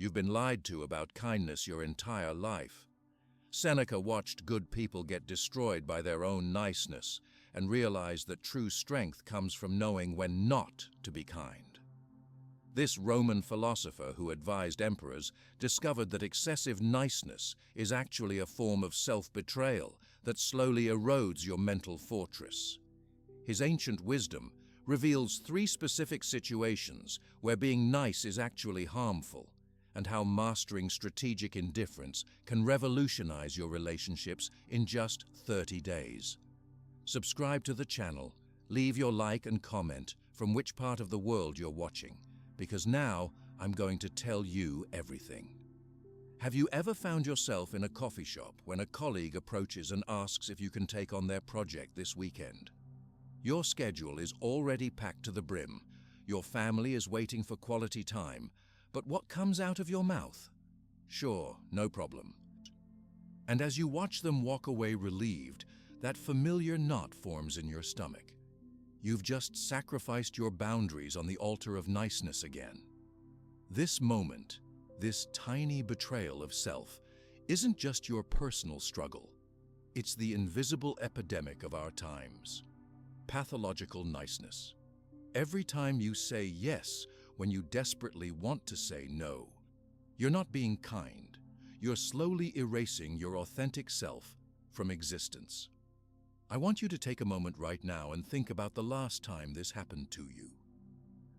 You've been lied to about kindness your entire life. Seneca watched good people get destroyed by their own niceness and realized that true strength comes from knowing when not to be kind. This Roman philosopher who advised emperors discovered that excessive niceness is actually a form of self-betrayal that slowly erodes your mental fortress. His ancient wisdom reveals 3 specific situations where being nice is actually harmful, and how mastering strategic indifference can revolutionize your relationships in just 30 days. Subscribe to the channel, leave your like and comment from which part of the world you're watching, because now I'm going to tell you everything. Have you ever found yourself in a coffee shop when a colleague approaches and asks if you can take on their project this weekend? Your schedule is already packed to the brim, your family is waiting for quality time, but what comes out of your mouth? Sure, no problem. And as you watch them walk away relieved, that familiar knot forms in your stomach. You've just sacrificed your boundaries on the altar of niceness again. This moment, this tiny betrayal of self, isn't just your personal struggle. It's the invisible epidemic of our times. Pathological niceness. Every time you say yes when you desperately want to say no, you're not being kind. You're slowly erasing your authentic self from existence. I want you to take a moment right now and think about the last time this happened to you.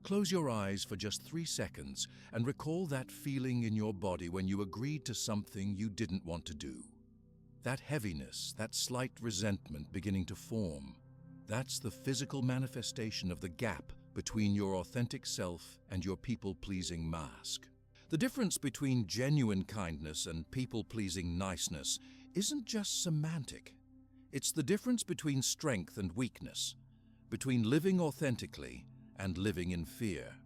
Close your eyes for just 3 seconds and recall that feeling in your body when you agreed to something you didn't want to do. That heaviness, that slight resentment beginning to form. That's the physical manifestation of the gap between your authentic self and your people-pleasing mask. The difference between genuine kindness and people-pleasing niceness isn't just semantic. It's the difference between strength and weakness, between living authentically and living in fear.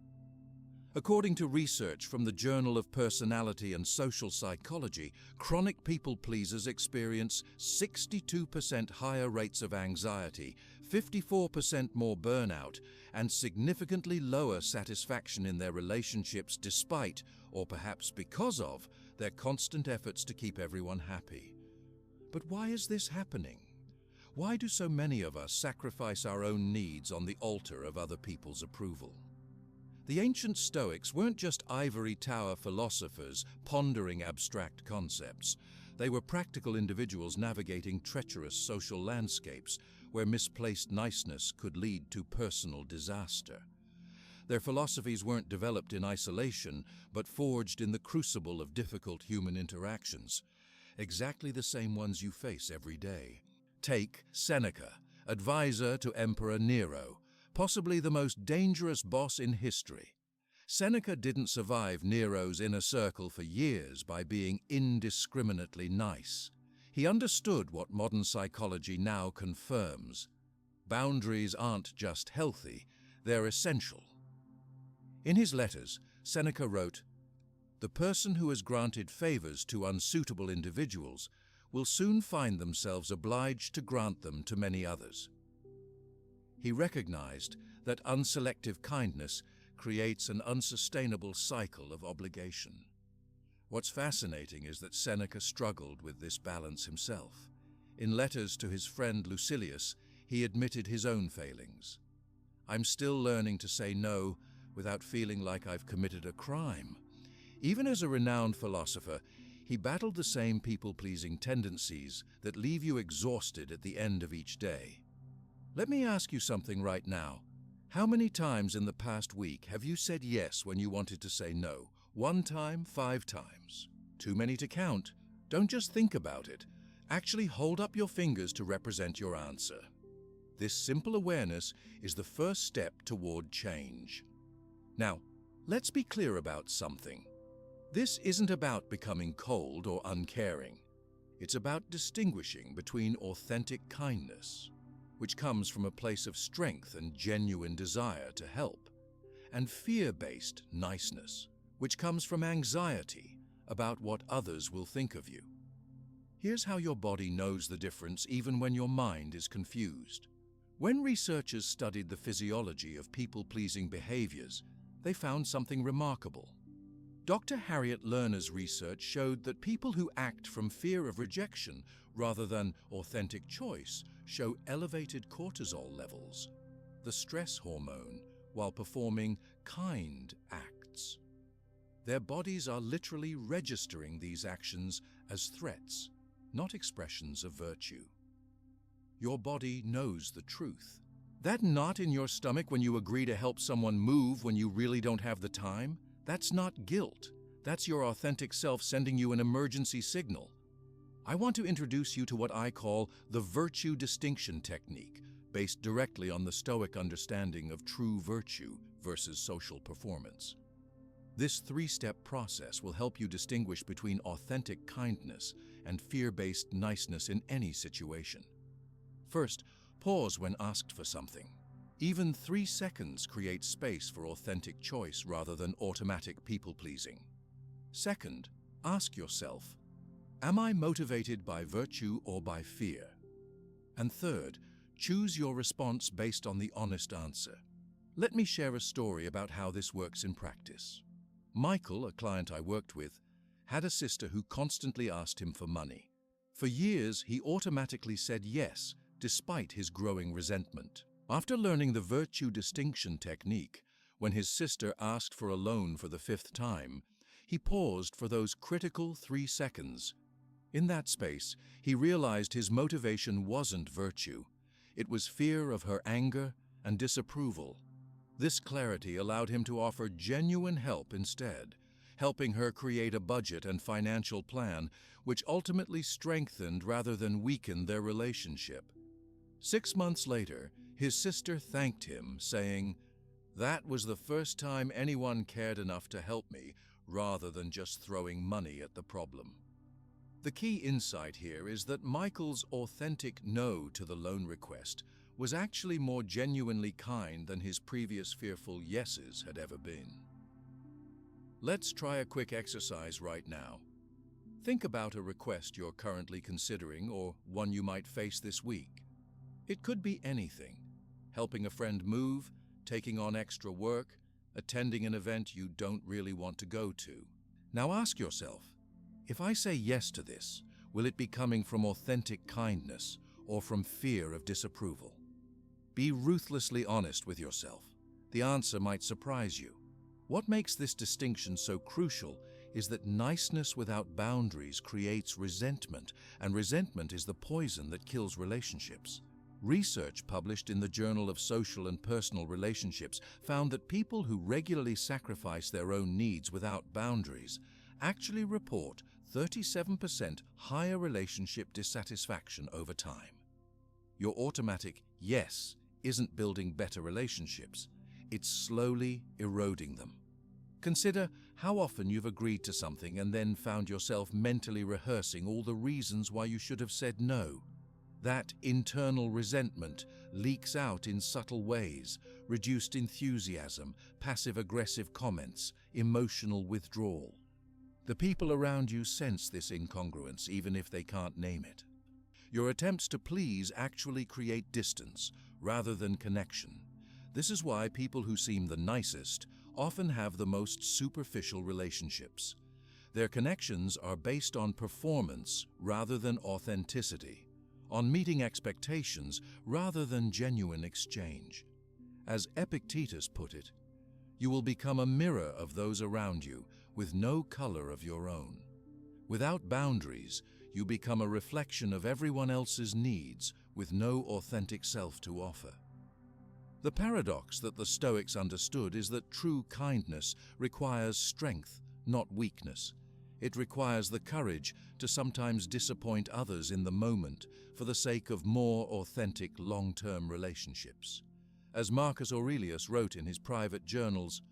According to research from the Journal of Personality and Social Psychology, chronic people-pleasers experience 62% higher rates of anxiety, 54% more burnout, and significantly lower satisfaction in their relationships despite, or perhaps because of, their constant efforts to keep everyone happy. But why is this happening? Why do so many of us sacrifice our own needs on the altar of other people's approval? The ancient Stoics weren't just ivory tower philosophers pondering abstract concepts. They were practical individuals navigating treacherous social landscapes where misplaced niceness could lead to personal disaster. Their philosophies weren't developed in isolation, but forged in the crucible of difficult human interactions, exactly the same ones you face every day. Take Seneca, advisor to Emperor Nero, possibly the most dangerous boss in history. Seneca didn't survive Nero's inner circle for years by being indiscriminately nice. He understood what modern psychology now confirms. Boundaries aren't just healthy, they're essential. In his letters, Seneca wrote, "The person who has granted favors to unsuitable individuals will soon find themselves obliged to grant them to many others." He recognized that unselective kindness creates an unsustainable cycle of obligation. What's fascinating is that Seneca struggled with this balance himself. In letters to his friend Lucilius, he admitted his own failings. "I'm still learning to say no without feeling like I've committed a crime." Even as a renowned philosopher, he battled the same people-pleasing tendencies that leave you exhausted at the end of each day. Let me ask you something right now. How many times in the past week have you said yes when you wanted to say no? 1 time, 5 times? Too many to count. Don't just think about it. Actually hold up your fingers to represent your answer. This simple awareness is the first step toward change. Now, let's be clear about something. This isn't about becoming cold or uncaring. It's about distinguishing between authentic kindness, which comes from a place of strength and genuine desire to help, and fear-based niceness, which comes from anxiety about what others will think of you. Here's how your body knows the difference even when your mind is confused. When researchers studied the physiology of people-pleasing behaviors, they found something remarkable. Dr. Harriet Lerner's research showed that people who act from fear of rejection rather than authentic choice show elevated cortisol levels, the stress hormone, while performing kind acts. Their bodies are literally registering these actions as threats, not expressions of virtue. Your body knows the truth. That knot in your stomach when you agree to help someone move when you really don't have the time, that's not guilt. That's your authentic self sending you an emergency signal. I want to introduce you to what I call the virtue distinction technique, based directly on the Stoic understanding of true virtue versus social performance. This three-step process will help you distinguish between authentic kindness and fear-based niceness in any situation. First, pause when asked for something. Even 3 seconds creates space for authentic choice rather than automatic people-pleasing. Second, ask yourself, am I motivated by virtue or by fear? And third, choose your response based on the honest answer. Let me share a story about how this works in practice. Michael, a client I worked with, had a sister who constantly asked him for money. For years, he automatically said yes, despite his growing resentment. After learning the virtue distinction technique, when his sister asked for a loan for the 5th time, he paused for those critical 3 seconds. In that space, he realized his motivation wasn't virtue. It was fear of her anger and disapproval. This clarity allowed him to offer genuine help instead, helping her create a budget and financial plan, which ultimately strengthened rather than weakened their relationship. 6 months later, his sister thanked him, saying, "That was the first time anyone cared enough to help me, rather than just throwing money at the problem." The key insight here is that Michael's authentic no to the loan request was actually more genuinely kind than his previous fearful yeses had ever been. Let's try a quick exercise right now. Think about a request you're currently considering or one you might face this week. It could be anything: helping a friend move, taking on extra work, attending an event you don't really want to go to. Now ask yourself, if I say yes to this, will it be coming from authentic kindness or from fear of disapproval? Be ruthlessly honest with yourself. The answer might surprise you. What makes this distinction so crucial is that niceness without boundaries creates resentment, and resentment is the poison that kills relationships. Research published in the Journal of Social and Personal Relationships found that people who regularly sacrifice their own needs without boundaries actually report 37% higher relationship dissatisfaction over time. Your automatic yes isn't building better relationships, it's slowly eroding them. Consider how often you've agreed to something and then found yourself mentally rehearsing all the reasons why you should have said no. That internal resentment leaks out in subtle ways: reduced enthusiasm, passive-aggressive comments, emotional withdrawal. The people around you sense this incongruence even if they can't name it. Your attempts to please actually create distance rather than connection. This is why people who seem the nicest often have the most superficial relationships. Their connections are based on performance rather than authenticity, on meeting expectations rather than genuine exchange. As Epictetus put it, you will become a mirror of those around you with no color of your own. Without boundaries, you become a reflection of everyone else's needs with no authentic self to offer. The paradox that the Stoics understood is that true kindness requires strength, not weakness. It requires the courage to sometimes disappoint others in the moment for the sake of more authentic long-term relationships. As Marcus Aurelius wrote in his private journals,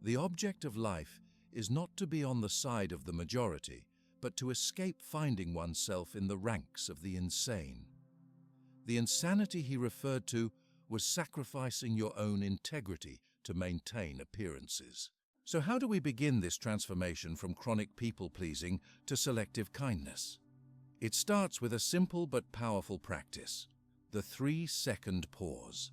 "The object of life is not to be on the side of the majority, but to escape finding oneself in the ranks of the insane." The insanity he referred to was sacrificing your own integrity to maintain appearances. So how do we begin this transformation from chronic people-pleasing to selective kindness? It starts with a simple but powerful practice: the 3-second pause.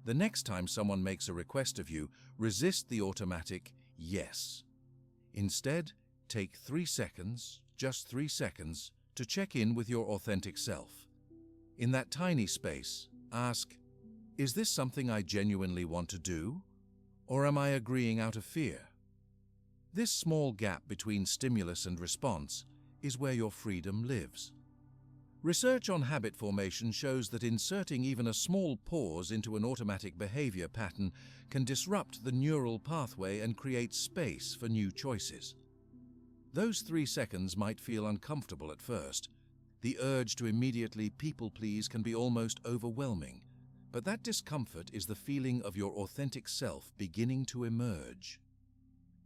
The next time someone makes a request of you, resist the automatic yes. Instead, take 3 seconds, just 3 seconds, to check in with your authentic self. In that tiny space, ask, is this something I genuinely want to do? Or am I agreeing out of fear? This small gap between stimulus and response is where your freedom lives. Research on habit formation shows that inserting even a small pause into an automatic behavior pattern can disrupt the neural pathway and create space for new choices. Those 3 seconds might feel uncomfortable at first. The urge to immediately people-please can be almost overwhelming, but that discomfort is the feeling of your authentic self beginning to emerge.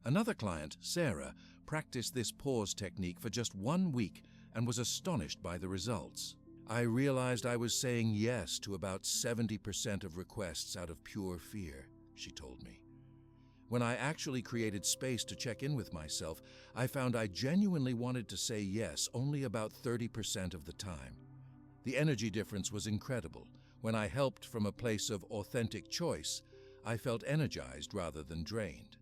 Another client, Sarah, practiced this pause technique for just 1 week and was astonished by the results. I realized I was saying yes to about 70% of requests out of pure fear, she told me. When I actually created space to check in with myself, I found I genuinely wanted to say yes only about 30% of the time. The energy difference was incredible. When I helped from a place of authentic choice, I felt energized rather than drained.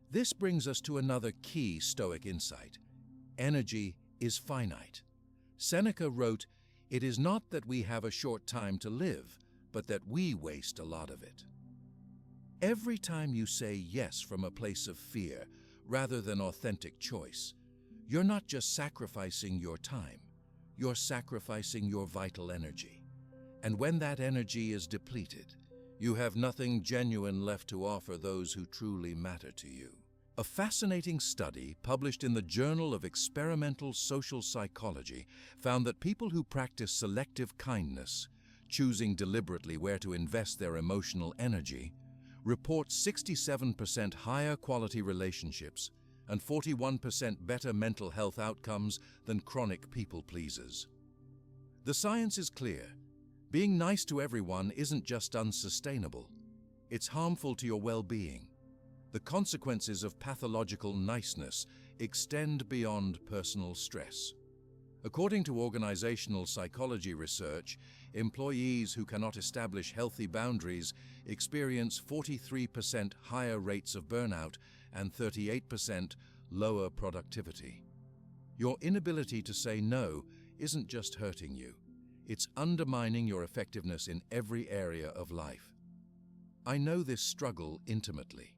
This brings us to another key Stoic insight. Energy is finite. Seneca wrote, "It is not that we have a short time to live, but that we waste a lot of it." Every time you say yes from a place of fear rather than authentic choice, you're not just sacrificing your time, you're sacrificing your vital energy. And when that energy is depleted, you have nothing genuine left to offer those who truly matter to you. A fascinating study published in the Journal of Experimental Social Psychology found that people who practice selective kindness, choosing deliberately where to invest their emotional energy, report 67% higher quality relationships and 41% better mental health outcomes than chronic people-pleasers. The science is clear. Being nice to everyone isn't just unsustainable, it's harmful to your well-being. The consequences of pathological niceness extend beyond personal stress. According to organizational psychology research, employees who cannot establish healthy boundaries experience 43% higher rates of burnout and 38% lower productivity. Your inability to say no isn't just hurting you, it's undermining your effectiveness in every area of life. I know this struggle intimately.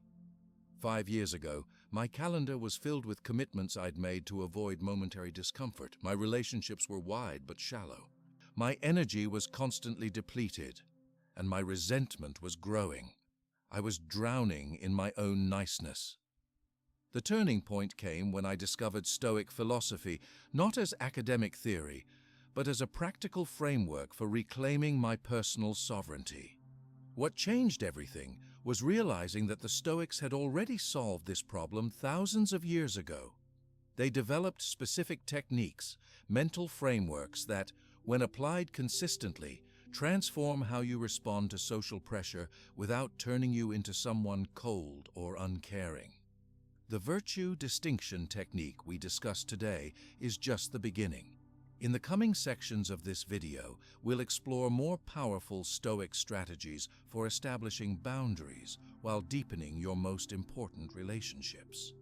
5 years ago, my calendar was filled with commitments I'd made to avoid momentary discomfort. My relationships were wide but shallow. My energy was constantly depleted, and my resentment was growing. I was drowning in my own niceness. The turning point came when I discovered Stoic philosophy, not as academic theory, but as a practical framework for reclaiming my personal sovereignty. What changed everything was realizing that the Stoics had already solved this problem thousands of years ago. They developed specific techniques, mental frameworks that, when applied consistently, transform how you respond to social pressure without turning you into someone cold or uncaring. The virtue distinction technique we discussed today is just the beginning. In the coming sections of this video, we'll explore more powerful Stoic strategies for establishing boundaries while deepening your most important relationships.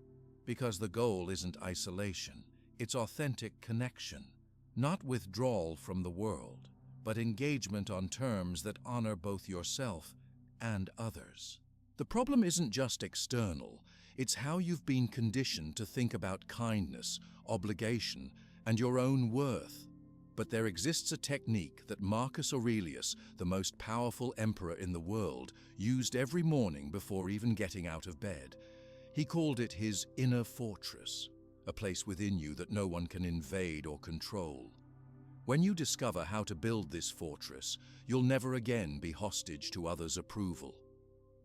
Because the goal isn't isolation, it's authentic connection, not withdrawal from the world, but engagement on terms that honor both yourself and others. The problem isn't just external, it's how you've been conditioned to think about kindness, obligation, and your own worth. But there exists a technique that Marcus Aurelius, the most powerful emperor in the world, used every morning before even getting out of bed. He called it his inner fortress, a place within you that no one can invade or control. When you discover how to build this fortress, you'll never again be hostage to others' approval.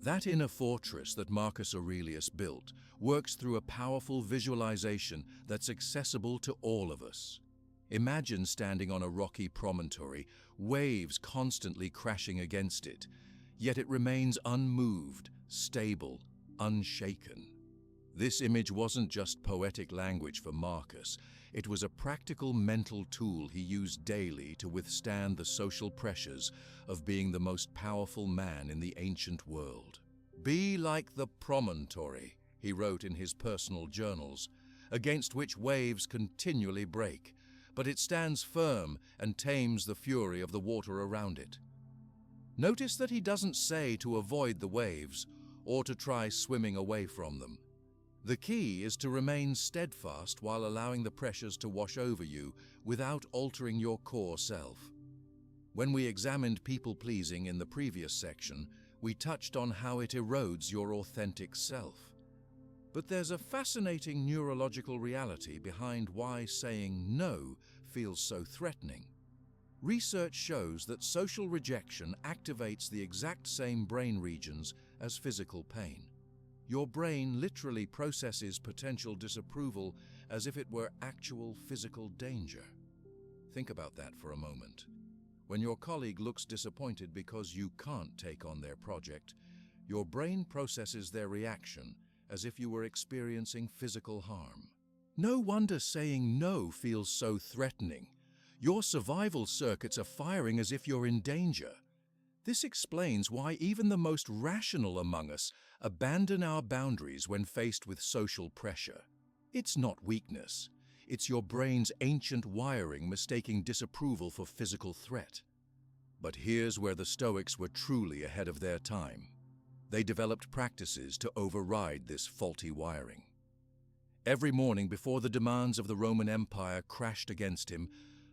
That inner fortress that Marcus Aurelius built works through a powerful visualization that's accessible to all of us. Imagine standing on a rocky promontory, waves constantly crashing against it, yet it remains unmoved, stable, unshaken. This image wasn't just poetic language for Marcus, it was a practical mental tool he used daily to withstand the social pressures of being the most powerful man in the ancient world. Be like the promontory, he wrote in his personal journals, against which waves continually break, but it stands firm and tames the fury of the water around it. Notice that he doesn't say to avoid the waves or to try swimming away from them. The key is to remain steadfast while allowing the pressures to wash over you without altering your core self. When we examined people-pleasing in the previous section, we touched on how it erodes your authentic self. But there's a fascinating neurological reality behind why saying no feels so threatening. Research shows that social rejection activates the exact same brain regions as physical pain. Your brain literally processes potential disapproval as if it were actual physical danger. Think about that for a moment. When your colleague looks disappointed because you can't take on their project, your brain processes their reaction as if you were experiencing physical harm. No wonder saying no feels so threatening. Your survival circuits are firing as if you're in danger. This explains why even the most rational among us abandon our boundaries when faced with social pressure. It's not weakness. It's your brain's ancient wiring mistaking disapproval for physical threat. But here's where the Stoics were truly ahead of their time. They developed practices to override this faulty wiring. Every morning before the demands of the Roman Empire crashed against him,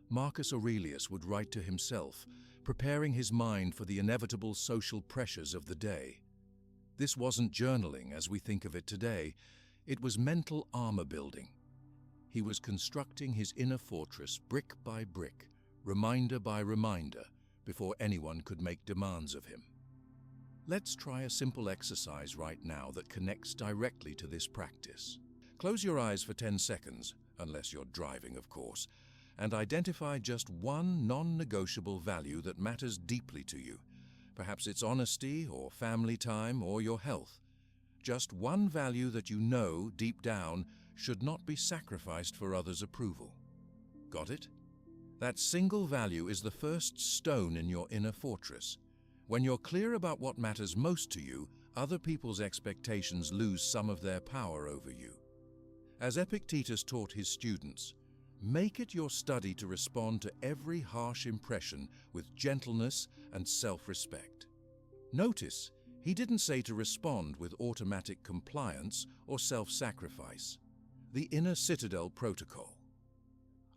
Marcus Aurelius would write to himself, preparing his mind for the inevitable social pressures of the day. This wasn't journaling as we think of it today. It was mental armor building. He was constructing his inner fortress brick by brick, reminder by reminder, before anyone could make demands of him. Let's try a simple exercise right now that connects directly to this practice. Close your eyes for 10 seconds, unless you're driving, of course, and identify just one non-negotiable value that matters deeply to you. Perhaps it's honesty, or family time, or your health. Just one value that you know, deep down, should not be sacrificed for others' approval. Got it? That single value is the first stone in your inner fortress. When you're clear about what matters most to you, other people's expectations lose some of their power over you. As Epictetus taught his students, make it your study to respond to every harsh impression with gentleness and self-respect. Notice, he didn't say to respond with automatic compliance or self-sacrifice. The inner citadel protocol.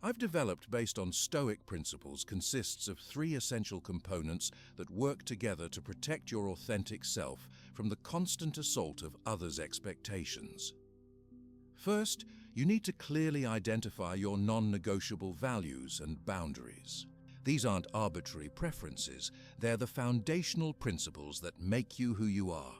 I've developed based on Stoic principles consists of 3 essential components that work together to protect your authentic self from the constant assault of others' expectations. First, you need to clearly identify your non-negotiable values and boundaries. These aren't arbitrary preferences, they're the foundational principles that make you who you are.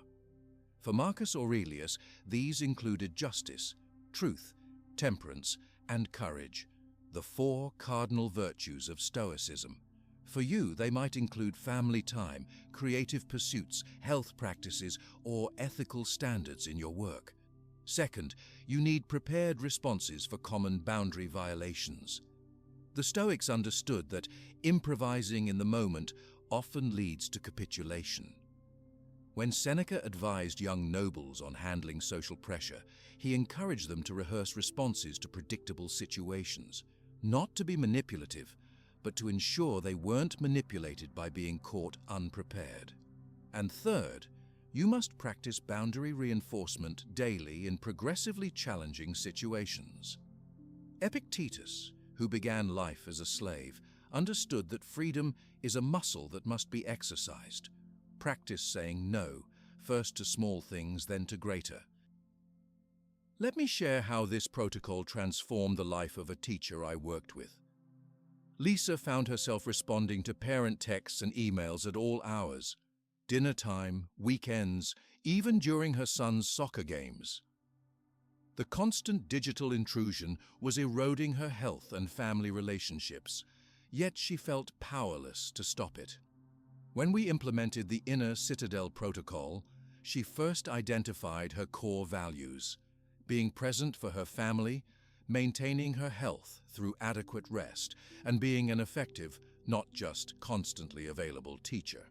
For Marcus Aurelius, these included justice, truth, temperance, and courage, the 4 cardinal virtues of Stoicism. For you, they might include family time, creative pursuits, health practices, or ethical standards in your work. Second, you need prepared responses for common boundary violations. The Stoics understood that improvising in the moment often leads to capitulation. When Seneca advised young nobles on handling social pressure, he encouraged them to rehearse responses to predictable situations, not to be manipulative, but to ensure they weren't manipulated by being caught unprepared. And third, you must practice boundary reinforcement daily in progressively challenging situations. Epictetus, who began life as a slave, understood that freedom is a muscle that must be exercised. Practice saying no, first to small things, then to greater. Let me share how this protocol transformed the life of a teacher I worked with. Lisa found herself responding to parent texts and emails at all hours, dinner time, weekends, even during her son's soccer games. The constant digital intrusion was eroding her health and family relationships, yet she felt powerless to stop it. When we implemented the inner citadel protocol, she first identified her core values, being present for her family, maintaining her health through adequate rest, and being an effective, not just constantly available teacher.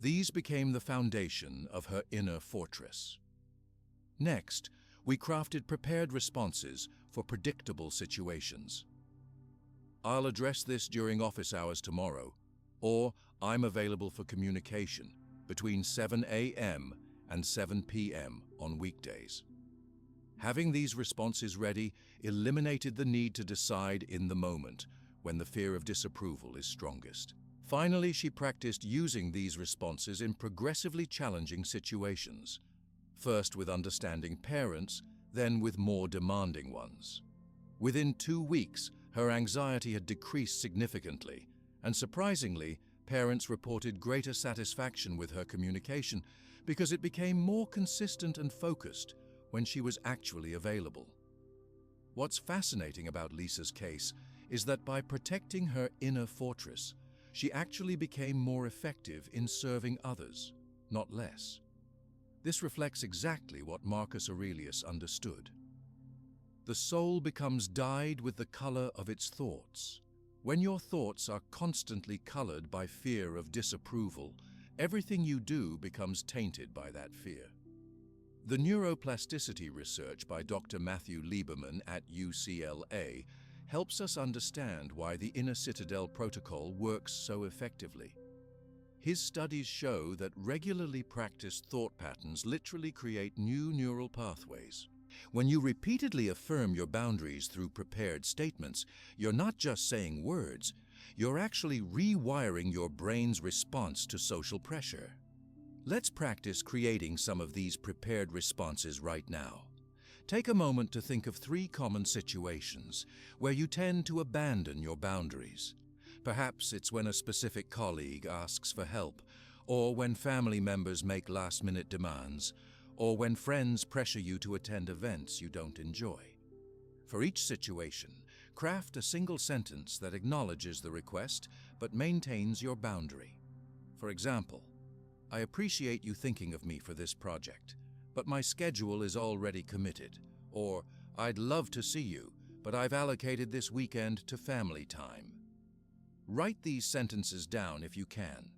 These became the foundation of her inner fortress. Next, we crafted prepared responses for predictable situations. I'll address this during office hours tomorrow, or I'm available for communication between 7 a.m. and 7 p.m. on weekdays. Having these responses ready eliminated the need to decide in the moment when the fear of disapproval is strongest. Finally, she practiced using these responses in progressively challenging situations, first with understanding parents, then with more demanding ones. Within 2 weeks, her anxiety had decreased significantly, and surprisingly, parents reported greater satisfaction with her communication because it became more consistent and focused when she was actually available. What's fascinating about Lisa's case is that by protecting her inner fortress, she actually became more effective in serving others, not less. This reflects exactly what Marcus Aurelius understood. The soul becomes dyed with the color of its thoughts. When your thoughts are constantly colored by fear of disapproval, everything you do becomes tainted by that fear. The neuroplasticity research by Dr. Matthew Lieberman at UCLA helps us understand why the Inner Citadel Protocol works so effectively. His studies show that regularly practiced thought patterns literally create new neural pathways. When you repeatedly affirm your boundaries through prepared statements, you're not just saying words, you're actually rewiring your brain's response to social pressure. Let's practice creating some of these prepared responses right now. Take a moment to think of 3 common situations where you tend to abandon your boundaries. Perhaps it's when a specific colleague asks for help, or when family members make last-minute demands, or when friends pressure you to attend events you don't enjoy. For each situation, craft a single sentence that acknowledges the request but maintains your boundary. For example, I appreciate you thinking of me for this project, but my schedule is already committed. Or, I'd love to see you, but I've allocated this weekend to family time. Write these sentences down if you can.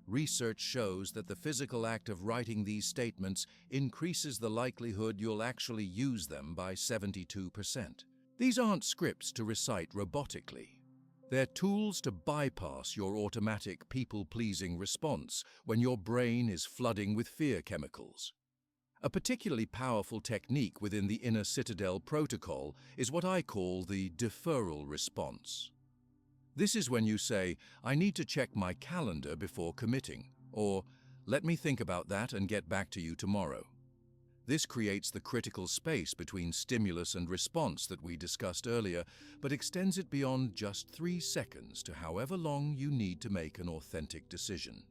Research shows that the physical act of writing these statements increases the likelihood you'll actually use them by 72%. These aren't scripts to recite robotically. They're tools to bypass your automatic people-pleasing response when your brain is flooding with fear chemicals. A particularly powerful technique within the Inner Citadel Protocol is what I call the deferral response. This is when you say, I need to check my calendar before committing, or let me think about that and get back to you tomorrow. This creates the critical space between stimulus and response that we discussed earlier, but extends it beyond just 3 seconds to however long you need to make an authentic decision.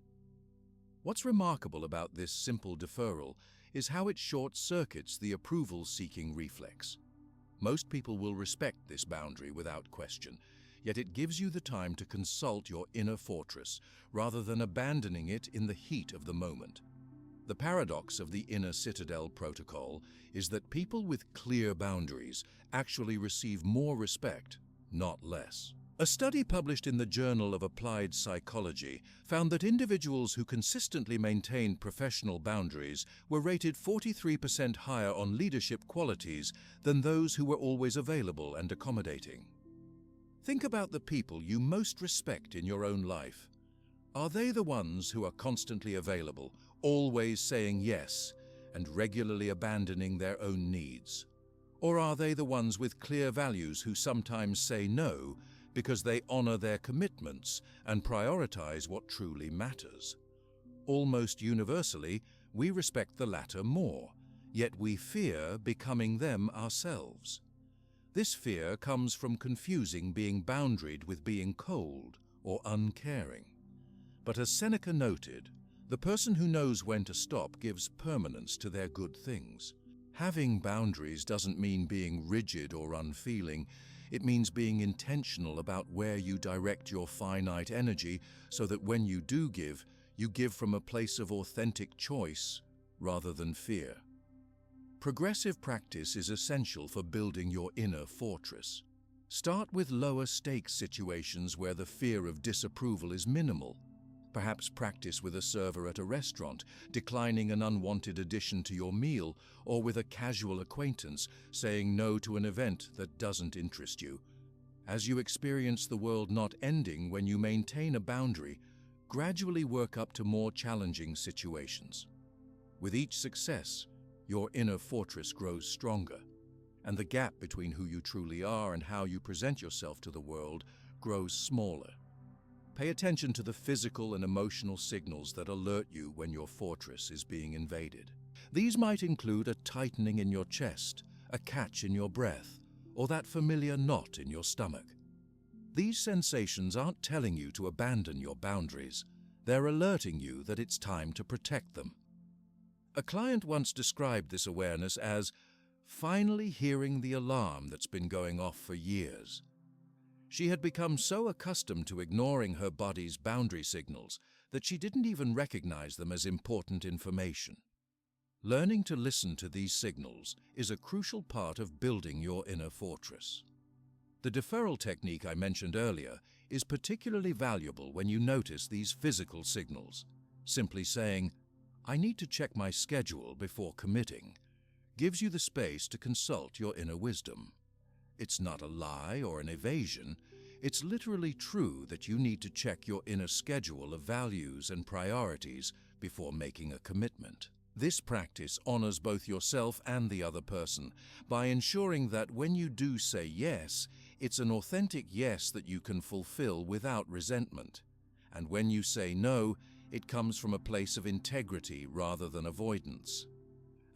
What's remarkable about this simple deferral is how it short-circuits the approval-seeking reflex. Most people will respect this boundary without question, yet it gives you the time to consult your inner fortress rather than abandoning it in the heat of the moment. The paradox of the Inner Citadel Protocol is that people with clear boundaries actually receive more respect, not less. A study published in the Journal of Applied Psychology found that individuals who consistently maintained professional boundaries were rated 43% higher on leadership qualities than those who were always available and accommodating. Think about the people you most respect in your own life. Are they the ones who are constantly available, always saying yes, and regularly abandoning their own needs? Or are they the ones with clear values who sometimes say no because they honor their commitments and prioritize what truly matters? Almost universally, we respect the latter more, yet we fear becoming them ourselves. This fear comes from confusing being boundaried with being cold or uncaring. But as Seneca noted, the person who knows when to stop gives permanence to their good things. Having boundaries doesn't mean being rigid or unfeeling. It means being intentional about where you direct your finite energy so that when you do give, you give from a place of authentic choice rather than fear. Progressive practice is essential for building your inner fortress. Start with lower stakes situations where the fear of disapproval is minimal. Perhaps practice with a server at a restaurant, declining an unwanted addition to your meal, or with a casual acquaintance, saying no to an event that doesn't interest you. As you experience the world not ending when you maintain a boundary, gradually work up to more challenging situations. With each success, your inner fortress grows stronger, and the gap between who you truly are and how you present yourself to the world grows smaller. Pay attention to the physical and emotional signals that alert you when your fortress is being invaded. These might include a tightening in your chest, a catch in your breath, or that familiar knot in your stomach. These sensations aren't telling you to abandon your boundaries. They're alerting you that it's time to protect them. A client once described this awareness as finally hearing the alarm that's been going off for years. She had become so accustomed to ignoring her body's boundary signals that she didn't even recognize them as important information. Learning to listen to these signals is a crucial part of building your inner fortress. The deferral technique I mentioned earlier is particularly valuable when you notice these physical signals. Simply saying, "I need to check my schedule before committing," gives you the space to consult your inner wisdom. It's not a lie or an evasion. It's literally true that you need to check your inner schedule of values and priorities before making a commitment. This practice honors both yourself and the other person by ensuring that when you do say yes, it's an authentic yes that you can fulfill without resentment. And when you say no, it comes from a place of integrity rather than avoidance.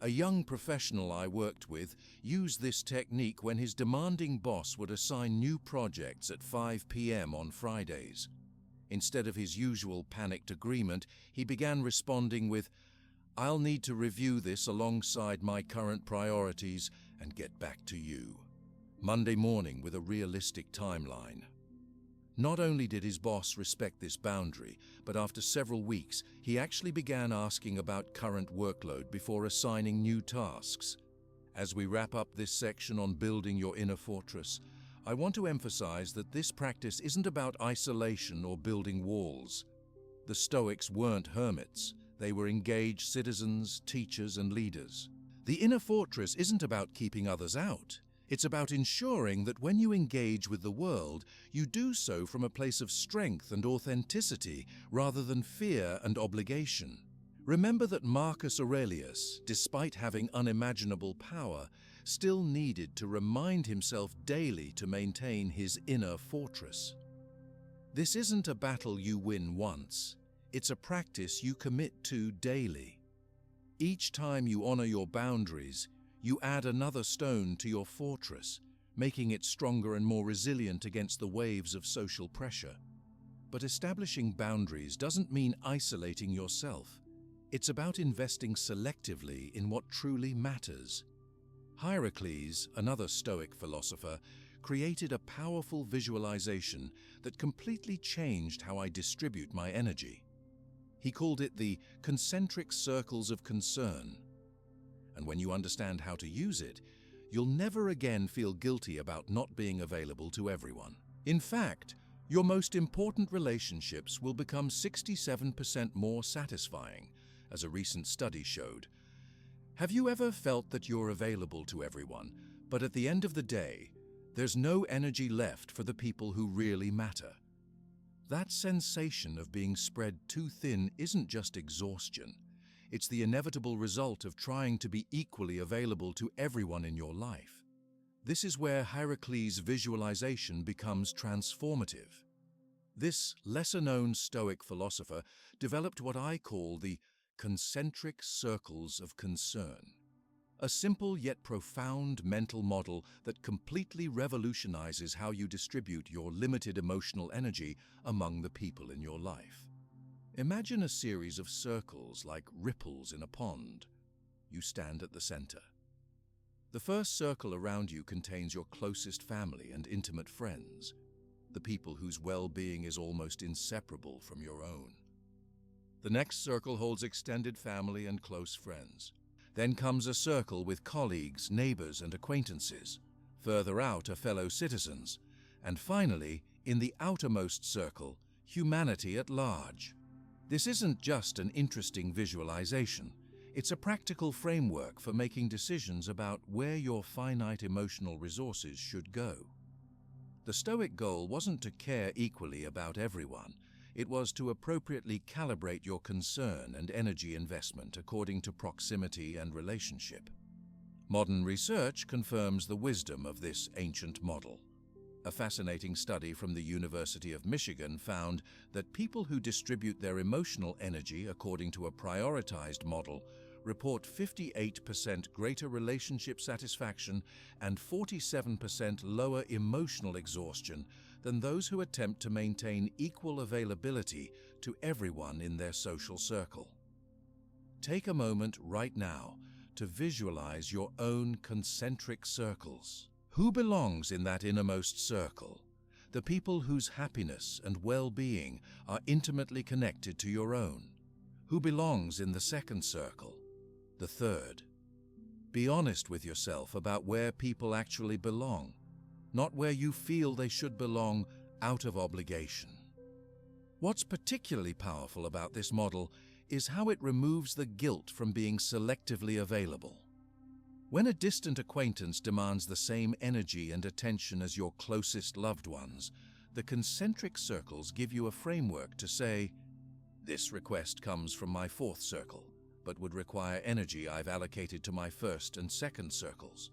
A young professional I worked with used this technique when his demanding boss would assign new projects at 5 p.m. on Fridays. Instead of his usual panicked agreement, he began responding with, "I'll need to review this alongside my current priorities and get back to you." Monday morning with a realistic timeline. Not only did his boss respect this boundary, but after several weeks, he actually began asking about current workload before assigning new tasks. As we wrap up this section on building your inner fortress, I want to emphasize that this practice isn't about isolation or building walls. The Stoics weren't hermits. They were engaged citizens, teachers, and leaders. The inner fortress isn't about keeping others out. It's about ensuring that when you engage with the world, you do so from a place of strength and authenticity rather than fear and obligation. Remember that Marcus Aurelius, despite having unimaginable power, still needed to remind himself daily to maintain his inner fortress. This isn't a battle you win once. It's a practice you commit to daily. Each time you honor your boundaries, you add another stone to your fortress, making it stronger and more resilient against the waves of social pressure. But establishing boundaries doesn't mean isolating yourself. It's about investing selectively in what truly matters. Hierocles, another Stoic philosopher, created a powerful visualization that completely changed how I distribute my energy. He called it the concentric circles of concern. And when you understand how to use it, you'll never again feel guilty about not being available to everyone. In fact, your most important relationships will become 67% more satisfying, as a recent study showed. Have you ever felt that you're available to everyone, but at the end of the day, there's no energy left for the people who really matter? That sensation of being spread too thin isn't just exhaustion. It's the inevitable result of trying to be equally available to everyone in your life. This is where Hierocles' visualization becomes transformative. This lesser-known Stoic philosopher developed what I call the concentric circles of concern. A simple yet profound mental model that completely revolutionizes how you distribute your limited emotional energy among the people in your life. Imagine a series of circles like ripples in a pond. You stand at the center. The first circle around you contains your closest family and intimate friends, the people whose well-being is almost inseparable from your own. The next circle holds extended family and close friends. Then comes a circle with colleagues, neighbors, and acquaintances. Further out are fellow citizens. And finally, in the outermost circle, humanity at large. This isn't just an interesting visualization. It's a practical framework for making decisions about where your finite emotional resources should go. The Stoic goal wasn't to care equally about everyone. It was to appropriately calibrate your concern and energy investment according to proximity and relationship. Modern research confirms the wisdom of this ancient model. A fascinating study from the University of Michigan found that people who distribute their emotional energy according to a prioritized model report 58% greater relationship satisfaction and 47% lower emotional exhaustion than those who attempt to maintain equal availability to everyone in their social circle. Take a moment right now to visualize your own concentric circles. Who belongs in that innermost circle? The people whose happiness and well-being are intimately connected to your own. Who belongs in the second circle? The third. Be honest with yourself about where people actually belong, not where you feel they should belong out of obligation. What's particularly powerful about this model is how it removes the guilt from being selectively available. When a distant acquaintance demands the same energy and attention as your closest loved ones, the concentric circles give you a framework to say, "This request comes from my fourth circle, but would require energy I've allocated to my first and second circles."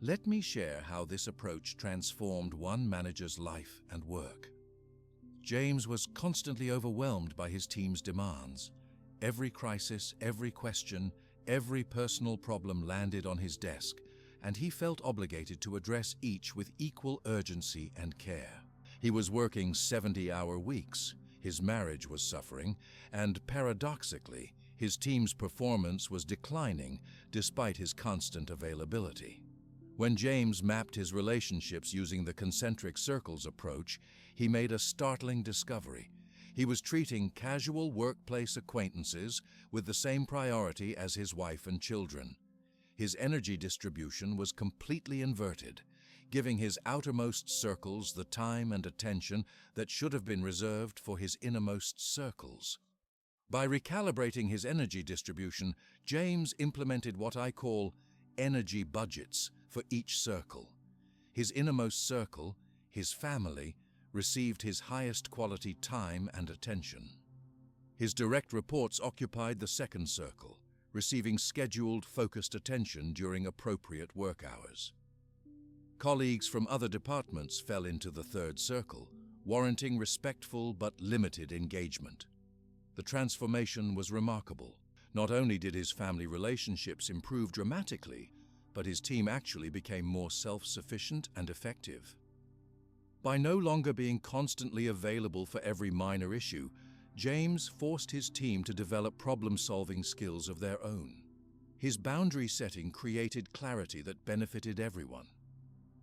Let me share how this approach transformed one manager's life and work. James was constantly overwhelmed by his team's demands. Every crisis, every question, every personal problem landed on his desk, and he felt obligated to address each with equal urgency and care. He was working 70-hour weeks, his marriage was suffering, and paradoxically, his team's performance was declining despite his constant availability. When James mapped his relationships using the concentric circles approach, he made a startling discovery. He was treating casual workplace acquaintances with the same priority as his wife and children. His energy distribution was completely inverted, giving his outermost circles the time and attention that should have been reserved for his innermost circles. By recalibrating his energy distribution, James implemented what I call energy budgets for each circle. His innermost circle, his family, received his highest quality time and attention. His direct reports occupied the second circle, receiving scheduled, focused attention during appropriate work hours. Colleagues from other departments fell into the third circle, warranting respectful but limited engagement. The transformation was remarkable. Not only did his family relationships improve dramatically, but his team actually became more self-sufficient and effective. By no longer being constantly available for every minor issue, James forced his team to develop problem-solving skills of their own. His boundary setting created clarity that benefited everyone.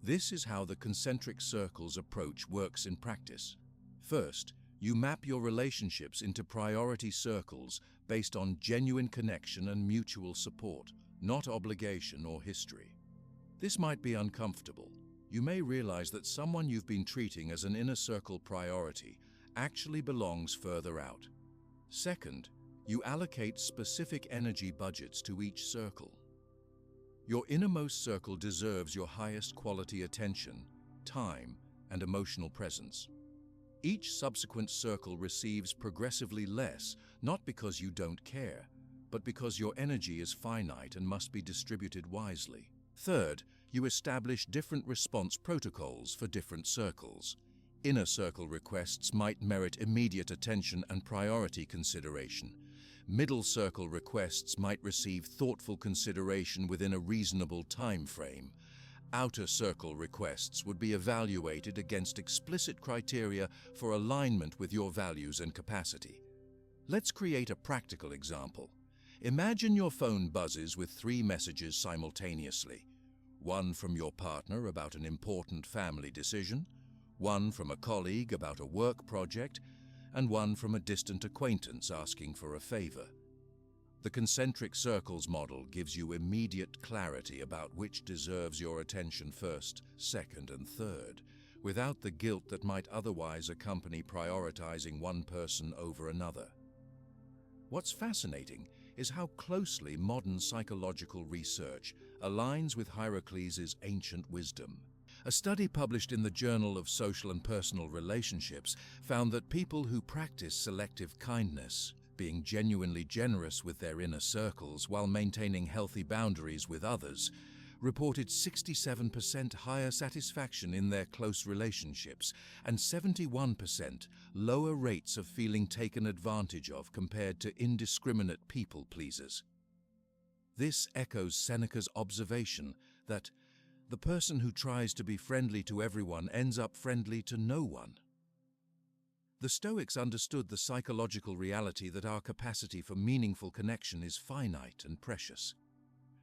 This is how the concentric circles approach works in practice. First, you map your relationships into priority circles based on genuine connection and mutual support, not obligation or history. This might be uncomfortable. You may realize that someone you've been treating as an inner circle priority actually belongs further out. Second, you allocate specific energy budgets to each circle. Your innermost circle deserves your highest quality attention, time, and emotional presence. Each subsequent circle receives progressively less, not because you don't care, but because your energy is finite and must be distributed wisely. Third, you establish different response protocols for different circles. Inner circle requests might merit immediate attention and priority consideration. Middle circle requests might receive thoughtful consideration within a reasonable time frame. Outer circle requests would be evaluated against explicit criteria for alignment with your values and capacity. Let's create a practical example. Imagine your phone buzzes with 3 messages simultaneously. One from your partner about an important family decision, one from a colleague about a work project, and one from a distant acquaintance asking for a favor. The concentric circles model gives you immediate clarity about which deserves your attention first, second, and third, without the guilt that might otherwise accompany prioritizing one person over another. What's fascinating is how closely modern psychological research aligns with Heracles' ancient wisdom. A study published in the Journal of Social and Personal Relationships found that people who practice selective kindness, being genuinely generous with their inner circles while maintaining healthy boundaries with others, reported 67% higher satisfaction in their close relationships and 71% lower rates of feeling taken advantage of compared to indiscriminate people pleasers. This echoes Seneca's observation that the person who tries to be friendly to everyone ends up friendly to no one. The Stoics understood the psychological reality that our capacity for meaningful connection is finite and precious.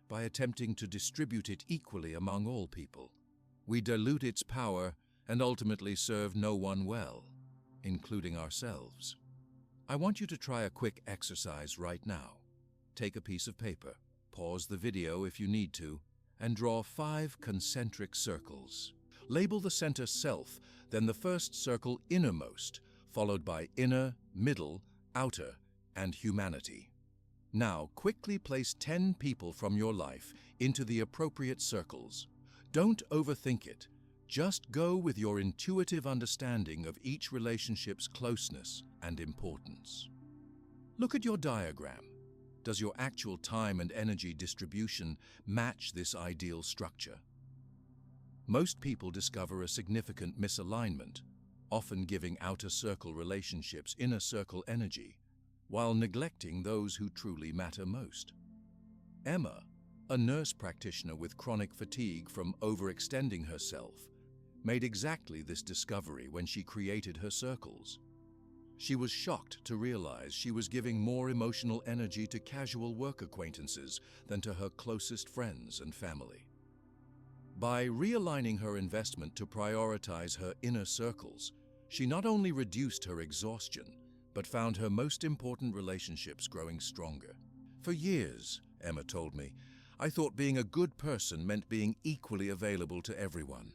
By attempting to distribute it equally among all people, we dilute its power and ultimately serve no one well, including ourselves. I want you to try a quick exercise right now. Take a piece of paper, pause the video if you need to, and draw 5 concentric circles. Label the center self, then the first circle innermost, followed by inner, middle, outer, and humanity. Now, quickly place 10 people from your life into the appropriate circles. Don't overthink it. Just go with your intuitive understanding of each relationship's closeness and importance. Look at your diagram. Does your actual time and energy distribution match this ideal structure? Most people discover a significant misalignment, often giving outer circle relationships inner circle energy, while neglecting those who truly matter most. Emma, a nurse practitioner with chronic fatigue from overextending herself, made exactly this discovery when she created her circles. She was shocked to realize she was giving more emotional energy to casual work acquaintances than to her closest friends and family. By realigning her investment to prioritize her inner circles, she not only reduced her exhaustion, but found her most important relationships growing stronger. For years, Emma told me, I thought being a good person meant being equally available to everyone.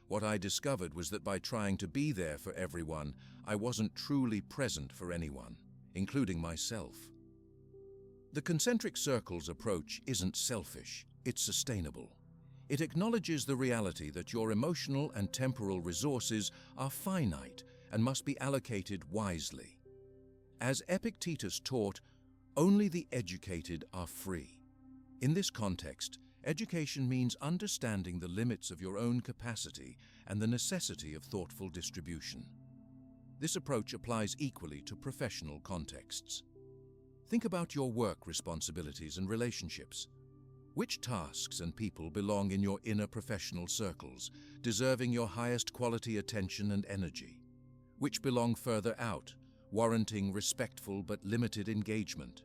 What I discovered was that by trying to be there for everyone, I wasn't truly present for anyone, including myself. The concentric circles approach isn't selfish, it's sustainable. It acknowledges the reality that your emotional and temporal resources are finite and must be allocated wisely. As Epictetus taught, only the educated are free. In this context, education means understanding the limits of your own capacity and the necessity of thoughtful distribution. This approach applies equally to professional contexts. Think about your work responsibilities and relationships. Which tasks and people belong in your inner professional circles, deserving your highest quality attention and energy? Which belong further out, warranting respectful but limited engagement?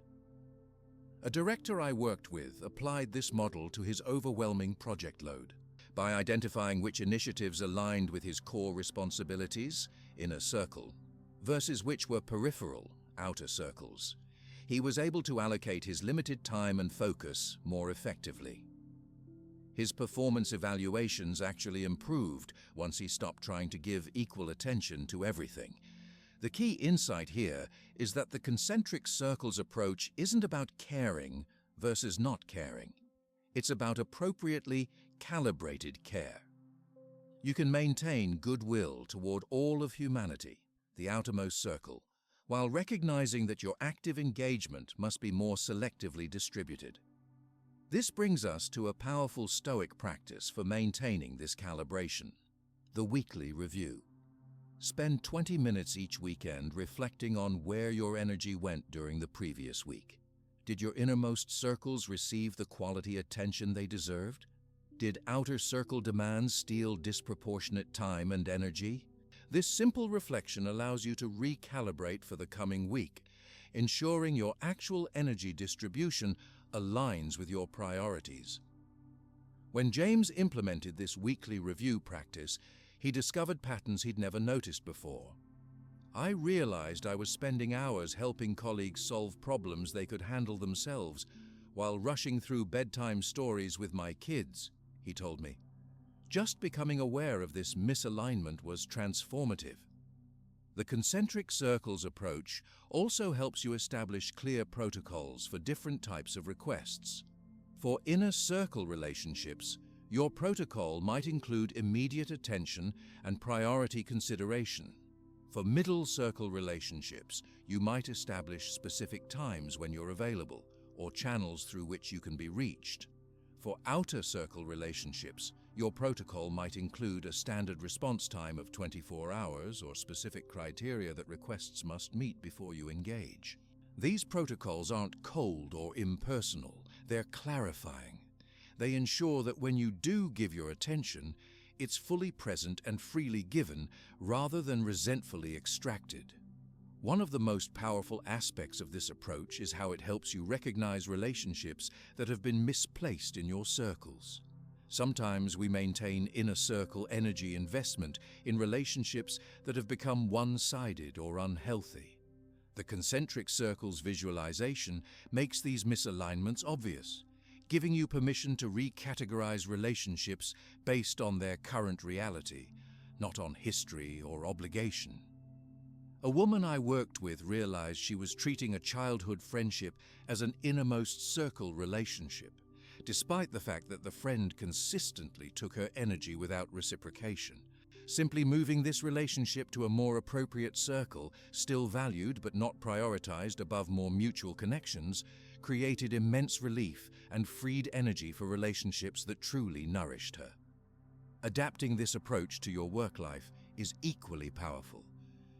A director I worked with applied this model to his overwhelming project load. By identifying which initiatives aligned with his core responsibilities, inner circle, versus which were peripheral, outer circles, he was able to allocate his limited time and focus more effectively. His performance evaluations actually improved once he stopped trying to give equal attention to everything. The key insight here is that the concentric circles approach isn't about caring versus not caring. It's about appropriately calibrated care. You can maintain goodwill toward all of humanity, the outermost circle, while recognizing that your active engagement must be more selectively distributed. This brings us to a powerful Stoic practice for maintaining this calibration: the weekly review. Spend 20 minutes each weekend reflecting on where your energy went during the previous week. Did your innermost circles receive the quality attention they deserved? Did outer circle demands steal disproportionate time and energy? This simple reflection allows you to recalibrate for the coming week, ensuring your actual energy distribution aligns with your priorities. When James implemented this weekly review practice, he discovered patterns he'd never noticed before. I realized I was spending hours helping colleagues solve problems they could handle themselves while rushing through bedtime stories with my kids, he told me. Just becoming aware of this misalignment was transformative. The concentric circles approach also helps you establish clear protocols for different types of requests. For inner circle relationships, your protocol might include immediate attention and priority consideration. For middle circle relationships, you might establish specific times when you're available or channels through which you can be reached. For outer circle relationships, your protocol might include a standard response time of 24 hours or specific criteria that requests must meet before you engage. These protocols aren't cold or impersonal, they're clarifying. They ensure that when you do give your attention, it's fully present and freely given rather than resentfully extracted. One of the most powerful aspects of this approach is how it helps you recognize relationships that have been misplaced in your circles. Sometimes we maintain inner circle energy investment in relationships that have become one-sided or unhealthy. The concentric circles visualization makes these misalignments obvious, giving you permission to recategorize relationships based on their current reality, not on history or obligation. A woman I worked with realized she was treating a childhood friendship as an innermost circle relationship, despite the fact that the friend consistently took her energy without reciprocation. Simply moving this relationship to a more appropriate circle, still valued but not prioritized above more mutual connections, created immense relief and freed energy for relationships that truly nourished her. Adapting this approach to your work life is equally powerful.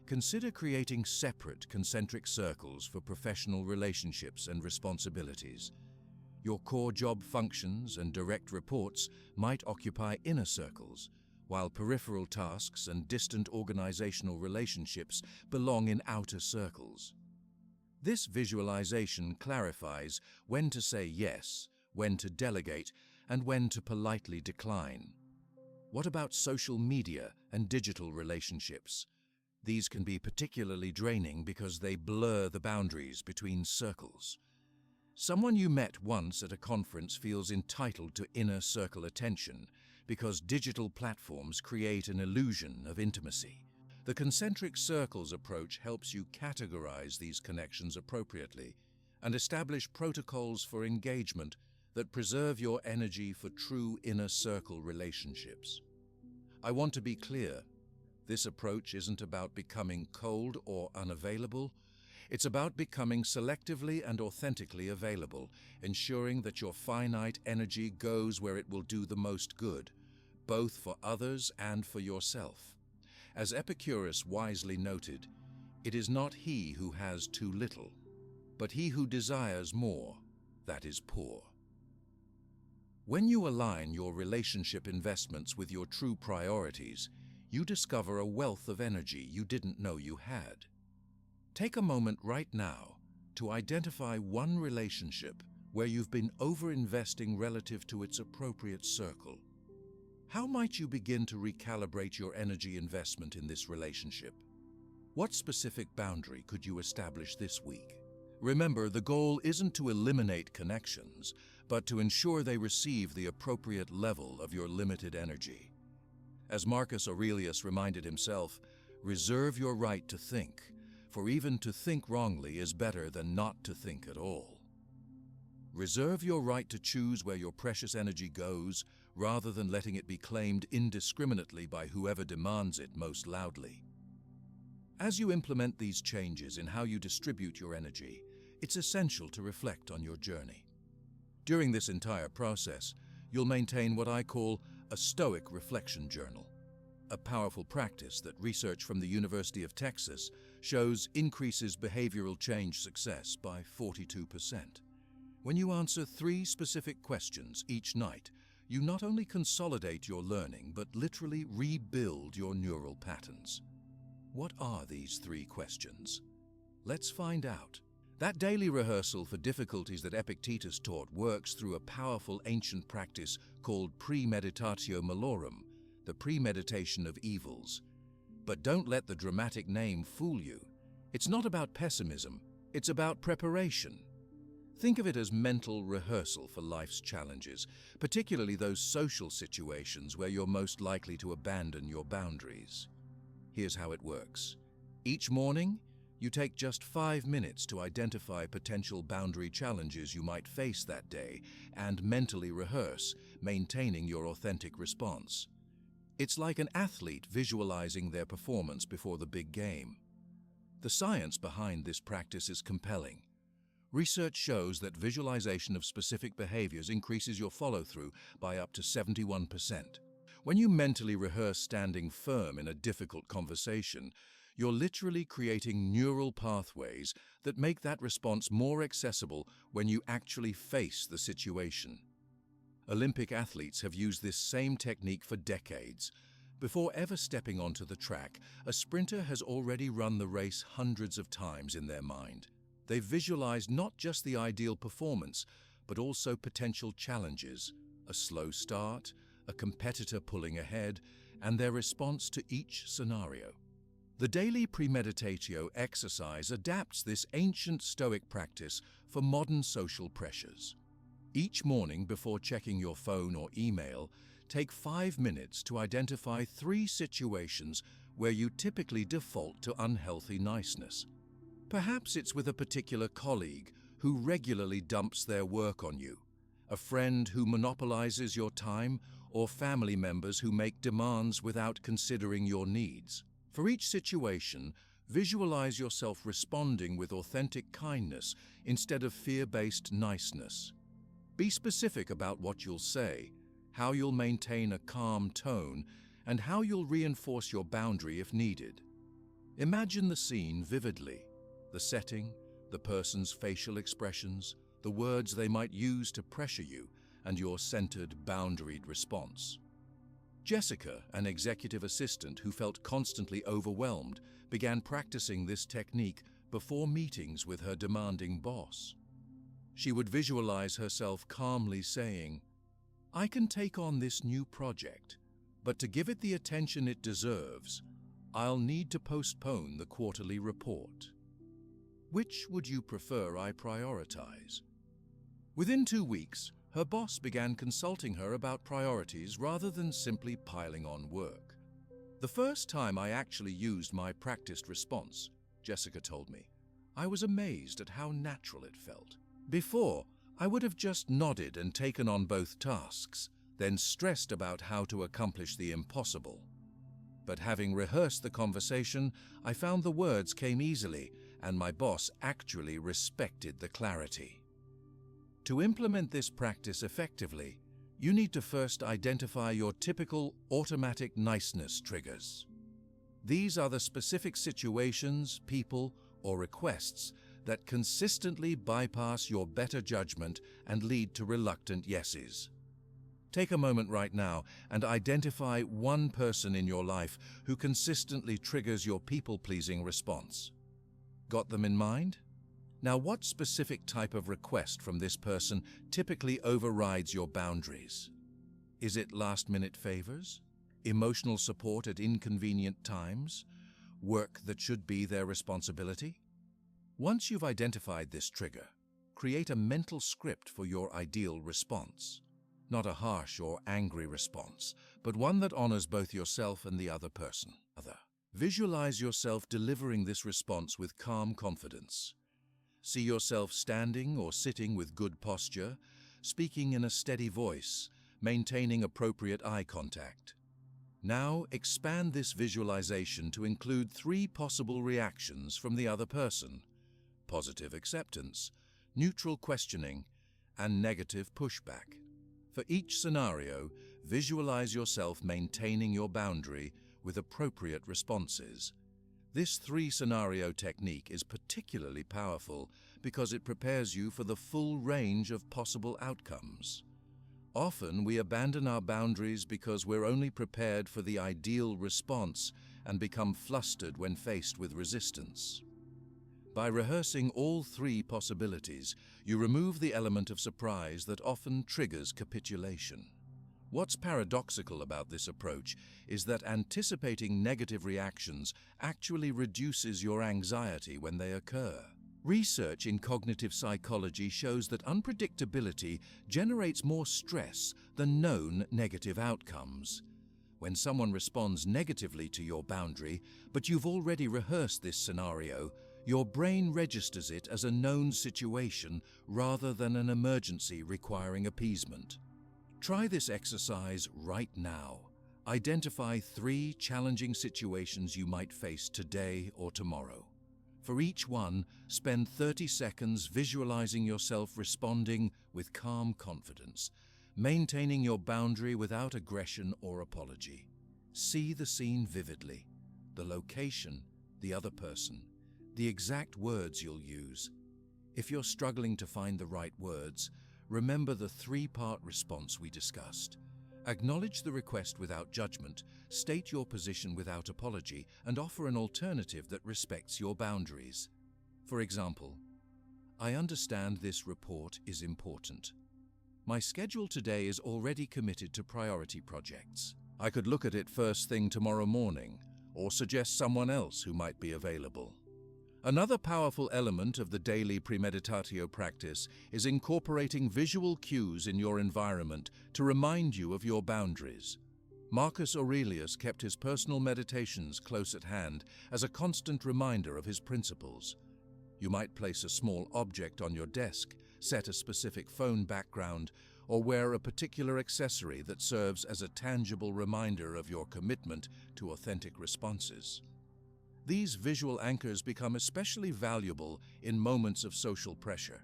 Consider creating separate concentric circles for professional relationships and responsibilities. Your core job functions and direct reports might occupy inner circles, while peripheral tasks and distant organizational relationships belong in outer circles. This visualization clarifies when to say yes, when to delegate, and when to politely decline. What about social media and digital relationships? These can be particularly draining because they blur the boundaries between circles. Someone you met once at a conference feels entitled to inner circle attention because digital platforms create an illusion of intimacy. The concentric circles approach helps you categorize these connections appropriately and establish protocols for engagement that preserve your energy for true inner circle relationships. I want to be clear, this approach isn't about becoming cold or unavailable. It's about becoming selectively and authentically available, ensuring that your finite energy goes where it will do the most good, both for others and for yourself. As Epicurus wisely noted, it is not he who has too little, but he who desires more, that is poor. When you align your relationship investments with your true priorities, you discover a wealth of energy you didn't know you had. Take a moment right now to identify one relationship where you've been over-investing relative to its appropriate circle. How might you begin to recalibrate your energy investment in this relationship? What specific boundary could you establish this week? Remember, the goal isn't to eliminate connections, but to ensure they receive the appropriate level of your limited energy. As Marcus Aurelius reminded himself, reserve your right to think, for even to think wrongly is better than not to think at all. Reserve your right to choose where your precious energy goes, rather than letting it be claimed indiscriminately by whoever demands it most loudly. As you implement these changes in how you distribute your energy, it's essential to reflect on your journey. During this entire process, you'll maintain what I call a Stoic reflection journal, a powerful practice that research from the University of Texas shows increases behavioral change success by 42%. When you answer 3 specific questions each night, you not only consolidate your learning, but literally rebuild your neural patterns. What are these 3 questions? Let's find out. That daily rehearsal for difficulties that Epictetus taught works through a powerful ancient practice called premeditatio malorum, the premeditation of evils. But don't let the dramatic name fool you. It's not about pessimism, it's about preparation. Think of it as mental rehearsal for life's challenges, particularly those social situations where you're most likely to abandon your boundaries. Here's how it works. Each morning, you take just 5 minutes to identify potential boundary challenges you might face that day and mentally rehearse, maintaining your authentic response. It's like an athlete visualizing their performance before the big game. The science behind this practice is compelling. Research shows that visualization of specific behaviors increases your follow-through by up to 71%. When you mentally rehearse standing firm in a difficult conversation, you're literally creating neural pathways that make that response more accessible when you actually face the situation. Olympic athletes have used this same technique for decades. Before ever stepping onto the track, a sprinter has already run the race hundreds of times in their mind. They've visualized not just the ideal performance, but also potential challenges, a slow start, a competitor pulling ahead, and their response to each scenario. The daily premeditatio exercise adapts this ancient Stoic practice for modern social pressures. Each morning before checking your phone or email, take 5 minutes to identify 3 situations where you typically default to unhealthy niceness. Perhaps it's with a particular colleague who regularly dumps their work on you, a friend who monopolizes your time, or family members who make demands without considering your needs. For each situation, visualize yourself responding with authentic kindness instead of fear-based niceness. Be specific about what you'll say, how you'll maintain a calm tone, and how you'll reinforce your boundary if needed. Imagine the scene vividly, the setting, the person's facial expressions, the words they might use to pressure you, and your centered, boundaried response. Jessica, an executive assistant who felt constantly overwhelmed, began practicing this technique before meetings with her demanding boss. She would visualize herself calmly saying, "I can take on this new project, but to give it the attention it deserves, I'll need to postpone the quarterly report. Which would you prefer I prioritize?" Within 2 weeks, her boss began consulting her about priorities rather than simply piling on work. "The first time I actually used my practiced response," Jessica told me, "I was amazed at how natural it felt. Before, I would have just nodded and taken on both tasks, then stressed about how to accomplish the impossible. But having rehearsed the conversation, I found the words came easily, and my boss actually respected the clarity." To implement this practice effectively, you need to first identify your typical automatic niceness triggers. These are the specific situations, people, or requests that consistently bypass your better judgment and lead to reluctant yeses. Take a moment right now and identify one person in your life who consistently triggers your people-pleasing response. Got them in mind? Now, what specific type of request from this person typically overrides your boundaries? Is it last-minute favors? Emotional support at inconvenient times? Work that should be their responsibility? Once you've identified this trigger, create a mental script for your ideal response. Not a harsh or angry response, but one that honors both yourself and the other person. Visualize yourself delivering this response with calm confidence. See yourself standing or sitting with good posture, speaking in a steady voice, maintaining appropriate eye contact. Now, expand this visualization to include 3 possible reactions from the other person: positive acceptance, neutral questioning, and negative pushback. For each scenario, visualize yourself maintaining your boundary with appropriate responses. This 3-scenario technique is particularly powerful because it prepares you for the full range of possible outcomes. Often we abandon our boundaries because we're only prepared for the ideal response and become flustered when faced with resistance. By rehearsing all 3 possibilities, you remove the element of surprise that often triggers capitulation. What's paradoxical about this approach is that anticipating negative reactions actually reduces your anxiety when they occur. Research in cognitive psychology shows that unpredictability generates more stress than known negative outcomes. When someone responds negatively to your boundary, but you've already rehearsed this scenario, your brain registers it as a known situation rather than an emergency requiring appeasement. Try this exercise right now. Identify 3 challenging situations you might face today or tomorrow. For each one, spend 30 seconds visualizing yourself responding with calm confidence, maintaining your boundary without aggression or apology. See the scene vividly, the location, the other person, the exact words you'll use. If you're struggling to find the right words, remember the 3-part response we discussed. Acknowledge the request without judgment, state your position without apology, and offer an alternative that respects your boundaries. For example, I understand this report is important. My schedule today is already committed to priority projects. I could look at it first thing tomorrow morning, or suggest someone else who might be available. Another powerful element of the daily premeditatio practice is incorporating visual cues in your environment to remind you of your boundaries. Marcus Aurelius kept his personal meditations close at hand as a constant reminder of his principles. You might place a small object on your desk, set a specific phone background, or wear a particular accessory that serves as a tangible reminder of your commitment to authentic responses. These visual anchors become especially valuable in moments of social pressure,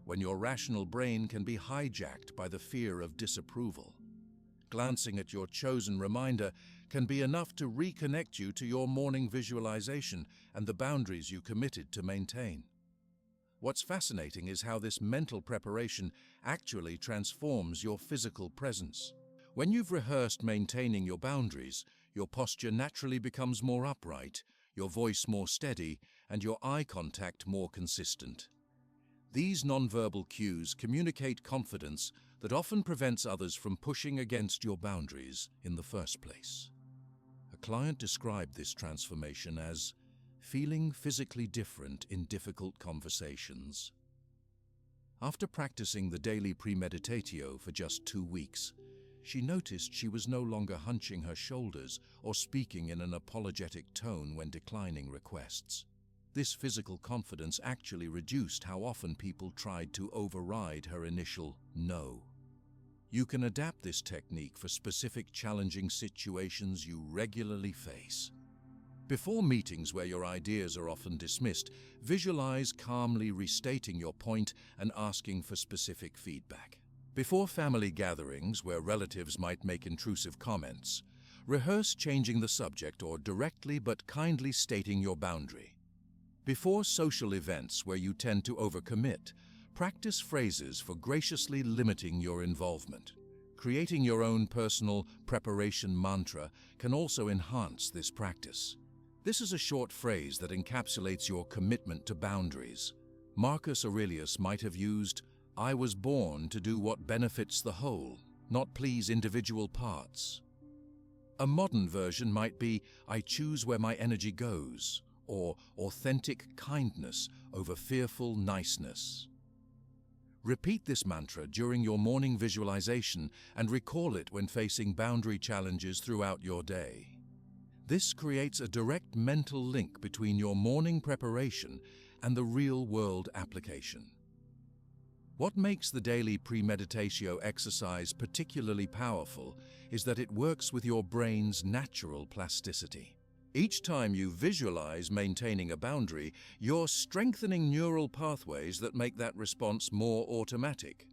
when your rational brain can be hijacked by the fear of disapproval. Glancing at your chosen reminder can be enough to reconnect you to your morning visualization and the boundaries you committed to maintain. What's fascinating is how this mental preparation actually transforms your physical presence. When you've rehearsed maintaining your boundaries, your posture naturally becomes more upright, your voice more steady, and your eye contact more consistent. These nonverbal cues communicate confidence that often prevents others from pushing against your boundaries in the first place. A client described this transformation as feeling physically different in difficult conversations. After practicing the daily premeditatio for just 2 weeks, she noticed she was no longer hunching her shoulders or speaking in an apologetic tone when declining requests. This physical confidence actually reduced how often people tried to override her initial no. You can adapt this technique for specific challenging situations you regularly face. Before meetings where your ideas are often dismissed, visualize calmly restating your point and asking for specific feedback. Before family gatherings where relatives might make intrusive comments, rehearse changing the subject or directly but kindly stating your boundary. Before social events where you tend to overcommit, practice phrases for graciously limiting your involvement. Creating your own personal preparation mantra can also enhance this practice. This is a short phrase that encapsulates your commitment to boundaries. Marcus Aurelius might have used, "I was born to do what benefits the whole, not please individual parts." A modern version might be, "I choose where my energy goes," or "authentic kindness over fearful niceness." Repeat this mantra during your morning visualization and recall it when facing boundary challenges throughout your day. This creates a direct mental link between your morning preparation and the real-world application. What makes the daily premeditatio exercise particularly powerful is that it works with your brain's natural plasticity. Each time you visualize maintaining a boundary, you're strengthening neural pathways that make that response more automatic.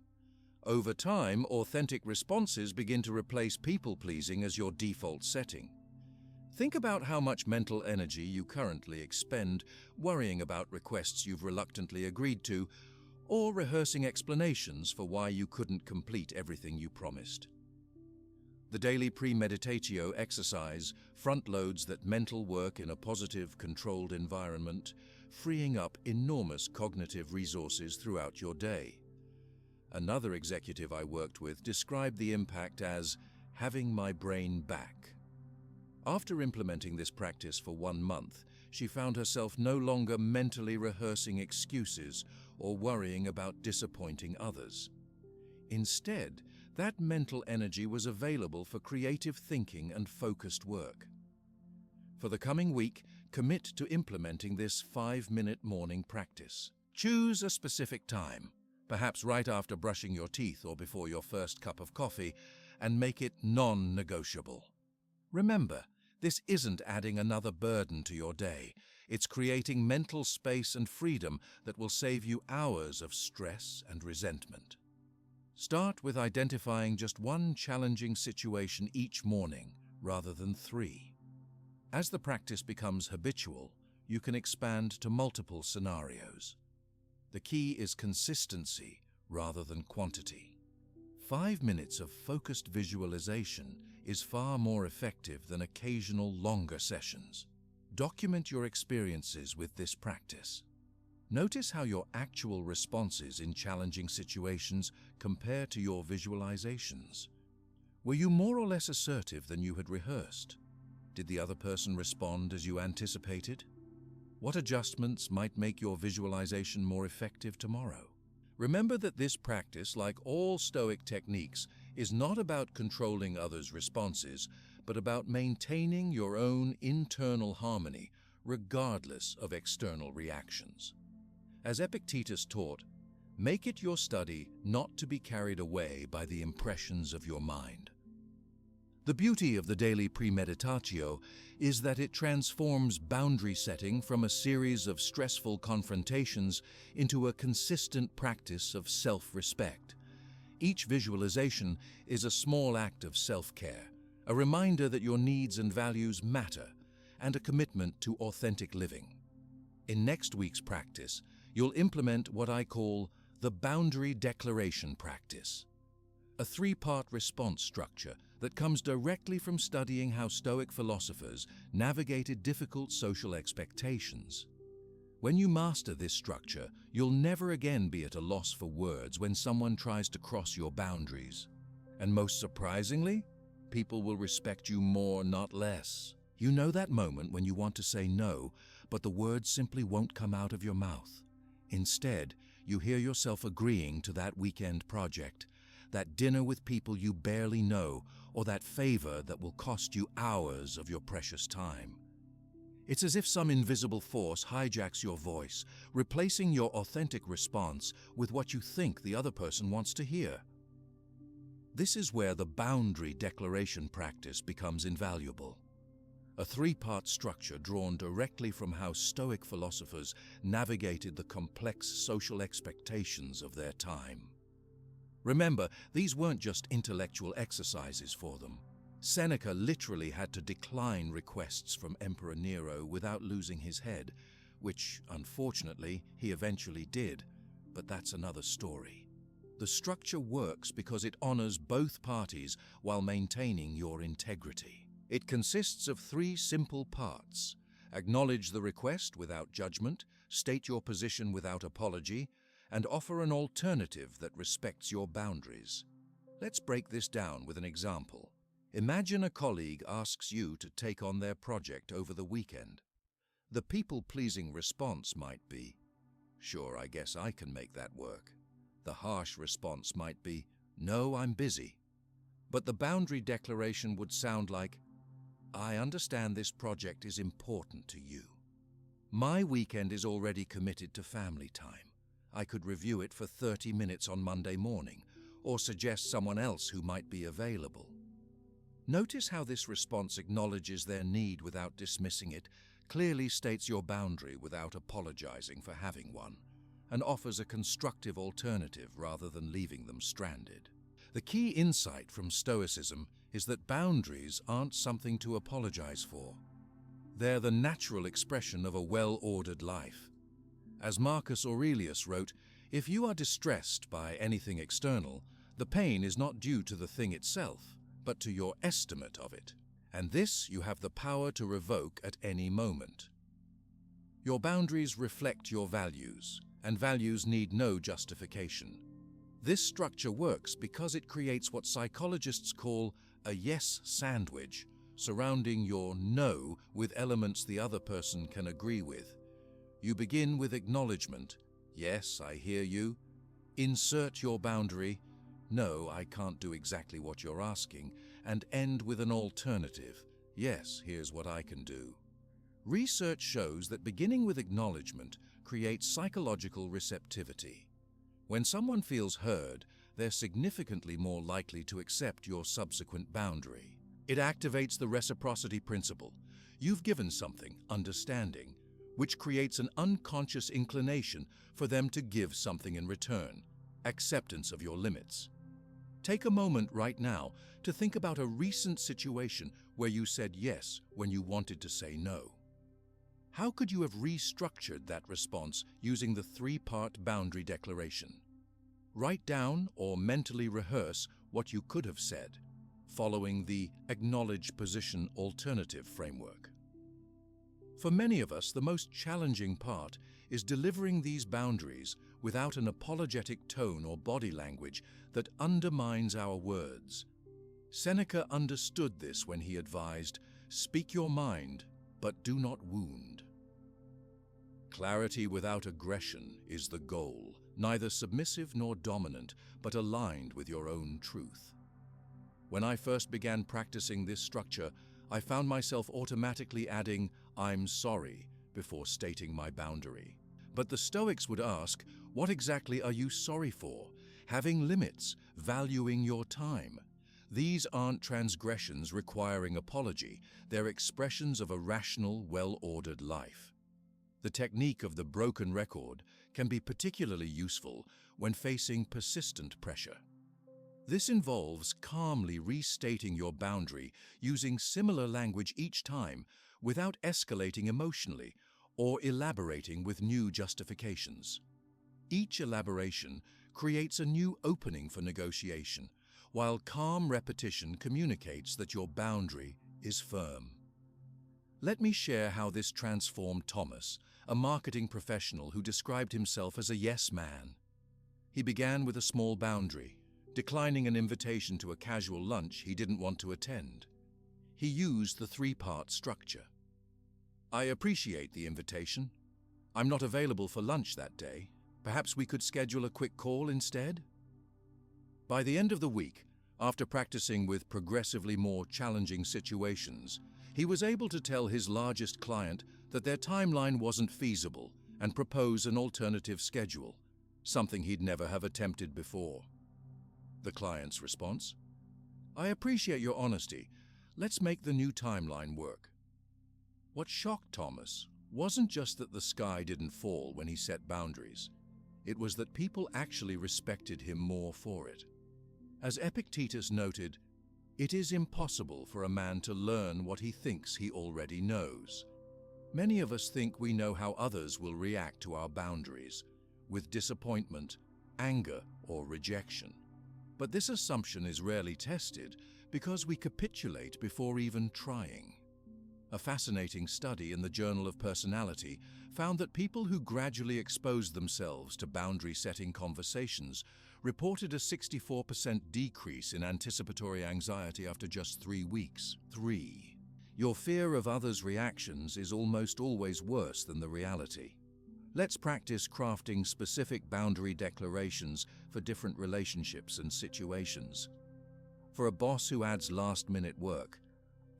Over time, authentic responses begin to replace people-pleasing as your default setting. Think about how much mental energy you currently expend worrying about requests you've reluctantly agreed to, or rehearsing explanations for why you couldn't complete everything you promised. The daily premeditatio exercise front-loads that mental work in a positive, controlled environment, freeing up enormous cognitive resources throughout your day. Another executive I worked with described the impact as having my brain back. After implementing this practice for 1 month, she found herself no longer mentally rehearsing excuses or worrying about disappointing others. Instead, that mental energy was available for creative thinking and focused work. For the coming week, commit to implementing this 5-minute morning practice. Choose a specific time, perhaps right after brushing your teeth or before your first cup of coffee, and make it non-negotiable. Remember, this isn't adding another burden to your day. It's creating mental space and freedom that will save you hours of stress and resentment. Start with identifying just one challenging situation each morning rather than 3. As the practice becomes habitual, you can expand to multiple scenarios. The key is consistency rather than quantity. 5 minutes of focused visualization is far more effective than occasional longer sessions. Document your experiences with this practice. Notice how your actual responses in challenging situations compare to your visualizations. Were you more or less assertive than you had rehearsed? Did the other person respond as you anticipated? What adjustments might make your visualization more effective tomorrow? Remember that this practice, like all Stoic techniques, is not about controlling others' responses, but about maintaining your own internal harmony, regardless of external reactions. As Epictetus taught, make it your study not to be carried away by the impressions of your mind. The beauty of the daily premeditatio is that it transforms boundary setting from a series of stressful confrontations into a consistent practice of self-respect. Each visualization is a small act of self-care, a reminder that your needs and values matter, and a commitment to authentic living. In next week's practice, you'll implement what I call the boundary declaration practice, a 3-part response structure that comes directly from studying how Stoic philosophers navigated difficult social expectations. When you master this structure, you'll never again be at a loss for words when someone tries to cross your boundaries. And most surprisingly, people will respect you more, not less. You know that moment when you want to say no, but the words simply won't come out of your mouth. Instead, you hear yourself agreeing to that weekend project, that dinner with people you barely know, or that favor that will cost you hours of your precious time. It's as if some invisible force hijacks your voice, replacing your authentic response with what you think the other person wants to hear. This is where the boundary declaration practice becomes invaluable. A 3-part structure drawn directly from how Stoic philosophers navigated the complex social expectations of their time. Remember, these weren't just intellectual exercises for them. Seneca literally had to decline requests from Emperor Nero without losing his head, which, unfortunately, he eventually did, but that's another story. The structure works because it honors both parties while maintaining your integrity. It consists of 3 simple parts: acknowledge the request without judgment, state your position without apology, and offer an alternative that respects your boundaries. Let's break this down with an example. Imagine a colleague asks you to take on their project over the weekend. The people-pleasing response might be, "Sure, I guess I can make that work." The harsh response might be, "No, I'm busy." But the boundary declaration would sound like, "I understand this project is important to you. My weekend is already committed to family time. I could review it for 30 minutes on Monday morning, or suggest someone else who might be available." Notice how this response acknowledges their need without dismissing it, clearly states your boundary without apologizing for having one, and offers a constructive alternative rather than leaving them stranded. The key insight from Stoicism is that boundaries aren't something to apologize for. They're the natural expression of a well-ordered life. As Marcus Aurelius wrote, if you are distressed by anything external, the pain is not due to the thing itself, but to your estimate of it. And this you have the power to revoke at any moment. Your boundaries reflect your values, and values need no justification. This structure works because it creates what psychologists call a yes sandwich, surrounding your no with elements the other person can agree with. You begin with acknowledgement, "Yes, I hear you." Insert your boundary, "No, I can't do exactly what you're asking," and end with an alternative, "Yes, here's what I can do." Research shows that beginning with acknowledgement creates psychological receptivity. When someone feels heard, they're significantly more likely to accept your subsequent boundary. It activates the reciprocity principle. You've given something, understanding, which creates an unconscious inclination for them to give something in return, acceptance of your limits. Take a moment right now to think about a recent situation where you said yes when you wanted to say no. How could you have restructured that response using the three-part boundary declaration? Write down or mentally rehearse what you could have said, following the acknowledge position alternative framework. For many of us, the most challenging part is delivering these boundaries without an apologetic tone or body language that undermines our words. Seneca understood this when he advised, "Speak your mind, but do not wound." Clarity without aggression is the goal, neither submissive nor dominant, but aligned with your own truth. When I first began practicing this structure, I found myself automatically adding, "I'm sorry," before stating my boundary. But the Stoics would ask, what exactly are you sorry for? Having limits, valuing your time. These aren't transgressions requiring apology, they're expressions of a rational, well-ordered life. The technique of the broken record can be particularly useful when facing persistent pressure. This involves calmly restating your boundary using similar language each time without escalating emotionally or elaborating with new justifications. Each elaboration creates a new opening for negotiation, while calm repetition communicates that your boundary is firm. Let me share how this transformed Thomas, a marketing professional who described himself as a yes man. He began with a small boundary, declining an invitation to a casual lunch he didn't want to attend. He used the three-part structure. "I appreciate the invitation. I'm not available for lunch that day. Perhaps we could schedule a quick call instead?" By the end of the week, after practicing with progressively more challenging situations, he was able to tell his largest client that their timeline wasn't feasible and propose an alternative schedule, something he'd never have attempted before. The client's response? "I appreciate your honesty. Let's make the new timeline work." What shocked Thomas wasn't just that the sky didn't fall when he set boundaries. It was that people actually respected him more for it. As Epictetus noted, "It is impossible for a man to learn what he thinks he already knows." Many of us think we know how others will react to our boundaries, with disappointment, anger, or rejection. But this assumption is rarely tested because we capitulate before even trying. A fascinating study in the Journal of Personality found that people who gradually exposed themselves to boundary-setting conversations reported a 64% decrease in anticipatory anxiety after just 3 weeks. 3. Your fear of others' reactions is almost always worse than the reality. Let's practice crafting specific boundary declarations for different relationships and situations. For a boss who adds last-minute work,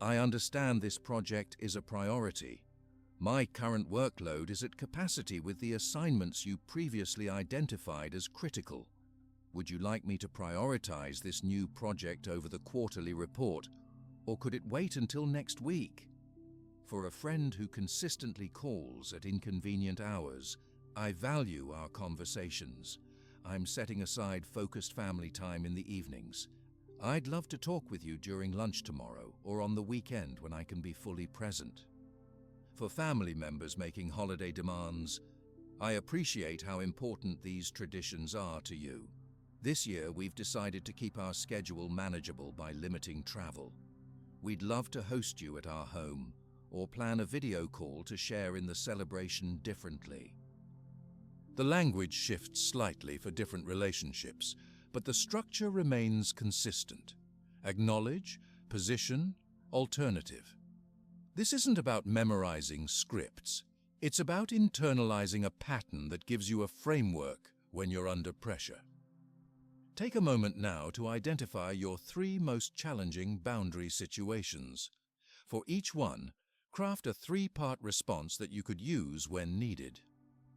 "I understand this project is a priority. My current workload is at capacity with the assignments you previously identified as critical. Would you like me to prioritize this new project over the quarterly report, or could it wait until next week?" For a friend who consistently calls at inconvenient hours, "I value our conversations. I'm setting aside focused family time in the evenings. I'd love to talk with you during lunch tomorrow or on the weekend when I can be fully present." For family members making holiday demands, "I appreciate how important these traditions are to you. This year we've decided to keep our schedule manageable by limiting travel. We'd love to host you at our home or plan a video call to share in the celebration differently." The language shifts slightly for different relationships, but the structure remains consistent. Acknowledge, position, alternative. This isn't about memorizing scripts. It's about internalizing a pattern that gives you a framework when you're under pressure. Take a moment now to identify your 3 most challenging boundary situations. For each one, craft a 3-part response that you could use when needed.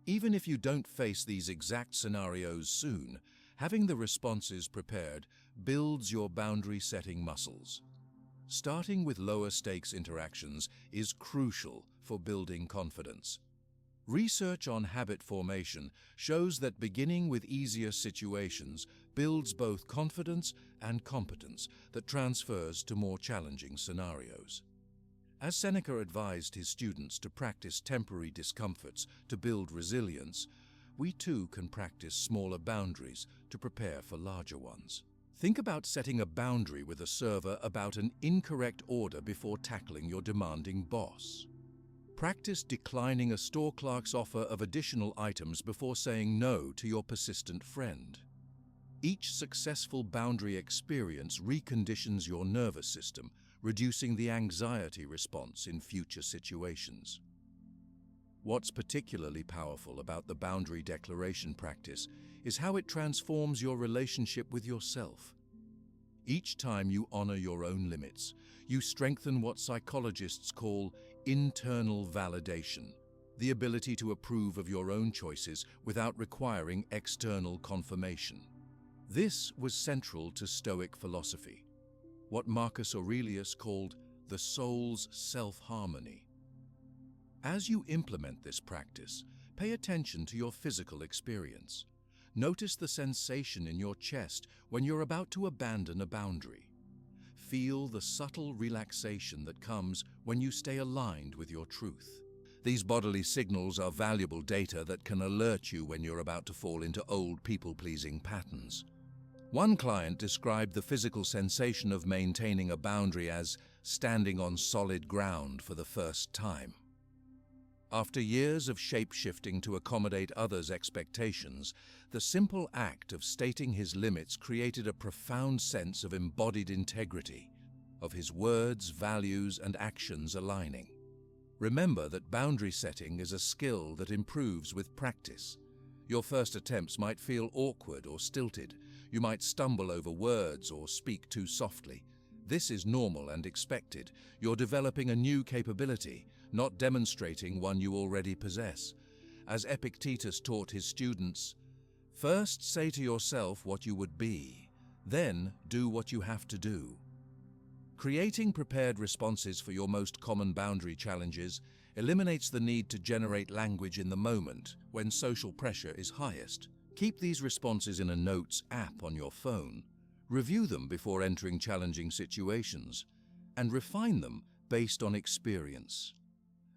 Even if you don't face these exact scenarios soon, having the responses prepared builds your boundary-setting muscles. Starting with lower-stakes interactions is crucial for building confidence. Research on habit formation shows that beginning with easier situations builds both confidence and competence that transfers to more challenging scenarios. As Seneca advised his students to practice temporary discomforts to build resilience, we too can practice smaller boundaries to prepare for larger ones. Think about setting a boundary with a server about an incorrect order before tackling your demanding boss. Practice declining a store clerk's offer of additional items before saying no to your persistent friend. Each successful boundary experience reconditions your nervous system, reducing the anxiety response in future situations. What's particularly powerful about the boundary declaration practice is how it transforms your relationship with yourself. Each time you honor your own limits, you strengthen what psychologists call internal validation, the ability to approve of your own choices without requiring external confirmation. This was central to Stoic philosophy, what Marcus Aurelius called the soul's self-harmony. As you implement this practice, pay attention to your physical experience. Notice the sensation in your chest when you're about to abandon a boundary. Feel the subtle relaxation that comes when you stay aligned with your truth. These bodily signals are valuable data that can alert you when you're about to fall into old people-pleasing patterns. One client described the physical sensation of maintaining a boundary as standing on solid ground for the first time. After years of shape-shifting to accommodate others' expectations, the simple act of stating his limits created a profound sense of embodied integrity, of his words, values, and actions aligning. Remember that boundary setting is a skill that improves with practice. Your first attempts might feel awkward or stilted. You might stumble over words or speak too softly. This is normal and expected. You're developing a new capability, not demonstrating one you already possess. As Epictetus taught his students, first say to yourself what you would be, then do what you have to do. Creating prepared responses for your most common boundary challenges eliminates the need to generate language in the moment when social pressure is highest. Keep these responses in a notes app on your phone. Review them before entering challenging situations, and refine them based on experience.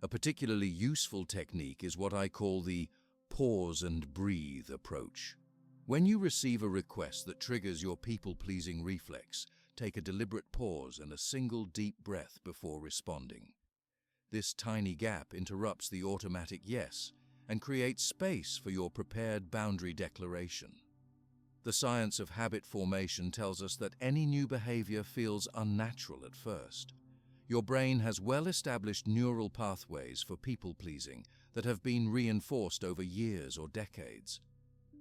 A particularly useful technique is what I call the pause and breathe approach. When you receive a request that triggers your people-pleasing reflex, take a deliberate pause and a single deep breath before responding. This tiny gap interrupts the automatic yes and creates space for your prepared boundary declaration. The science of habit formation tells us that any new behavior feels unnatural at first. Your brain has well-established neural pathways for people-pleasing that have been reinforced over years or decades.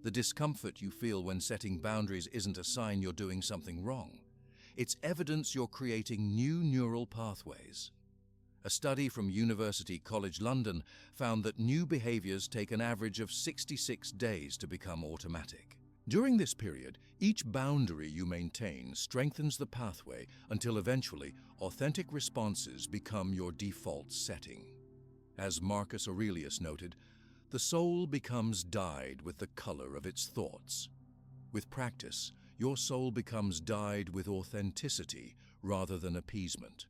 The discomfort you feel when setting boundaries isn't a sign you're doing something wrong. It's evidence you're creating new neural pathways. A study from University College London found that new behaviors take an average of 66 days to become automatic. During this period, each boundary you maintain strengthens the pathway until eventually authentic responses become your default setting. As Marcus Aurelius noted, the soul becomes dyed with the color of its thoughts. With practice, your soul becomes dyed with authenticity rather than appeasement.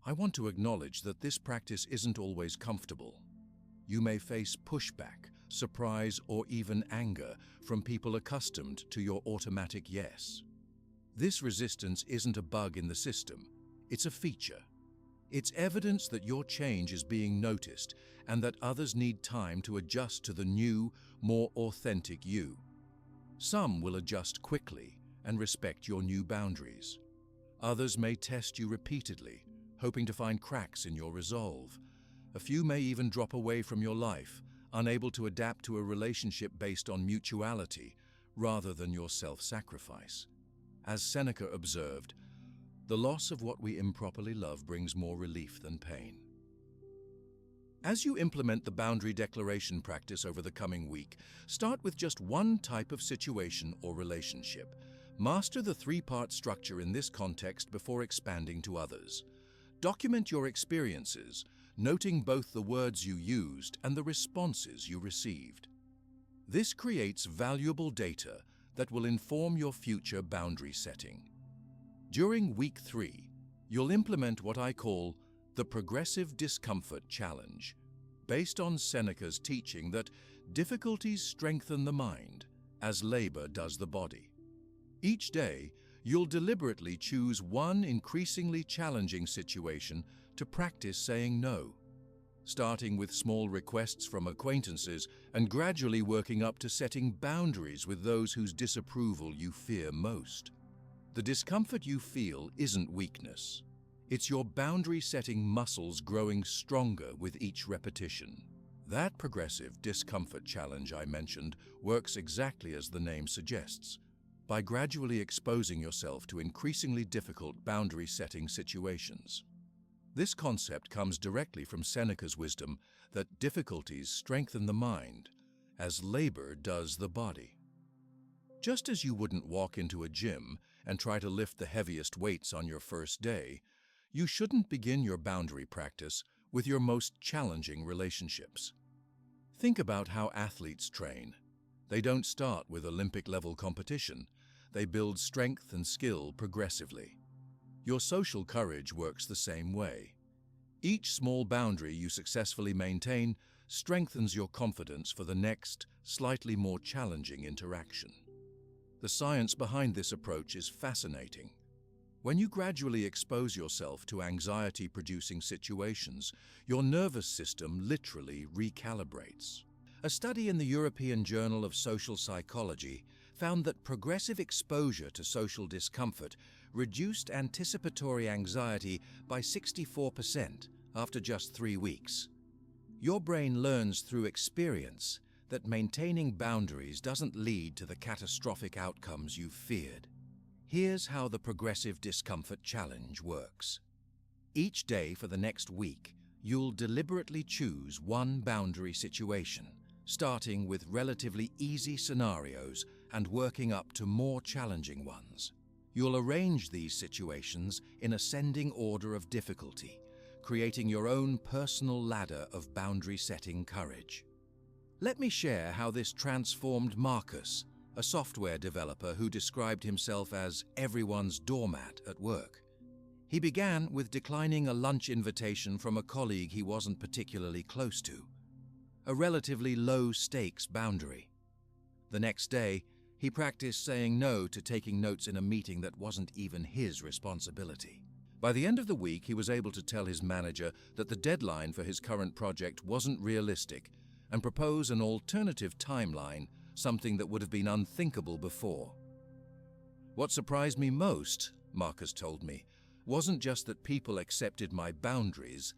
I want to acknowledge that this practice isn't always comfortable. You may face pushback, surprise, or even anger from people accustomed to your automatic yes. This resistance isn't a bug in the system, it's a feature. It's evidence that your change is being noticed and that others need time to adjust to the new, more authentic you. Some will adjust quickly and respect your new boundaries. Others may test you repeatedly, hoping to find cracks in your resolve. A few may even drop away from your life, unable to adapt to a relationship based on mutuality rather than your self-sacrifice. As Seneca observed, the loss of what we improperly love brings more relief than pain. As you implement the boundary declaration practice over the coming week, start with just one type of situation or relationship. Master the three-part structure in this context before expanding to others. Document your experiences, noting both the words you used and the responses you received. This creates valuable data that will inform your future boundary setting. During week 3, you'll implement what I call the Progressive Discomfort Challenge, based on Seneca's teaching that difficulties strengthen the mind, as labor does the body. Each day, you'll deliberately choose one increasingly challenging situation to practice saying no, starting with small requests from acquaintances and gradually working up to setting boundaries with those whose disapproval you fear most. The discomfort you feel isn't weakness. It's your boundary-setting muscles growing stronger with each repetition. That progressive discomfort challenge I mentioned works exactly as the name suggests, by gradually exposing yourself to increasingly difficult boundary-setting situations. This concept comes directly from Seneca's wisdom that difficulties strengthen the mind, as labor does the body. Just as you wouldn't walk into a gym and try to lift the heaviest weights on your first day, you shouldn't begin your boundary practice with your most challenging relationships. Think about how athletes train. They don't start with Olympic-level competition. They build strength and skill progressively. Your social courage works the same way. Each small boundary you successfully maintain strengthens your confidence for the next, slightly more challenging interaction. The science behind this approach is fascinating. When you gradually expose yourself to anxiety-producing situations, your nervous system literally recalibrates. A study in the European Journal of Social Psychology found that progressive exposure to social discomfort reduced anticipatory anxiety by 64% after just 3 weeks. Your brain learns through experience that maintaining boundaries doesn't lead to the catastrophic outcomes you feared. Here's how the Progressive Discomfort Challenge works. Each day for the next week, you'll deliberately choose one boundary situation, starting with relatively easy scenarios and working up to more challenging ones. You'll arrange these situations in ascending order of difficulty, creating your own personal ladder of boundary-setting courage. Let me share how this transformed Marcus, a software developer who described himself as everyone's doormat at work. He began with declining a lunch invitation from a colleague he wasn't particularly close to, a relatively low-stakes boundary. The next day, he practiced saying no to taking notes in a meeting that wasn't even his responsibility. By the end of the week, he was able to tell his manager that the deadline for his current project wasn't realistic and propose an alternative timeline, something that would have been unthinkable before. What surprised me most, Marcus told me, wasn't just that people accepted my boundaries,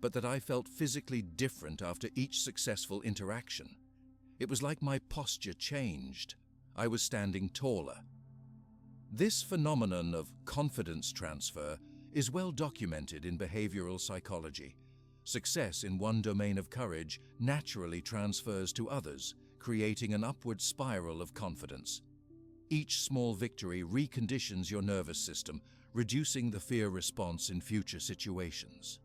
but that I felt physically different after each successful interaction. It was like my posture changed. I was standing taller. This phenomenon of confidence transfer is well documented in behavioral psychology. Success in one domain of courage naturally transfers to others, creating an upward spiral of confidence. Each small victory reconditions your nervous system, reducing the fear response in future situations.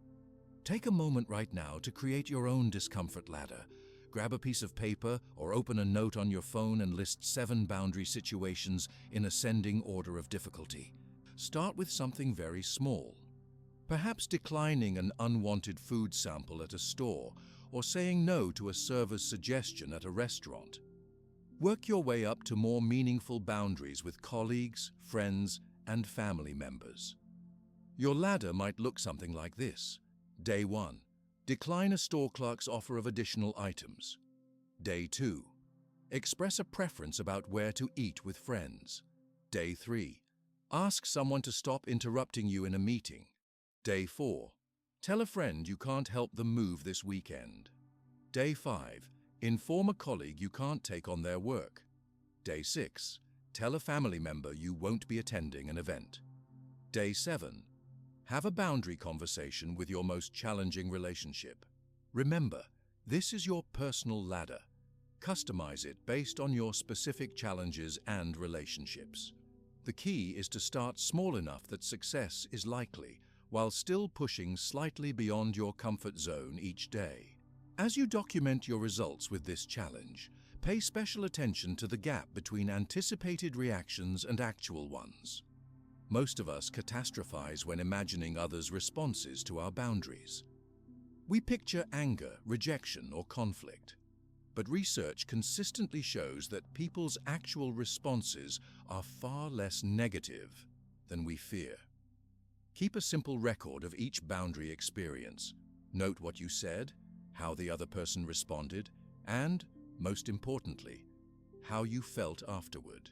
Take a moment right now to create your own discomfort ladder. Grab a piece of paper or open a note on your phone and list 7 boundary situations in ascending order of difficulty. Start with something very small. Perhaps declining an unwanted food sample at a store or saying no to a server's suggestion at a restaurant. Work your way up to more meaningful boundaries with colleagues, friends, and family members. Your ladder might look something like this. Day 1. Decline a store clerk's offer of additional items. Day 2. Express a preference about where to eat with friends. Day 3. Ask someone to stop interrupting you in a meeting. Day 4. Tell a friend you can't help them move this weekend. Day 5. Inform a colleague you can't take on their work. Day 6. Tell a family member you won't be attending an event. Day 7. Have a boundary conversation with your most challenging relationship. Remember, this is your personal ladder. Customize it based on your specific challenges and relationships. The key is to start small enough that success is likely, while still pushing slightly beyond your comfort zone each day. As you document your results with this challenge, pay special attention to the gap between anticipated reactions and actual ones. Most of us catastrophize when imagining others' responses to our boundaries. We picture anger, rejection, or conflict. But research consistently shows that people's actual responses are far less negative than we fear. Keep a simple record of each boundary experience. Note what you said, how the other person responded, and, most importantly, how you felt afterward.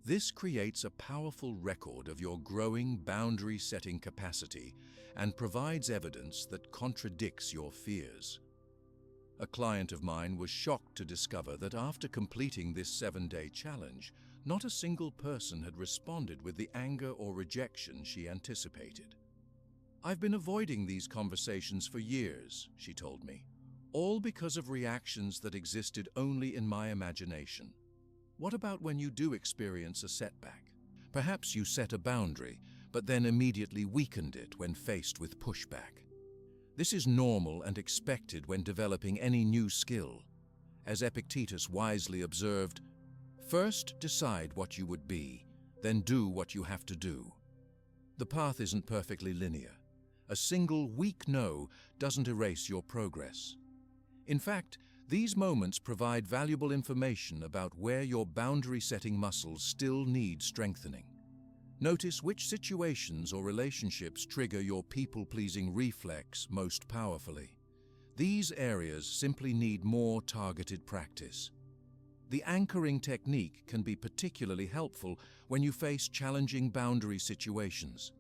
This creates a powerful record of your growing boundary-setting capacity and provides evidence that contradicts your fears. A client of mine was shocked to discover that after completing this 7-day challenge, not a single person had responded with the anger or rejection she anticipated. "I've been avoiding these conversations for years," she told me, "all because of reactions that existed only in my imagination." What about when you do experience a setback? Perhaps you set a boundary, but then immediately weakened it when faced with pushback. This is normal and expected when developing any new skill. As Epictetus wisely observed, "First decide what you would be, then do what you have to do." The path isn't perfectly linear. A single weak no doesn't erase your progress. In fact, these moments provide valuable information about where your boundary-setting muscles still need strengthening. Notice which situations or relationships trigger your people-pleasing reflex most powerfully. These areas simply need more targeted practice. The anchoring technique can be particularly helpful when you face challenging boundary situations.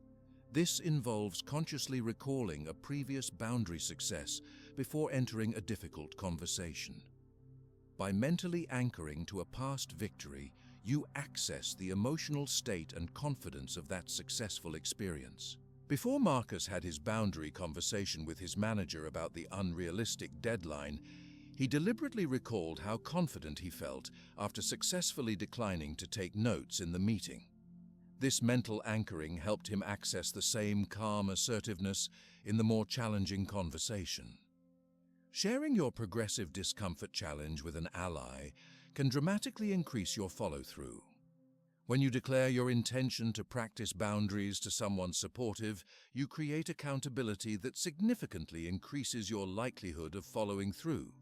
This involves consciously recalling a previous boundary success before entering a difficult conversation. By mentally anchoring to a past victory, you access the emotional state and confidence of that successful experience. Before Marcus had his boundary conversation with his manager about the unrealistic deadline, he deliberately recalled how confident he felt after successfully declining to take notes in the meeting. This mental anchoring helped him access the same calm assertiveness in the more challenging conversation. Sharing your progressive discomfort challenge with an ally can dramatically increase your follow-through. When you declare your intention to practice boundaries to someone supportive, you create accountability that significantly increases your likelihood of following through.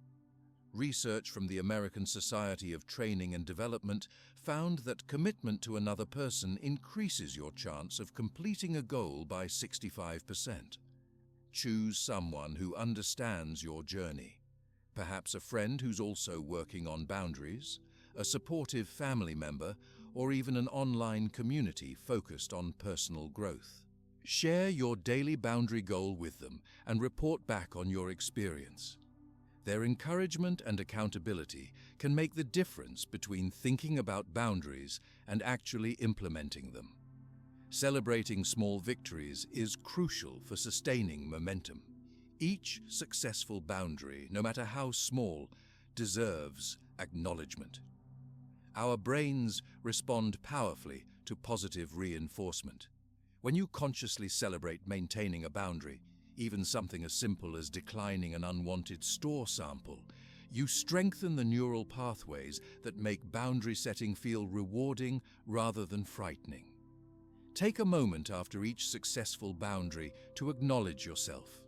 Research from the American Society of Training and Development found that commitment to another person increases your chance of completing a goal by 65%. Choose someone who understands your journey. Perhaps a friend who's also working on boundaries, a supportive family member, or even an online community focused on personal growth. Share your daily boundary goal with them and report back on your experience. Their encouragement and accountability can make the difference between thinking about boundaries and actually implementing them. Celebrating small victories is crucial for sustaining momentum. Each successful boundary, no matter how small, deserves acknowledgement. Our brains respond powerfully to positive reinforcement. When you consciously celebrate maintaining a boundary, even something as simple as declining an unwanted store sample, you strengthen the neural pathways that make boundary setting feel rewarding rather than frightening. Take a moment after each successful boundary to acknowledge yourself.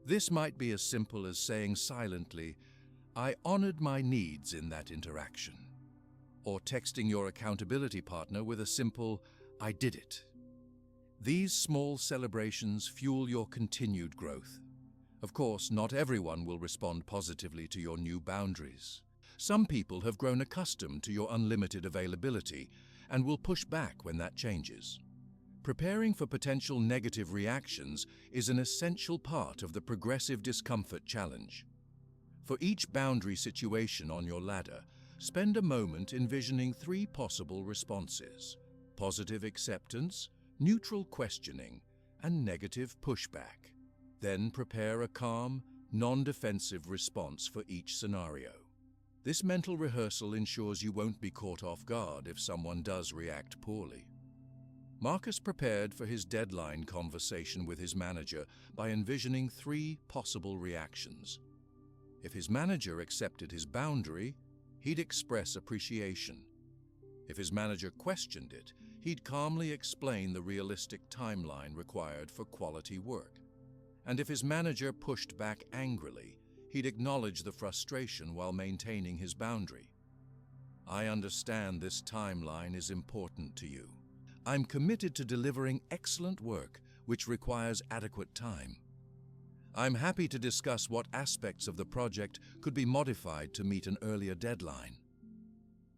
This might be as simple as saying silently, "I honored my needs in that interaction," or texting your accountability partner with a simple, "I did it." These small celebrations fuel your continued growth. Of course, not everyone will respond positively to your new boundaries. Some people have grown accustomed to your unlimited availability and will push back when that changes. Preparing for potential negative reactions is an essential part of the progressive discomfort challenge. For each boundary situation on your ladder, Spend a moment envisioning 3 possible responses: positive acceptance, neutral questioning, and negative pushback. Then prepare a calm, non-defensive response for each scenario. This mental rehearsal ensures you won't be caught off guard if someone does react poorly. Marcus prepared for his deadline conversation with his manager by envisioning 3 possible reactions. If his manager accepted his boundary, he'd express appreciation. If his manager questioned it, he'd calmly explain the realistic timeline required for quality work. And if his manager pushed back angrily, he'd acknowledge the frustration while maintaining his boundary. I understand this timeline is important to you. I'm committed to delivering excellent work, which requires adequate time. I'm happy to discuss what aspects of the project could be modified to meet an earlier deadline.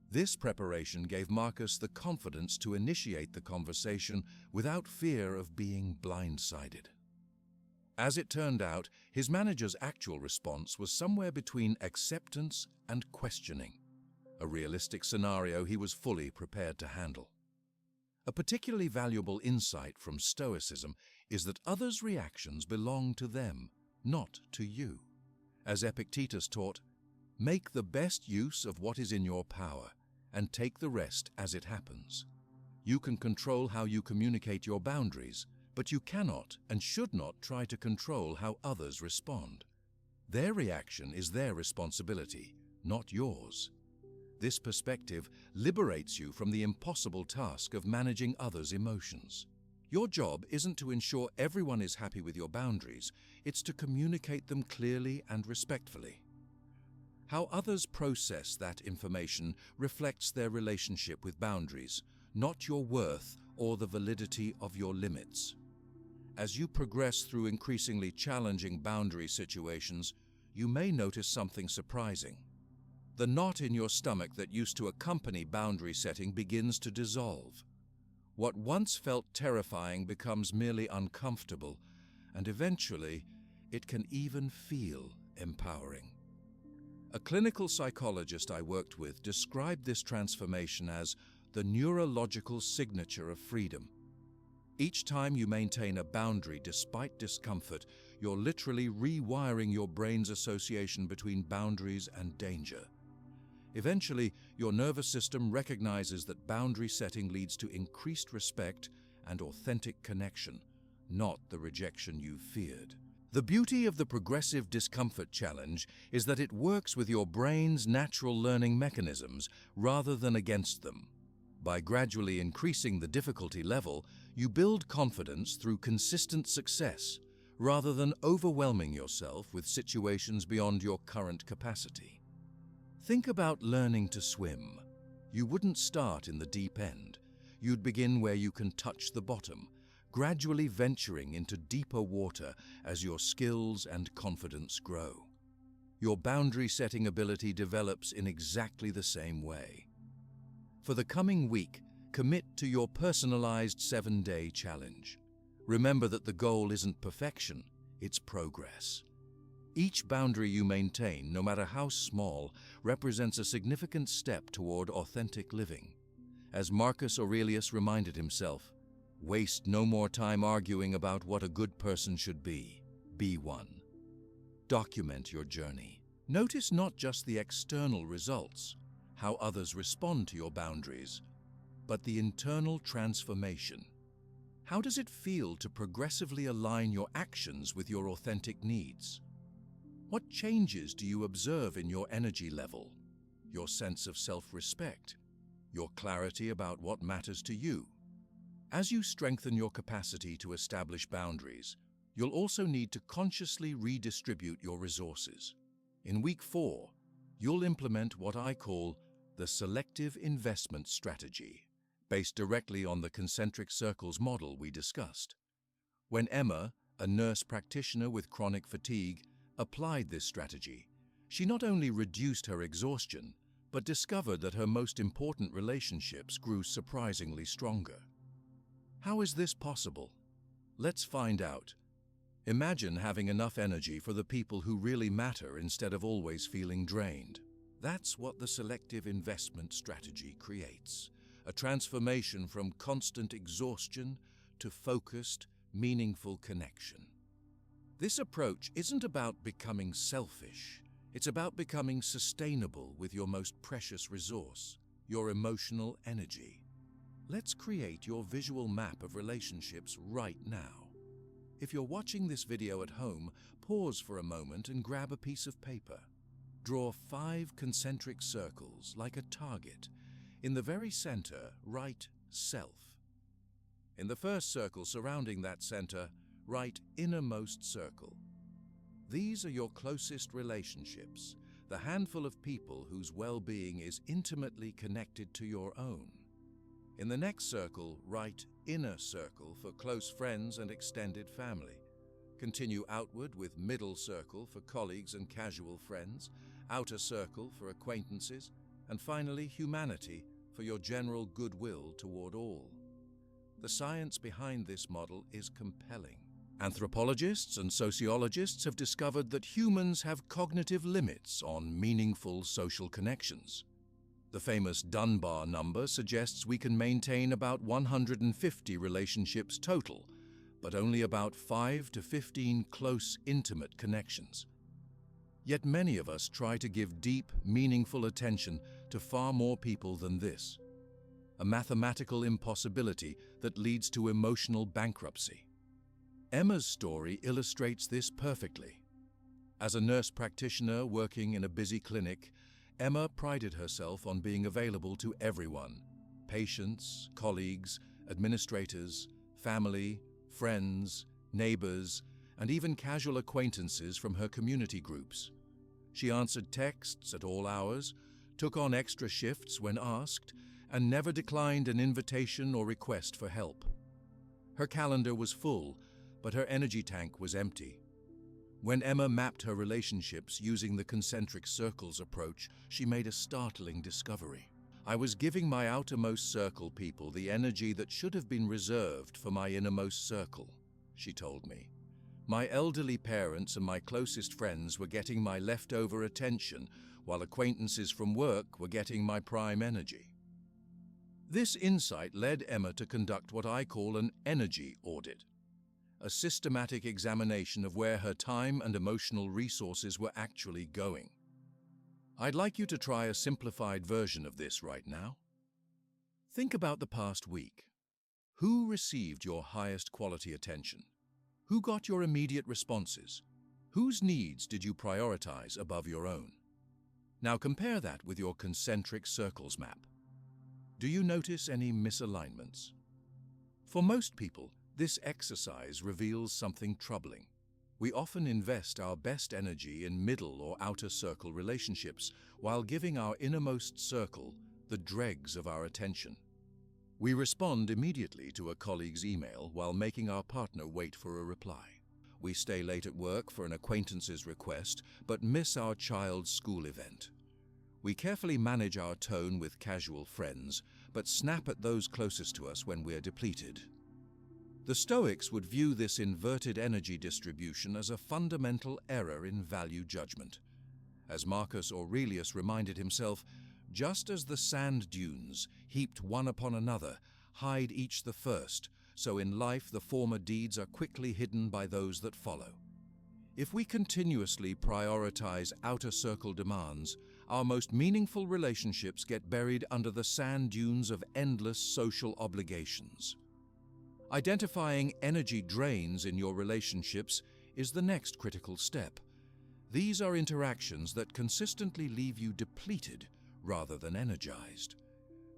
This preparation gave Marcus the confidence to initiate the conversation without fear of being blindsided. As it turned out, his manager's actual response was somewhere between acceptance and questioning, a realistic scenario he was fully prepared to handle. A particularly valuable insight from Stoicism is that others' reactions belong to them, not to you. As Epictetus taught, make the best use of what is in your power and take the rest as it happens. You can control how you communicate your boundaries, but you cannot and should not try to control how others respond. Their reaction is their responsibility, not yours. This perspective liberates you from the impossible task of managing others' emotions. Your job isn't to ensure everyone is happy with your boundaries, it's to communicate them clearly and respectfully. How others process that information reflects their relationship with boundaries, not your worth or the validity of your limits. As you progress through increasingly challenging boundary situations, you may notice something surprising. The knot in your stomach that used to accompany boundary setting begins to dissolve. What once felt terrifying becomes merely uncomfortable, and eventually, it can even feel empowering. A clinical psychologist I worked with described this transformation as the neurological signature of freedom. Each time you maintain a boundary despite discomfort, you're literally rewiring your brain's association between boundaries and danger. Eventually, your nervous system recognizes that boundary setting leads to increased respect and authentic connection, not the rejection you feared. The beauty of the progressive discomfort challenge is that it works with your brain's natural learning mechanisms rather than against them. By gradually increasing the difficulty level, you build confidence through consistent success, rather than overwhelming yourself with situations beyond your current capacity. Think about learning to swim. You wouldn't start in the deep end. You'd begin where you can touch the bottom, gradually venturing into deeper water as your skills and confidence grow. Your boundary-setting ability develops in exactly the same way. For the coming week, commit to your personalized 7-day challenge. Remember that the goal isn't perfection, it's progress. Each boundary you maintain, no matter how small, represents a significant step toward authentic living. As Marcus Aurelius reminded himself, waste no more time arguing about what a good person should be. Be one. Document your journey. Notice not just the external results, how others respond to your boundaries, but the internal transformation. How does it feel to progressively align your actions with your authentic needs? What changes do you observe in your energy level, your sense of self-respect, your clarity about what matters to you? As you strengthen your capacity to establish boundaries, you'll also need to consciously redistribute your resources. In week 4, you'll implement what I call the selective investment strategy, based directly on the concentric circles model we discussed. When Emma, a nurse practitioner with chronic fatigue, applied this strategy, she not only reduced her exhaustion, but discovered that her most important relationships grew surprisingly stronger. How is this possible? Let's find out. Imagine having enough energy for the people who really matter instead of always feeling drained. That's what the selective investment strategy creates, a transformation from constant exhaustion to focused, meaningful connection. This approach isn't about becoming selfish, it's about becoming sustainable with your most precious resource, your emotional energy. Let's create your visual map of relationships right now. If you're watching this video at home, pause for a moment and grab a piece of paper. Draw 5 concentric circles like a target. In the very center, write self. In the first circle surrounding that center, write innermost circle. These are your closest relationships, the handful of people whose well-being is intimately connected to your own. In the next circle, write inner circle for close friends and extended family. Continue outward with middle circle for colleagues and casual friends, outer circle for acquaintances, and finally humanity for your general goodwill toward all. The science behind this model is compelling. Anthropologists and sociologists have discovered that humans have cognitive limits on meaningful social connections. The famous Dunbar number suggests we can maintain about 150 relationships total, but only about 5 to 15 close, intimate connections. Yet many of us try to give deep, meaningful attention to far more people than this. A mathematical impossibility that leads to emotional bankruptcy. Emma's story illustrates this perfectly. As a nurse practitioner working in a busy clinic, Emma prided herself on being available to everyone: patients, colleagues, administrators, family, friends, neighbors, and even casual acquaintances from her community groups. She answered texts at all hours, took on extra shifts when asked, and never declined an invitation or request for help. Her calendar was full, but her energy tank was empty. When Emma mapped her relationships using the concentric circles approach, she made a startling discovery. I was giving my outermost circle people the energy that should have been reserved for my innermost circle, she told me. My elderly parents and my closest friends were getting my leftover attention, while acquaintances from work were getting my prime energy. This insight led Emma to conduct what I call an energy audit, a systematic examination of where her time and emotional resources were actually going. I'd like you to try a simplified version of this right now. Think about the past week. Who received your highest quality attention? Who got your immediate responses? Whose needs did you prioritize above your own? Now compare that with your concentric circles map. Do you notice any misalignments? For most people, this exercise reveals something troubling. We often invest our best energy in middle or outer circle relationships while giving our innermost circle the dregs of our attention. We respond immediately to a colleague's email while making our partner wait for a reply. We stay late at work for an acquaintance's request but miss our child's school event. We carefully manage our tone with casual friends but snap at those closest to us when we're depleted. The Stoics would view this inverted energy distribution as a fundamental error in value judgment. As Marcus Aurelius reminded himself, just as the sand dunes, heaped one upon another, hide each the first, so in life the former deeds are quickly hidden by those that follow. If we continuously prioritize outer circle demands, our most meaningful relationships get buried under the sand dunes of endless social obligations. Identifying energy drains in your relationships is the next critical step. These are interactions that consistently leave you depleted rather than energized.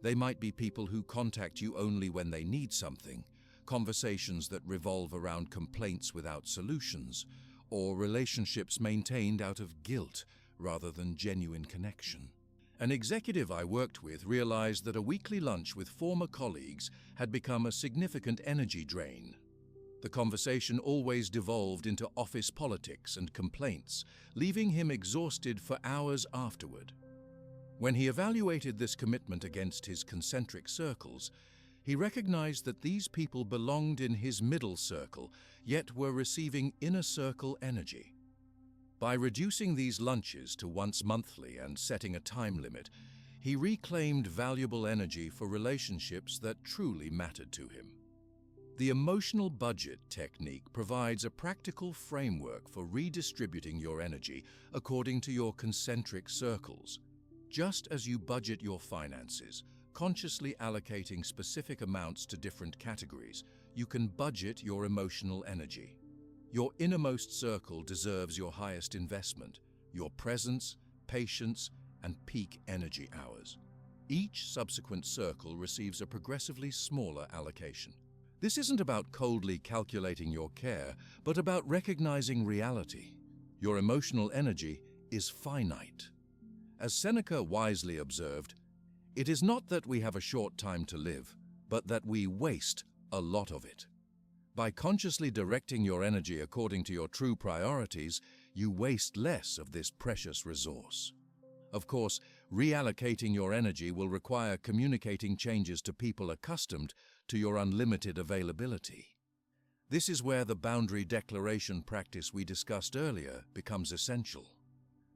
They might be people who contact you only when they need something, conversations that revolve around complaints without solutions, or relationships maintained out of guilt rather than genuine connection. An executive I worked with realized that a weekly lunch with former colleagues had become a significant energy drain. The conversation always devolved into office politics and complaints, leaving him exhausted for hours afterward. When he evaluated this commitment against his concentric circles, he recognized that these people belonged in his middle circle, yet were receiving inner circle energy. By reducing these lunches to once monthly and setting a time limit, he reclaimed valuable energy for relationships that truly mattered to him. The emotional budget technique provides a practical framework for redistributing your energy according to your concentric circles. Just as you budget your finances, consciously allocating specific amounts to different categories, you can budget your emotional energy. Your innermost circle deserves your highest investment, your presence, patience, and peak energy hours. Each subsequent circle receives a progressively smaller allocation. This isn't about coldly calculating your care, but about recognizing reality. Your emotional energy is finite. As Seneca wisely observed, it is not that we have a short time to live, but that we waste a lot of it. By consciously directing your energy according to your true priorities, you waste less of this precious resource. Of course, reallocating your energy will require communicating changes to people accustomed to your unlimited availability. This is where the boundary declaration practice we discussed earlier becomes essential.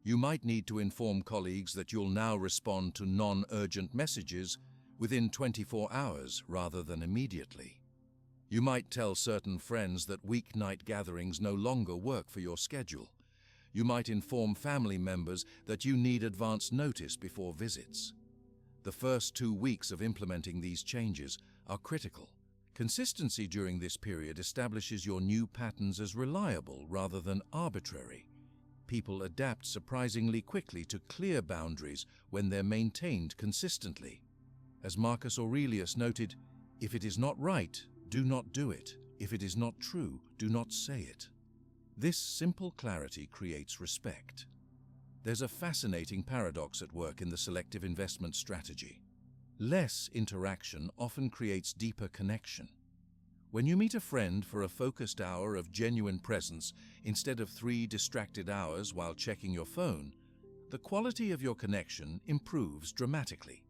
You might need to inform colleagues that you'll now respond to non-urgent messages within 24 hours rather than immediately. You might tell certain friends that weeknight gatherings no longer work for your schedule. You might inform family members that you need advance notice before visits. The first 2 weeks of implementing these changes are critical. Consistency during this period establishes your new patterns as reliable rather than arbitrary. People adapt surprisingly quickly to clear boundaries when they're maintained consistently. As Marcus Aurelius noted, "If it is not right, do not do it. If it is not true, do not say it." This simple clarity creates respect. There's a fascinating paradox at work in the selective investment strategy. Less interaction often creates deeper connection. When you meet a friend for a focused hour of genuine presence instead of 3 distracted hours while checking your phone, the quality of your connection improves dramatically.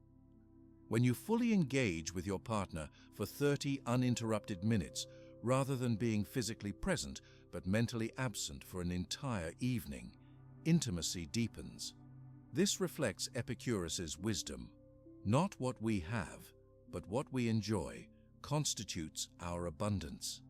When you fully engage with your partner for 30 uninterrupted minutes, rather than being physically present but mentally absent for an entire evening, intimacy deepens. This reflects Epicurus's wisdom. Not what we have, but what we enjoy, constitutes our abundance.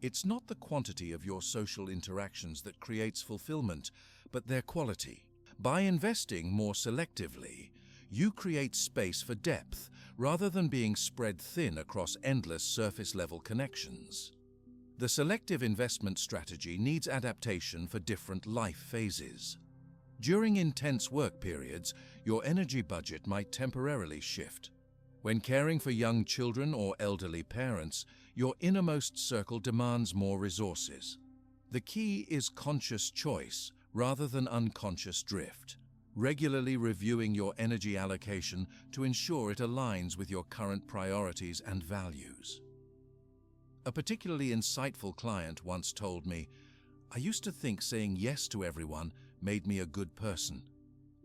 It's not the quantity of your social interactions that creates fulfillment, but their quality. By investing more selectively, you create space for depth rather than being spread thin across endless surface-level connections. The selective investment strategy needs adaptation for different life phases. During intense work periods, your energy budget might temporarily shift. When caring for young children or elderly parents, your innermost circle demands more resources. The key is conscious choice rather than unconscious drift, regularly reviewing your energy allocation to ensure it aligns with your current priorities and values. A particularly insightful client once told me, "I used to think saying yes to everyone made me a good person.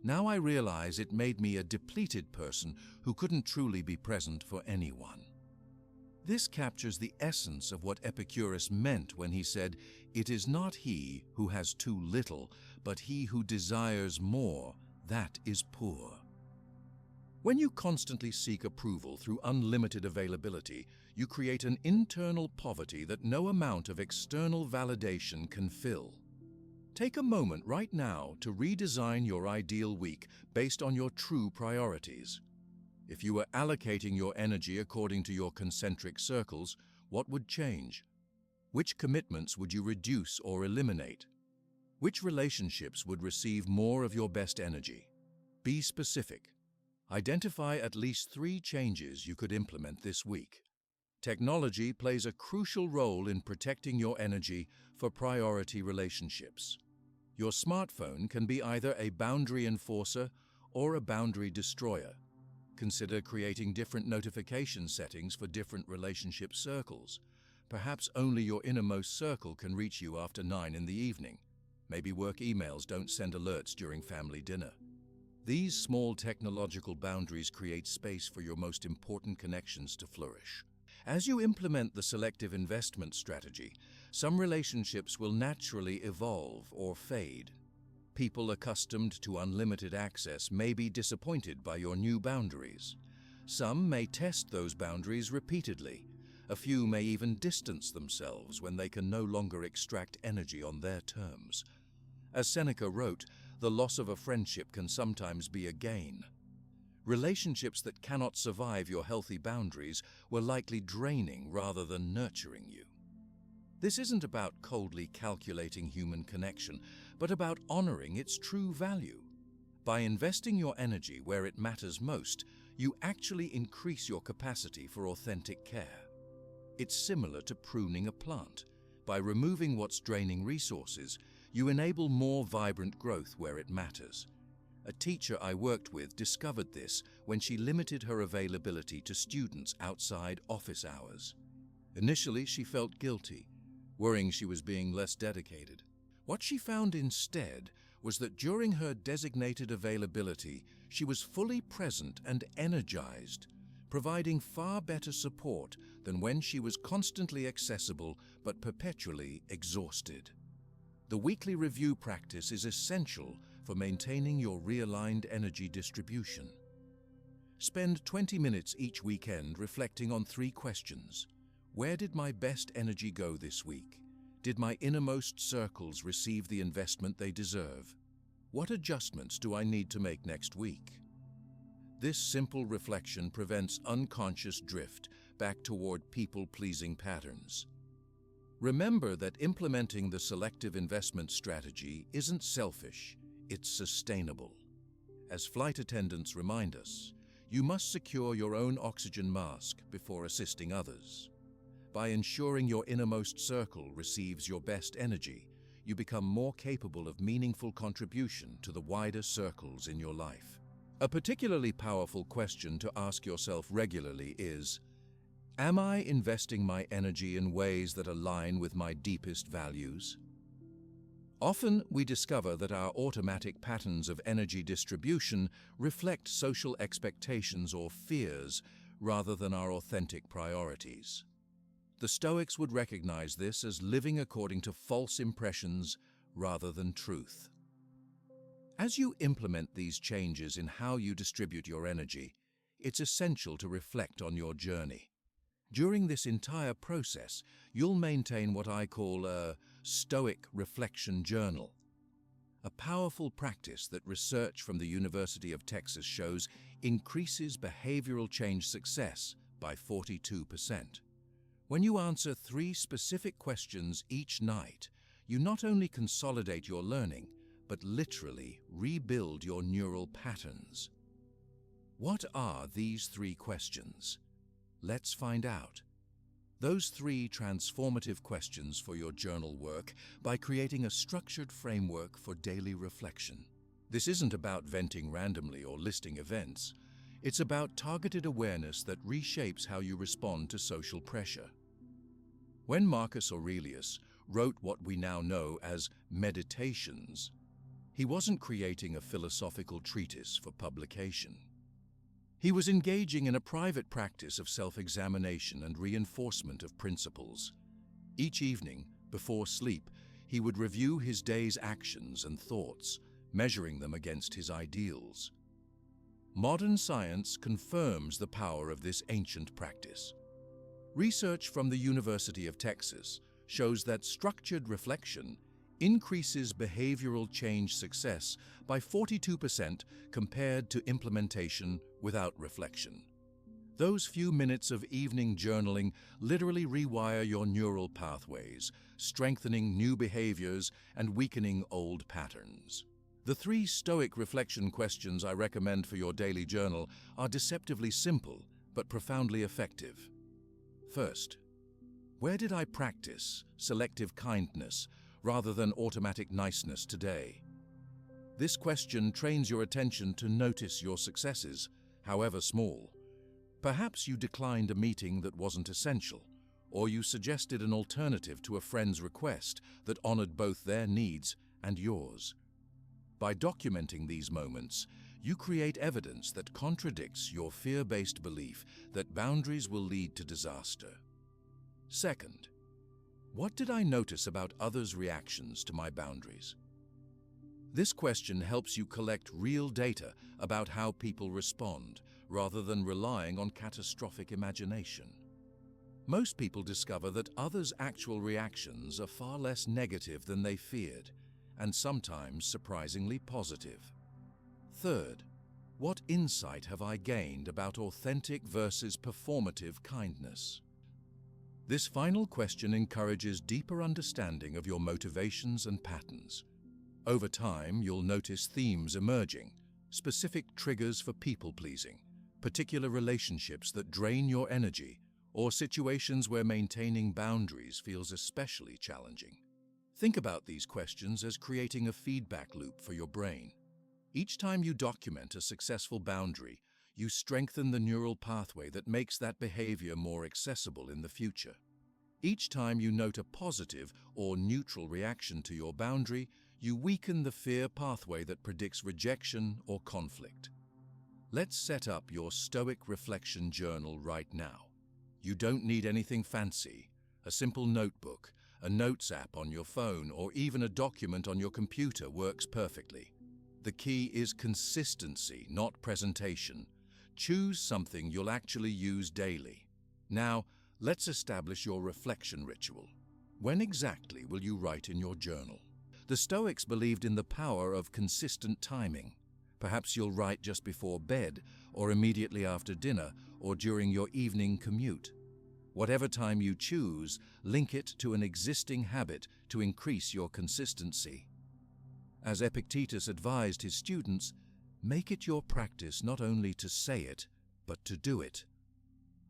Now I realize it made me a depleted person who couldn't truly be present for anyone." This captures the essence of what Epicurus meant when he said, "It is not he who has too little, but he who desires more, that is poor." When you constantly seek approval through unlimited availability, you create an internal poverty that no amount of external validation can fill. Take a moment right now to redesign your ideal week based on your true priorities. If you were allocating your energy according to your concentric circles, what would change? Which commitments would you reduce or eliminate? Which relationships would receive more of your best energy? Be specific. Identify at least 3 changes you could implement this week. Technology plays a crucial role in protecting your energy for priority relationships. Your smartphone can be either a boundary enforcer or a boundary destroyer. Consider creating different notification settings for different relationship circles. Perhaps only your innermost circle can reach you after 9 in the evening. Maybe work emails don't send alerts during family dinner. These small technological boundaries create space for your most important connections to flourish. As you implement the selective investment strategy, some relationships will naturally evolve or fade. People accustomed to unlimited access may be disappointed by your new boundaries. Some may test those boundaries repeatedly. A few may even distance themselves when they can no longer extract energy on their terms. As Seneca wrote, the loss of a friendship can sometimes be a gain. Relationships that cannot survive your healthy boundaries were likely draining rather than nurturing you. This isn't about coldly calculating human connection, but about honoring its true value. By investing your energy where it matters most, you actually increase your capacity for authentic care. It's similar to pruning a plant. By removing what's draining resources, you enable more vibrant growth where it matters. A teacher I worked with discovered this when she limited her availability to students outside office hours. Initially, she felt guilty, worrying she was being less dedicated. What she found instead was that during her designated availability, she was fully present and energized, providing far better support than when she was constantly accessible but perpetually exhausted. The weekly review practice is essential for maintaining your realigned energy distribution. Spend 20 minutes each weekend reflecting on 3 questions. Where did my best energy go this week? Did my innermost circles receive the investment they deserve? What adjustments do I need to make next week? This simple reflection prevents unconscious drift back toward people-pleasing patterns. Remember that implementing the selective investment strategy isn't selfish, it's sustainable. As flight attendants remind us, you must secure your own oxygen mask before assisting others. By ensuring your innermost circle receives your best energy, you become more capable of meaningful contribution to the wider circles in your life. A particularly powerful question to ask yourself regularly is, am I investing my energy in ways that align with my deepest values? Often, we discover that our automatic patterns of energy distribution reflect social expectations or fears rather than our authentic priorities. The Stoics would recognize this as living according to false impressions rather than truth. As you implement these changes in how you distribute your energy, it's essential to reflect on your journey. During this entire process, you'll maintain what I call a Stoic reflection journal, a powerful practice that research from the University of Texas shows increases behavioral change success by 42%. When you answer 3 specific questions each night, you not only consolidate your learning, but literally rebuild your neural patterns. What are these 3 questions? Let's find out. Those 3 transformative questions for your journal work by creating a structured framework for daily reflection. This isn't about venting randomly or listing events. It's about targeted awareness that reshapes how you respond to social pressure. When Marcus Aurelius wrote what we now know as Meditations, he wasn't creating a philosophical treatise for publication. He was engaging in a private practice of self-examination and reinforcement of principles. Each evening, before sleep, he would review his day's actions and thoughts, measuring them against his ideals. Modern science confirms the power of this ancient practice. Research from the University of Texas shows that structured reflection increases behavioral change success by 42% compared to implementation without reflection. Those few minutes of evening journaling literally rewire your neural pathways, strengthening new behaviors and weakening old patterns. The 3 Stoic reflection questions I recommend for your daily journal are deceptively simple but profoundly effective. First, where did I practice selective kindness rather than automatic niceness today? This question trains your attention to notice your successes, however small. Perhaps you declined a meeting that wasn't essential, or you suggested an alternative to a friend's request that honored both their needs and yours. By documenting these moments, you create evidence that contradicts your fear-based belief that boundaries will lead to disaster. Second, what did I notice about others' reactions to my boundaries? This question helps you collect real data about how people respond, rather than relying on catastrophic imagination. Most people discover that others' actual reactions are far less negative than they feared, and sometimes surprisingly positive. Third, what insight have I gained about authentic versus performative kindness? This final question encourages deeper understanding of your motivations and patterns. Over time, you'll notice themes emerging, specific triggers for people-pleasing, particular relationships that drain your energy, or situations where maintaining boundaries feels especially challenging. Think about these questions as creating a feedback loop for your brain. Each time you document a successful boundary, you strengthen the neural pathway that makes that behavior more accessible in the future. Each time you note a positive or neutral reaction to your boundary, you weaken the fear pathway that predicts rejection or conflict. Let's set up your Stoic reflection journal right now. You don't need anything fancy. A simple notebook, a notes app on your phone, or even a document on your computer works perfectly. The key is consistency, not presentation. Choose something you'll actually use daily. Now, let's establish your reflection ritual. When exactly will you write in your journal? The Stoics believed in the power of consistent timing. Perhaps you'll write just before bed, or immediately after dinner, or during your evening commute. Whatever time you choose, link it to an existing habit to increase your consistency. As Epictetus advised his students, make it your practice not only to say it, but to do it.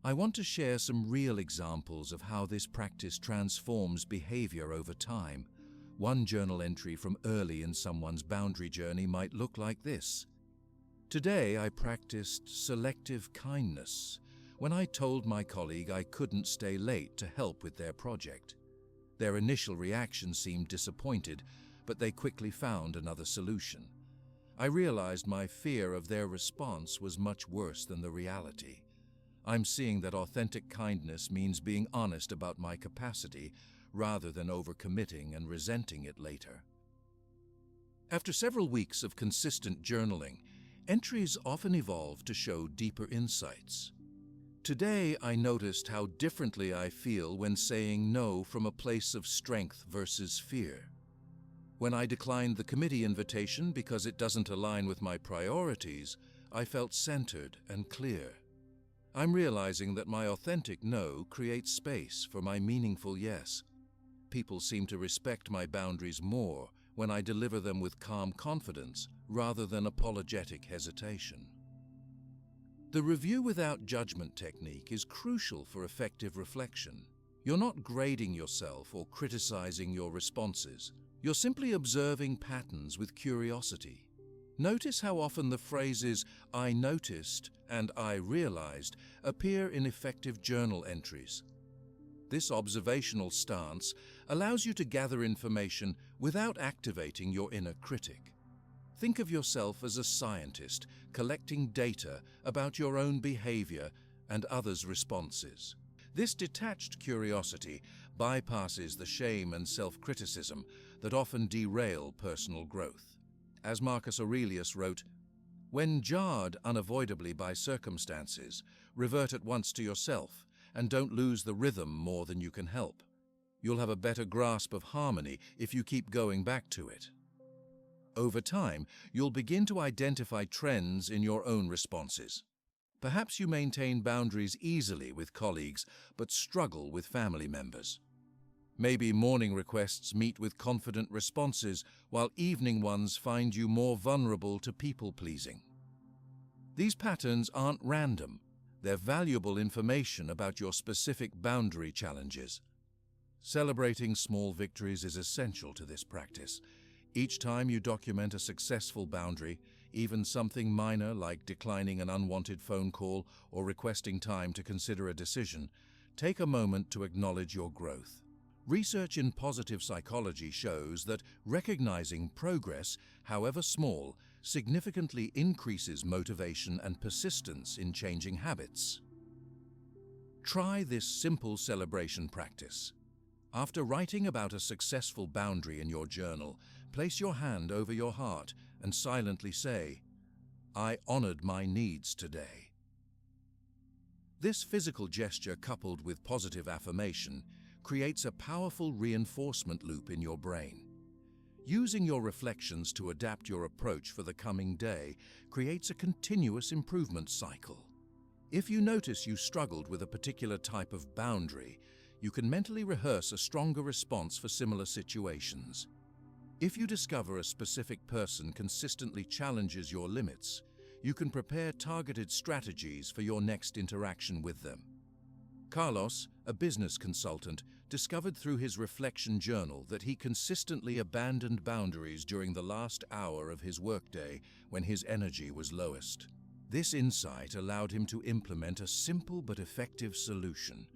I want to share some real examples of how this practice transforms behavior over time. One journal entry from early in someone's boundary journey might look like this. Today I practiced selective kindness when I told my colleague I couldn't stay late to help with their project. Their initial reaction seemed disappointed, but they quickly found another solution. I realized my fear of their response was much worse than the reality. I'm seeing that authentic kindness means being honest about my capacity rather than overcommitting and resenting it later. After several weeks of consistent journaling, entries often evolve to show deeper insights. Today, I noticed how differently I feel when saying no from a place of strength versus fear. When I declined the committee invitation because it doesn't align with my priorities, I felt centered and clear. I'm realizing that my authentic no creates space for my meaningful yes. People seem to respect my boundaries more when I deliver them with calm confidence rather than apologetic hesitation. The review without judgment technique is crucial for effective reflection. You're not grading yourself or criticizing your responses. You're simply observing patterns with curiosity. Notice how often the phrases "I noticed" and "I realized" appear in effective journal entries. This observational stance allows you to gather information without activating your inner critic. Think of yourself as a scientist collecting data about your own behavior and others' responses. This detached curiosity bypasses the shame and self-criticism that often derail personal growth. As Marcus Aurelius wrote, "When jarred unavoidably by circumstances, revert at once to yourself and don't lose the rhythm more than you can help. You'll have a better grasp of harmony if you keep going back to it." Over time, you'll begin to identify trends in your own responses. Perhaps you maintain boundaries easily with colleagues, but struggle with family members. Maybe morning requests meet with confident responses, while evening ones find you more vulnerable to people-pleasing. These patterns aren't random. They're valuable information about your specific boundary challenges. Celebrating small victories is essential to this practice. Each time you document a successful boundary, even something minor like declining an unwanted phone call or requesting time to consider a decision, take a moment to acknowledge your growth. Research in positive psychology shows that recognizing progress, however small, significantly increases motivation and persistence in changing habits. Try this simple celebration practice. After writing about a successful boundary in your journal, place your hand over your heart and silently say, "I honored my needs today." This physical gesture, coupled with positive affirmation, creates a powerful reinforcement loop in your brain. Using your reflections to adapt your approach for the coming day creates a continuous improvement cycle. If you notice you struggled with a particular type of boundary, you can mentally rehearse a stronger response for similar situations. If you discover a specific person consistently challenges your limits, you can prepare targeted strategies for your next interaction with them. Carlos, a business consultant, discovered through his reflection journal that he consistently abandoned boundaries during the last hour of his workday when his energy was lowest. This insight allowed him to implement a simple but effective solution: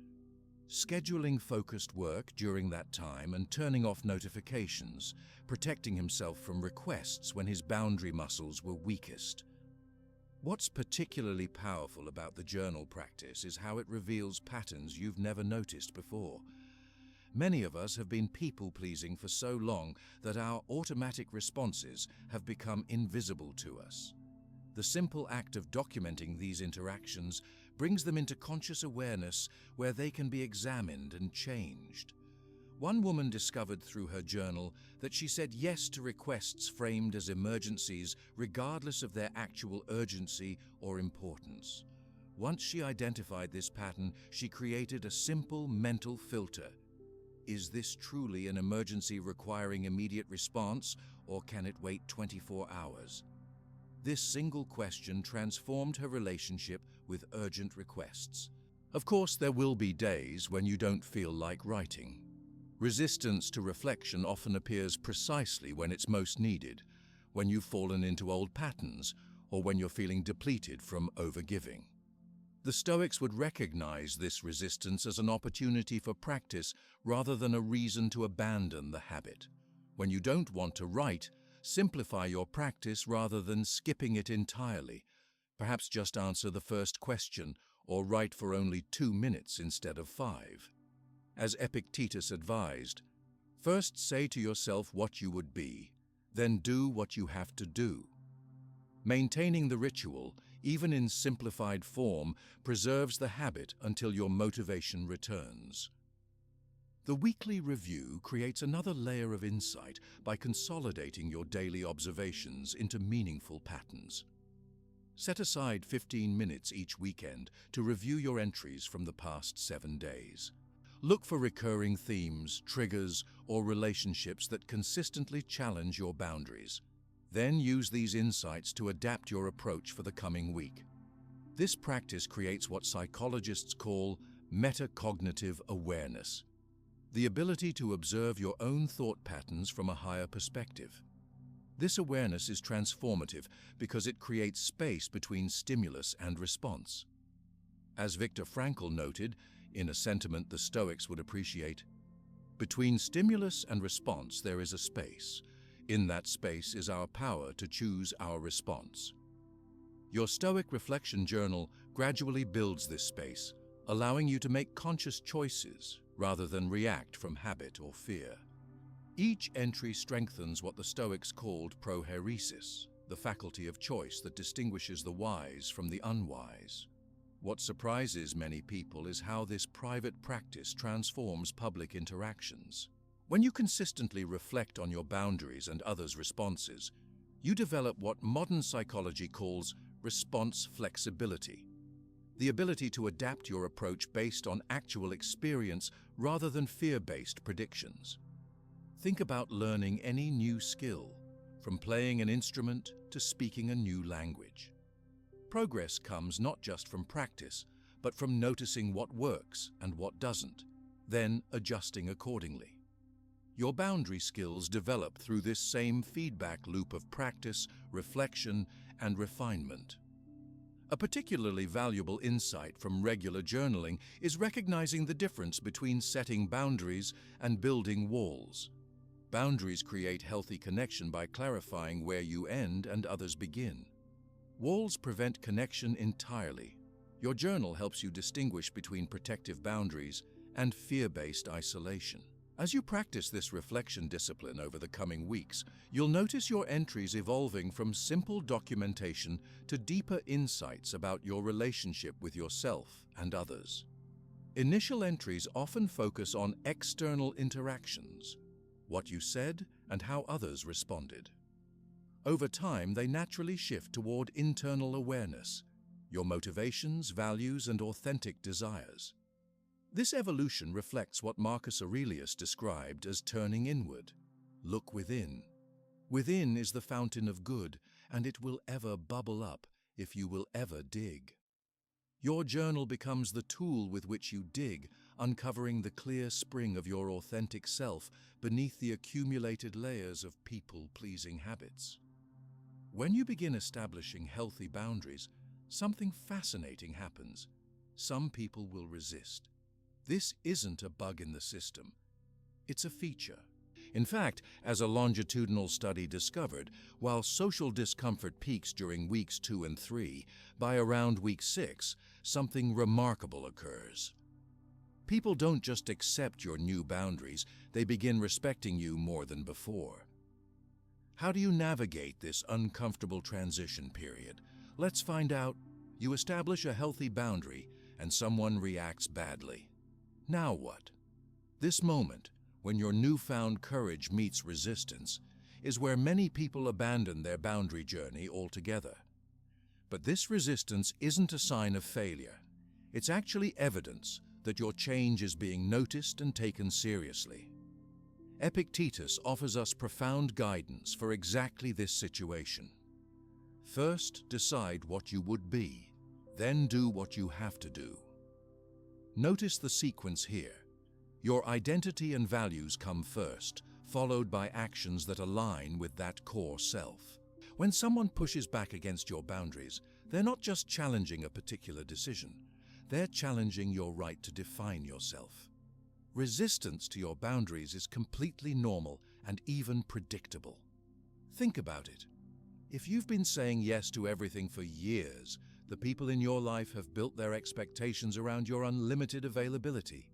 scheduling focused work during that time and turning off notifications, protecting himself from requests when his boundary muscles were weakest. What's particularly powerful about the journal practice is how it reveals patterns you've never noticed before. Many of us have been people-pleasing for so long that our automatic responses have become invisible to us. The simple act of documenting these interactions brings them into conscious awareness where they can be examined and changed. One woman discovered through her journal that she said yes to requests framed as emergencies regardless of their actual urgency or importance. Once she identified this pattern, she created a simple mental filter. Is this truly an emergency requiring immediate response, or can it wait 24 hours? This single question transformed her relationship with urgent requests. Of course, there will be days when you don't feel like writing. Resistance to reflection often appears precisely when it's most needed, when you've fallen into old patterns, or when you're feeling depleted from overgiving. The Stoics would recognize this resistance as an opportunity for practice rather than a reason to abandon the habit. When you don't want to write, simplify your practice rather than skipping it entirely. Perhaps just answer the first question or write for only 2 minutes instead of 5. As Epictetus advised, first say to yourself what you would be, then do what you have to do. Maintaining the ritual, even in simplified form, preserves the habit until your motivation returns. The weekly review creates another layer of insight by consolidating your daily observations into meaningful patterns. Set aside 15 minutes each weekend to review your entries from the past 7 days. Look for recurring themes, triggers, or relationships that consistently challenge your boundaries. Then use these insights to adapt your approach for the coming week. This practice creates what psychologists call metacognitive awareness, the ability to observe your own thought patterns from a higher perspective. This awareness is transformative because it creates space between stimulus and response. As Viktor Frankl noted, in a sentiment the Stoics would appreciate, between stimulus and response there is a space. In that space is our power to choose our response. Your Stoic reflection journal gradually builds this space, allowing you to make conscious choices rather than react from habit or fear. Each entry strengthens what the Stoics called prohairesis, the faculty of choice that distinguishes the wise from the unwise. What surprises many people is how this private practice transforms public interactions. When you consistently reflect on your boundaries and others' responses, you develop what modern psychology calls response flexibility, the ability to adapt your approach based on actual experience rather than fear-based predictions. Think about learning any new skill, from playing an instrument to speaking a new language. Progress comes not just from practice, but from noticing what works and what doesn't, then adjusting accordingly. Your boundary skills develop through this same feedback loop of practice, reflection, and refinement. A particularly valuable insight from regular journaling is recognizing the difference between setting boundaries and building walls. Boundaries create healthy connection by clarifying where you end and others begin. Walls prevent connection entirely. Your journal helps you distinguish between protective boundaries and fear-based isolation. As you practice this reflection discipline over the coming weeks, you'll notice your entries evolving from simple documentation to deeper insights about your relationship with yourself and others. Initial entries often focus on external interactions, what you said and how others responded. Over time, they naturally shift toward internal awareness, your motivations, values, and authentic desires. This evolution reflects what Marcus Aurelius described as turning inward. Look within. Within is the fountain of good, and it will ever bubble up if you will ever dig. Your journal becomes the tool with which you dig, uncovering the clear spring of your authentic self beneath the accumulated layers of people-pleasing habits. When you begin establishing healthy boundaries, something fascinating happens. Some people will resist. This isn't a bug in the system. It's a feature. In fact, as a longitudinal study discovered, while social discomfort peaks during weeks 2 and 3, by around week 6, something remarkable occurs. People don't just accept your new boundaries, they begin respecting you more than before. How do you navigate this uncomfortable transition period? Let's find out. You establish a healthy boundary, and someone reacts badly. Now what? This moment, when your newfound courage meets resistance, is where many people abandon their boundary journey altogether. But this resistance isn't a sign of failure. It's actually evidence that your change is being noticed and taken seriously. Epictetus offers us profound guidance for exactly this situation. First, decide what you would be, then do what you have to do. Notice the sequence here. Your identity and values come first, followed by actions that align with that core self. When someone pushes back against your boundaries, they're not just challenging a particular decision, they're challenging your right to define yourself. Resistance to your boundaries is completely normal and even predictable. Think about it. If you've been saying yes to everything for years, the people in your life have built their expectations around your unlimited availability.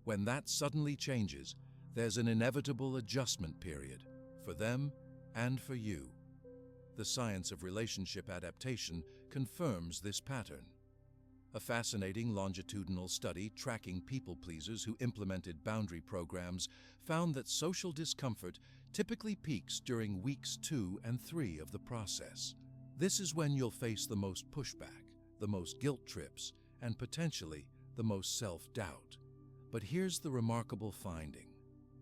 When that suddenly changes, there's an inevitable adjustment period for them and for you. The science of relationship adaptation confirms this pattern. A fascinating longitudinal study tracking people-pleasers who implemented boundary programs found that social discomfort typically peaks during weeks 2 and 3 of the process. This is when you'll face the most pushback, the most guilt trips, and potentially the most self-doubt. But here's the remarkable finding.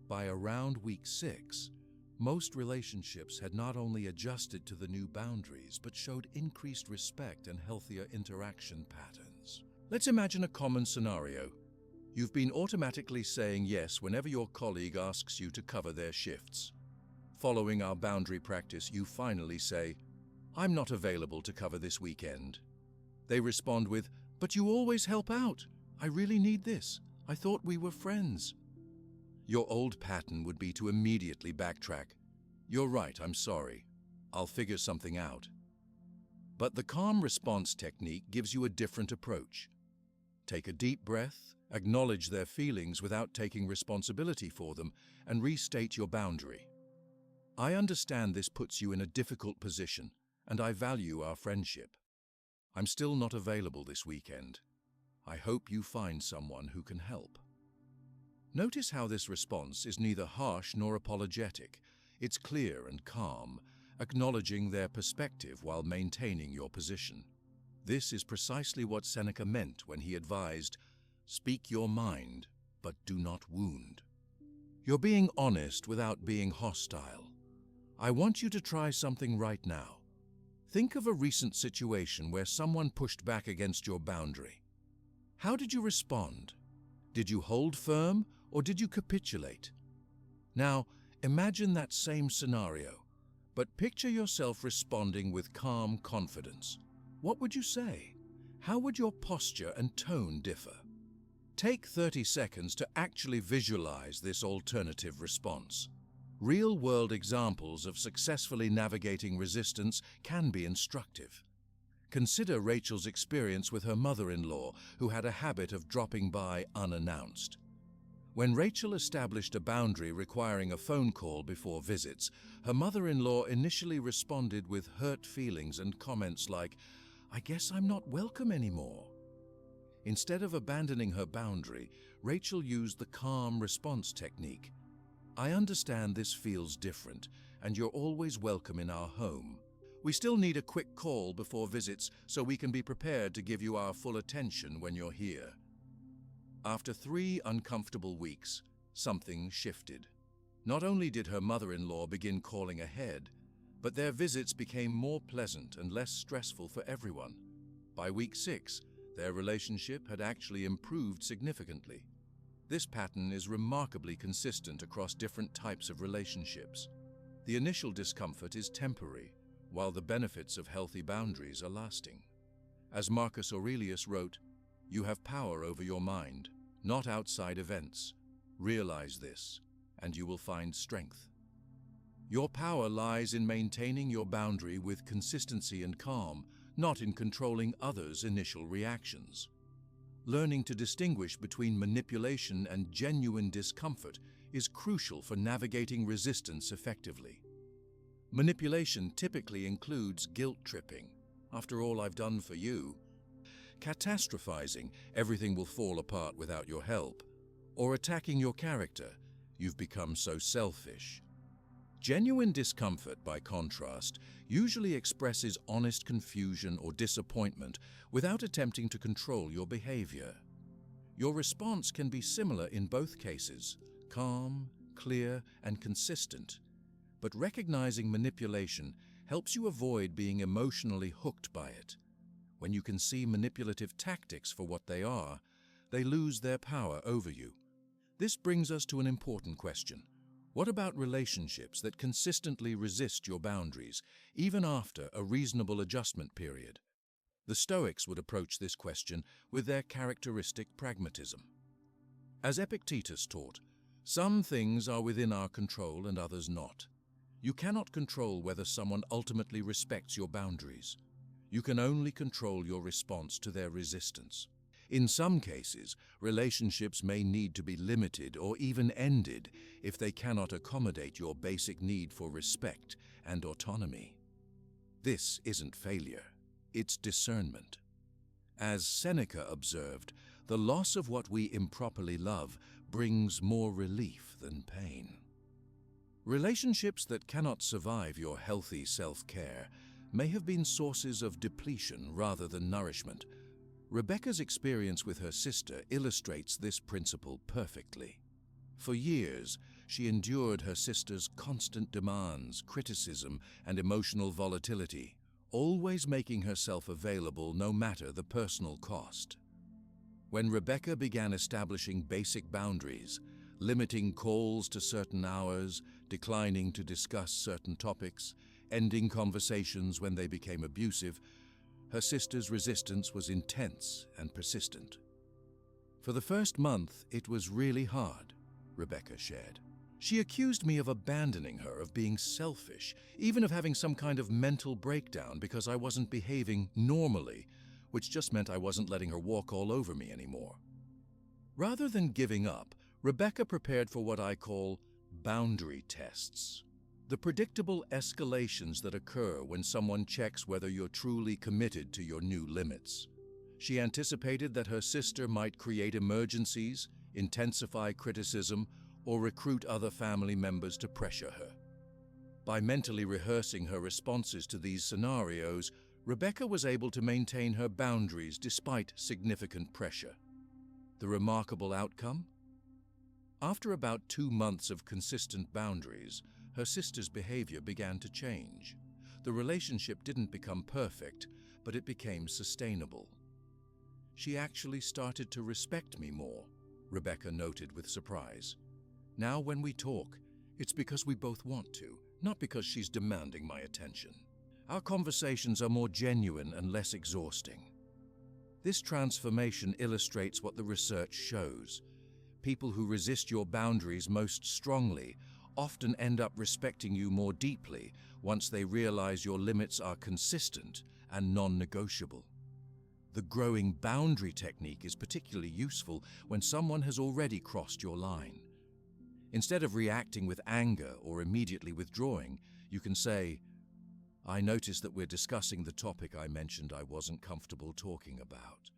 By around week 6, most relationships had not only adjusted to the new boundaries, but showed increased respect and healthier interaction patterns. Let's imagine a common scenario. You've been automatically saying yes whenever your colleague asks you to cover their shifts. Following our boundary practice, you finally say, "I'm not available to cover this weekend." They respond with, "But you always help out. I really need this. I thought we were friends." Your old pattern would be to immediately backtrack. "You're right, I'm sorry. I'll figure something out." But the calm response technique gives you a different approach. Take a deep breath, acknowledge their feelings without taking responsibility for them, and restate your boundary. "I understand this puts you in a difficult position, and I value our friendship. I'm still not available this weekend. I hope you find someone who can help." Notice how this response is neither harsh nor apologetic. It's clear and calm, acknowledging their perspective while maintaining your position. This is precisely what Seneca meant when he advised, "Speak your mind, but do not wound." You're being honest without being hostile. I want you to try something right now. Think of a recent situation where someone pushed back against your boundary. How did you respond? Did you hold firm or did you capitulate? Now, imagine that same scenario, but picture yourself responding with calm confidence. What would you say? How would your posture and tone differ? Take 30 seconds to actually visualize this alternative response. Real-world examples of successfully navigating resistance can be instructive. Consider Rachel's experience with her mother-in-law, who had a habit of dropping by unannounced. When Rachel established a boundary requiring a phone call before visits, her mother-in-law initially responded with hurt feelings and comments like, "I guess I'm not welcome anymore." Instead of abandoning her boundary, Rachel used the calm response technique. "I understand this feels different, and you're always welcome in our home. We still need a quick call before visits so we can be prepared to give you our full attention when you're here." After 3 uncomfortable weeks, something shifted. Not only did her mother-in-law begin calling ahead, but their visits became more pleasant and less stressful for everyone. By week 6, their relationship had actually improved significantly. This pattern is remarkably consistent across different types of relationships. The initial discomfort is temporary, while the benefits of healthy boundaries are lasting. As Marcus Aurelius wrote, "You have power over your mind, not outside events. Realize this, and you will find strength." Your power lies in maintaining your boundary with consistency and calm, not in controlling others' initial reactions. Learning to distinguish between manipulation and genuine discomfort is crucial for navigating resistance effectively. Manipulation typically includes guilt-tripping. "After all I've done for you," catastrophizing, "everything will fall apart without your help," or attacking your character, "you've become so selfish." Genuine discomfort, by contrast, usually expresses honest confusion or disappointment without attempting to control your behavior. Your response can be similar in both cases, calm, clear, and consistent. But recognizing manipulation helps you avoid being emotionally hooked by it. When you can see manipulative tactics for what they are, they lose their power over you. This brings us to an important question. What about relationships that consistently resist your boundaries, even after a reasonable adjustment period? The Stoics would approach this question with their characteristic pragmatism. As Epictetus taught, some things are within our control and others not. You cannot control whether someone ultimately respects your boundaries. You can only control your response to their resistance. In some cases, relationships may need to be limited or even ended if they cannot accommodate your basic need for respect and autonomy. This isn't failure, it's discernment. As Seneca observed, the loss of what we improperly love brings more relief than pain. Relationships that cannot survive your healthy self-care may have been sources of depletion rather than nourishment. Rebecca's experience with her sister illustrates this principle perfectly. For years, she endured her sister's constant demands, criticism, and emotional volatility, always making herself available no matter the personal cost. When Rebecca began establishing basic boundaries, limiting calls to certain hours, declining to discuss certain topics, ending conversations when they became abusive, her sister's resistance was intense and persistent. "For the first month, it was really hard," Rebecca shared. "She accused me of abandoning her, of being selfish, even of having some kind of mental breakdown because I wasn't behaving normally, which just meant I wasn't letting her walk all over me anymore." Rather than giving up, Rebecca prepared for what I call boundary tests. The predictable escalations that occur when someone checks whether you're truly committed to your new limits. She anticipated that her sister might create emergencies, intensify criticism, or recruit other family members to pressure her. By mentally rehearsing her responses to these scenarios, Rebecca was able to maintain her boundaries despite significant pressure. The remarkable outcome? After about 2 months of consistent boundaries, her sister's behavior began to change. The relationship didn't become perfect, but it became sustainable. "She actually started to respect me more," Rebecca noted with surprise. "Now when we talk, it's because we both want to, not because she's demanding my attention. Our conversations are more genuine and less exhausting." This transformation illustrates what the research shows. People who resist your boundaries most strongly often end up respecting you more deeply once they realize your limits are consistent and non-negotiable. The growing boundary technique is particularly useful when someone has already crossed your line. Instead of reacting with anger or immediately withdrawing, you can say, "I notice that we're discussing the topic I mentioned I wasn't comfortable talking about.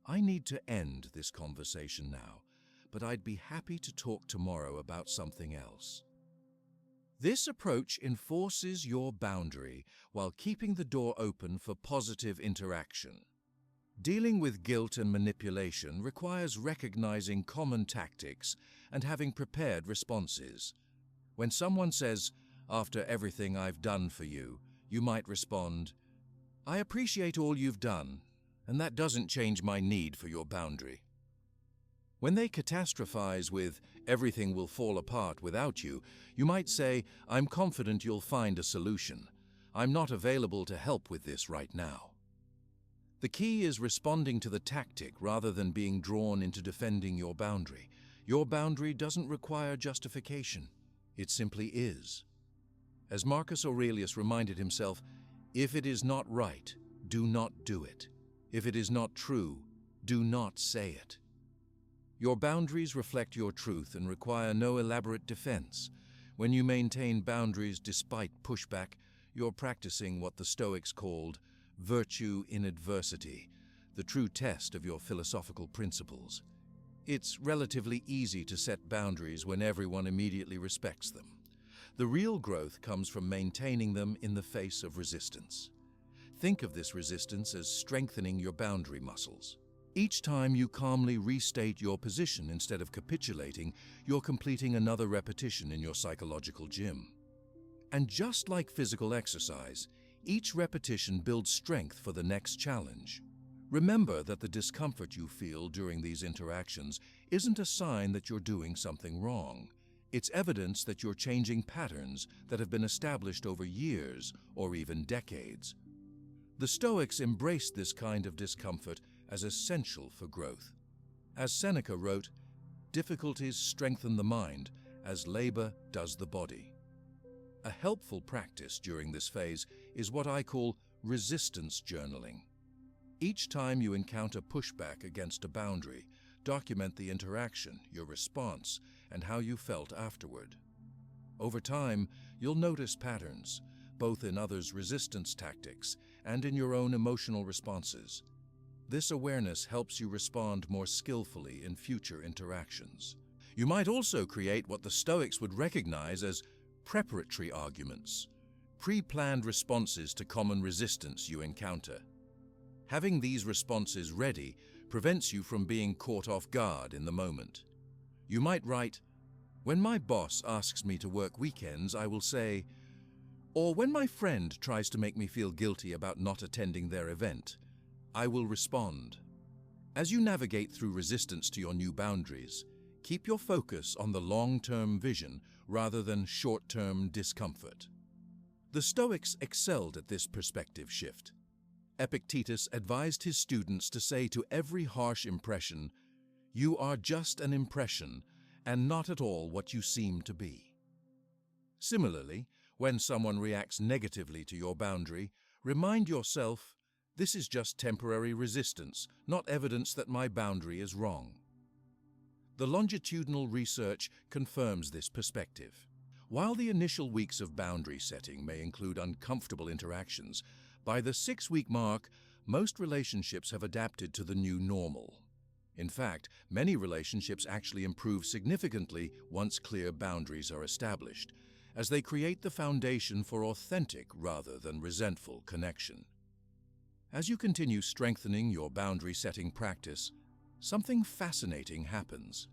I need to end this conversation now, but I'd be happy to talk tomorrow about something else." This approach enforces your boundary while keeping the door open for positive interaction. Dealing with guilt and manipulation requires recognizing common tactics and having prepared responses. When someone says, "After everything I've done for you," you might respond, "I appreciate all you've done, and that doesn't change my need for your boundary." When they catastrophize with, "Everything will fall apart without you," you might say, "I'm confident you'll find a solution. I'm not available to help with this right now." The key is responding to the tactic rather than being drawn into defending your boundary. Your boundary doesn't require justification. It simply is. As Marcus Aurelius reminded himself, "If it is not right, do not do it. If it is not true, do not say it." Your boundaries reflect your truth and require no elaborate defense. When you maintain boundaries despite pushback, you're practicing what the Stoics called virtue in adversity, the true test of your philosophical principles. It's relatively easy to set boundaries when everyone immediately respects them. The real growth comes from maintaining them in the face of resistance. Think of this resistance as strengthening your boundary muscles. Each time you calmly restate your position instead of capitulating, you're completing another repetition in your psychological gym. And just like physical exercise, each repetition builds strength for the next challenge. Remember that the discomfort you feel during these interactions isn't a sign that you're doing something wrong. It's evidence that you're changing patterns that have been established over years or even decades. The Stoics embraced this kind of discomfort as essential for growth. As Seneca wrote, "Difficulties strengthen the mind as labor does the body." A helpful practice during this phase is what I call resistance journaling. Each time you encounter pushback against a boundary, document the interaction, your response, and how you felt afterward. Over time, you'll notice patterns, both in others' resistance tactics and in your own emotional responses. This awareness helps you respond more skillfully in future interactions. You might also create what the Stoics would recognize as preparatory arguments, pre-planned responses to common resistance you encounter. Having these responses ready prevents you from being caught off guard in the moment. You might write, "When my boss asks me to work weekends, I will say," or "When my friend tries to make me feel guilty about not attending their event, I will respond." As you navigate through resistance to your new boundaries, keep your focus on the long-term vision rather than short-term discomfort. The Stoics excelled at this perspective shift. Epictetus advised his students to say to every harsh impression, "You are just an impression and not at all what you seem to be." Similarly, when someone reacts negatively to your boundary, remind yourself, "This is just temporary resistance, not evidence that my boundary is wrong." The longitudinal research confirms this perspective. While the initial weeks of boundary setting may include uncomfortable interactions, by the 6-week mark, most relationships have adapted to the new normal. In fact, many relationships actually improve significantly once clear boundaries are established, as they create the foundation for authentic rather than resentful connection. As you continue strengthening your boundary-setting practice, something fascinating happens.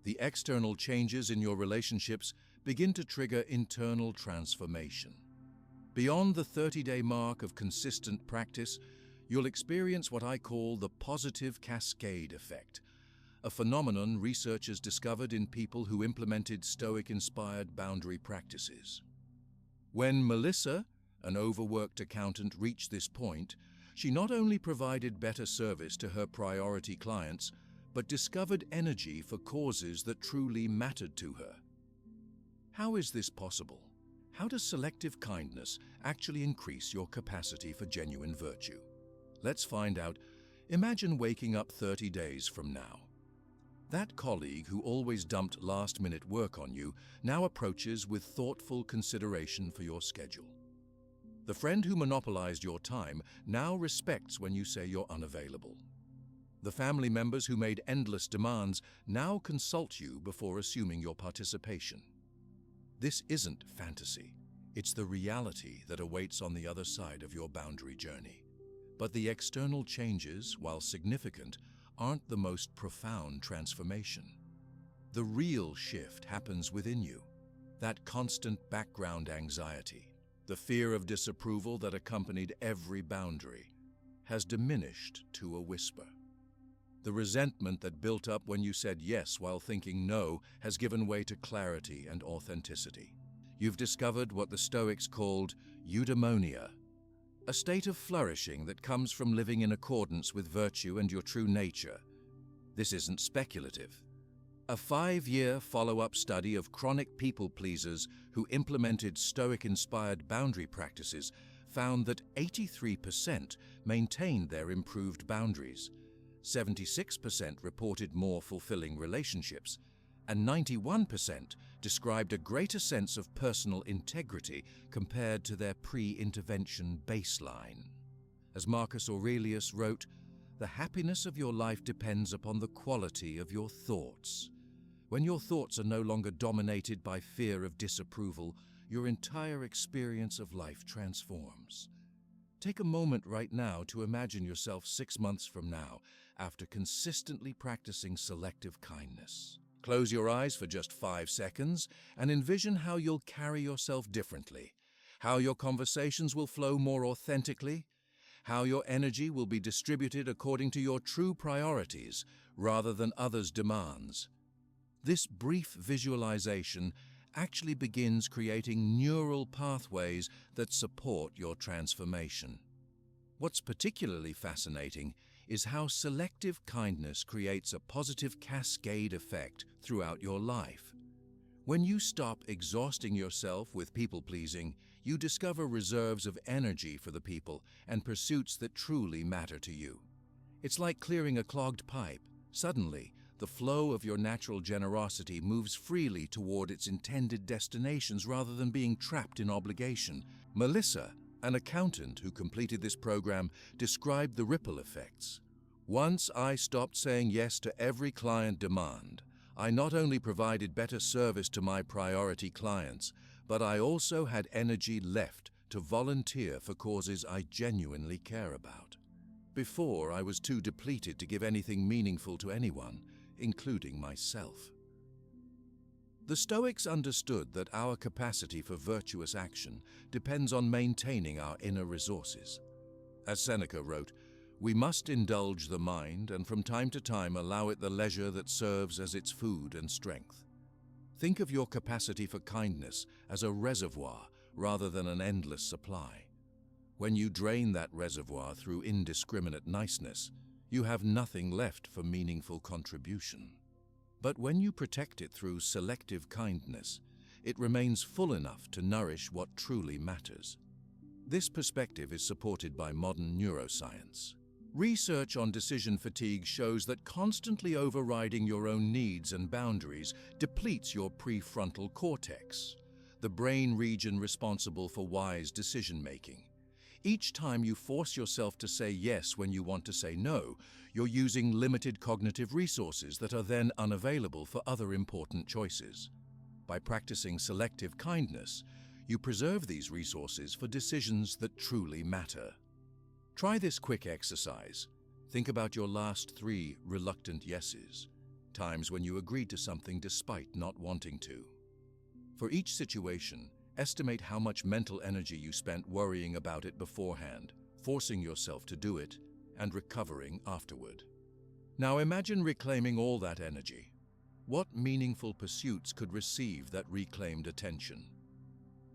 The external changes in your relationships begin to trigger internal transformation. Beyond the 30-day mark of consistent practice, you'll experience what I call the positive cascade effect, a phenomenon researchers discovered in people who implemented Stoic-inspired boundary practices. When Melissa, an overworked accountant, reached this point, she not only provided better service to her priority clients, but discovered energy for causes that truly mattered to her. How is this possible? How does selective kindness actually increase your capacity for genuine virtue? Let's find out. Imagine waking up 30 days from now. That colleague who always dumped last-minute work on you now approaches with thoughtful consideration for your schedule. The friend who monopolized your time now respects when you say you're unavailable. The family members who made endless demands now consult you before assuming your participation. This isn't fantasy. It's the reality that awaits on the other side of your boundary journey. But the external changes, while significant, aren't the most profound transformation. The real shift happens within you. That constant background anxiety, the fear of disapproval that accompanied every boundary, has diminished to a whisper. The resentment that built up when you said yes while thinking no has given way to clarity and authenticity. You've discovered what the Stoics called eudaimonia, a state of flourishing that comes from living in accordance with virtue and your true nature. This isn't speculative. A 5-year follow-up study of chronic people-pleasers who implemented Stoic-inspired boundary practices found that 83% maintained their improved boundaries, 76% reported more fulfilling relationships, and 91% described a greater sense of personal integrity compared to their pre-intervention baseline. As Marcus Aurelius wrote, "The happiness of your life depends upon the quality of your thoughts." When your thoughts are no longer dominated by fear of disapproval, your entire experience of life transforms. Take a moment right now to imagine yourself 6 months from now, after consistently practicing selective kindness. Close your eyes for just 5 seconds and envision how you'll carry yourself differently, how your conversations will flow more authentically, how your energy will be distributed according to your true priorities rather than others' demands. This brief visualization actually begins creating neural pathways that support your transformation. What's particularly fascinating is how selective kindness creates a positive cascade effect throughout your life. When you stop exhausting yourself with people-pleasing, you discover reserves of energy for the people and pursuits that truly matter to you. It's like clearing a clogged pipe. Suddenly, the flow of your natural generosity moves freely toward its intended destinations rather than being trapped in obligation. Melissa, an accountant who completed this program, described the ripple effects. "Once I stopped saying yes to every client demand, I not only provided better service to my priority clients, but I also had energy left to volunteer for causes I genuinely care about. Before, I was too depleted to give anything meaningful to anyone, including myself." The Stoics understood that our capacity for virtuous action depends on maintaining our inner resources. As Seneca wrote, "We must indulge the mind and from time to time allow it the leisure that serves as its food and strength." Think of your capacity for kindness as a reservoir rather than an endless supply. When you drain that reservoir through indiscriminate niceness, you have nothing left for meaningful contribution. But when you protect it through selective kindness, it remains full enough to nourish what truly matters. This perspective is supported by modern neuroscience. Research on decision fatigue shows that constantly overriding your own needs and boundaries depletes your prefrontal cortex, the brain region responsible for wise decision-making. Each time you force yourself to say yes when you want to say no, you're using limited cognitive resources that are then unavailable for other important choices. By practicing selective kindness, you preserve these resources for decisions that truly matter. Try this quick exercise. Think about your last 3 reluctant yeses, times when you agreed to something despite not wanting to. For each situation, estimate how much mental energy you spent worrying about it beforehand, forcing yourself to do it, and recovering afterward. Now imagine reclaiming all that energy. What meaningful pursuits could receive that reclaimed attention?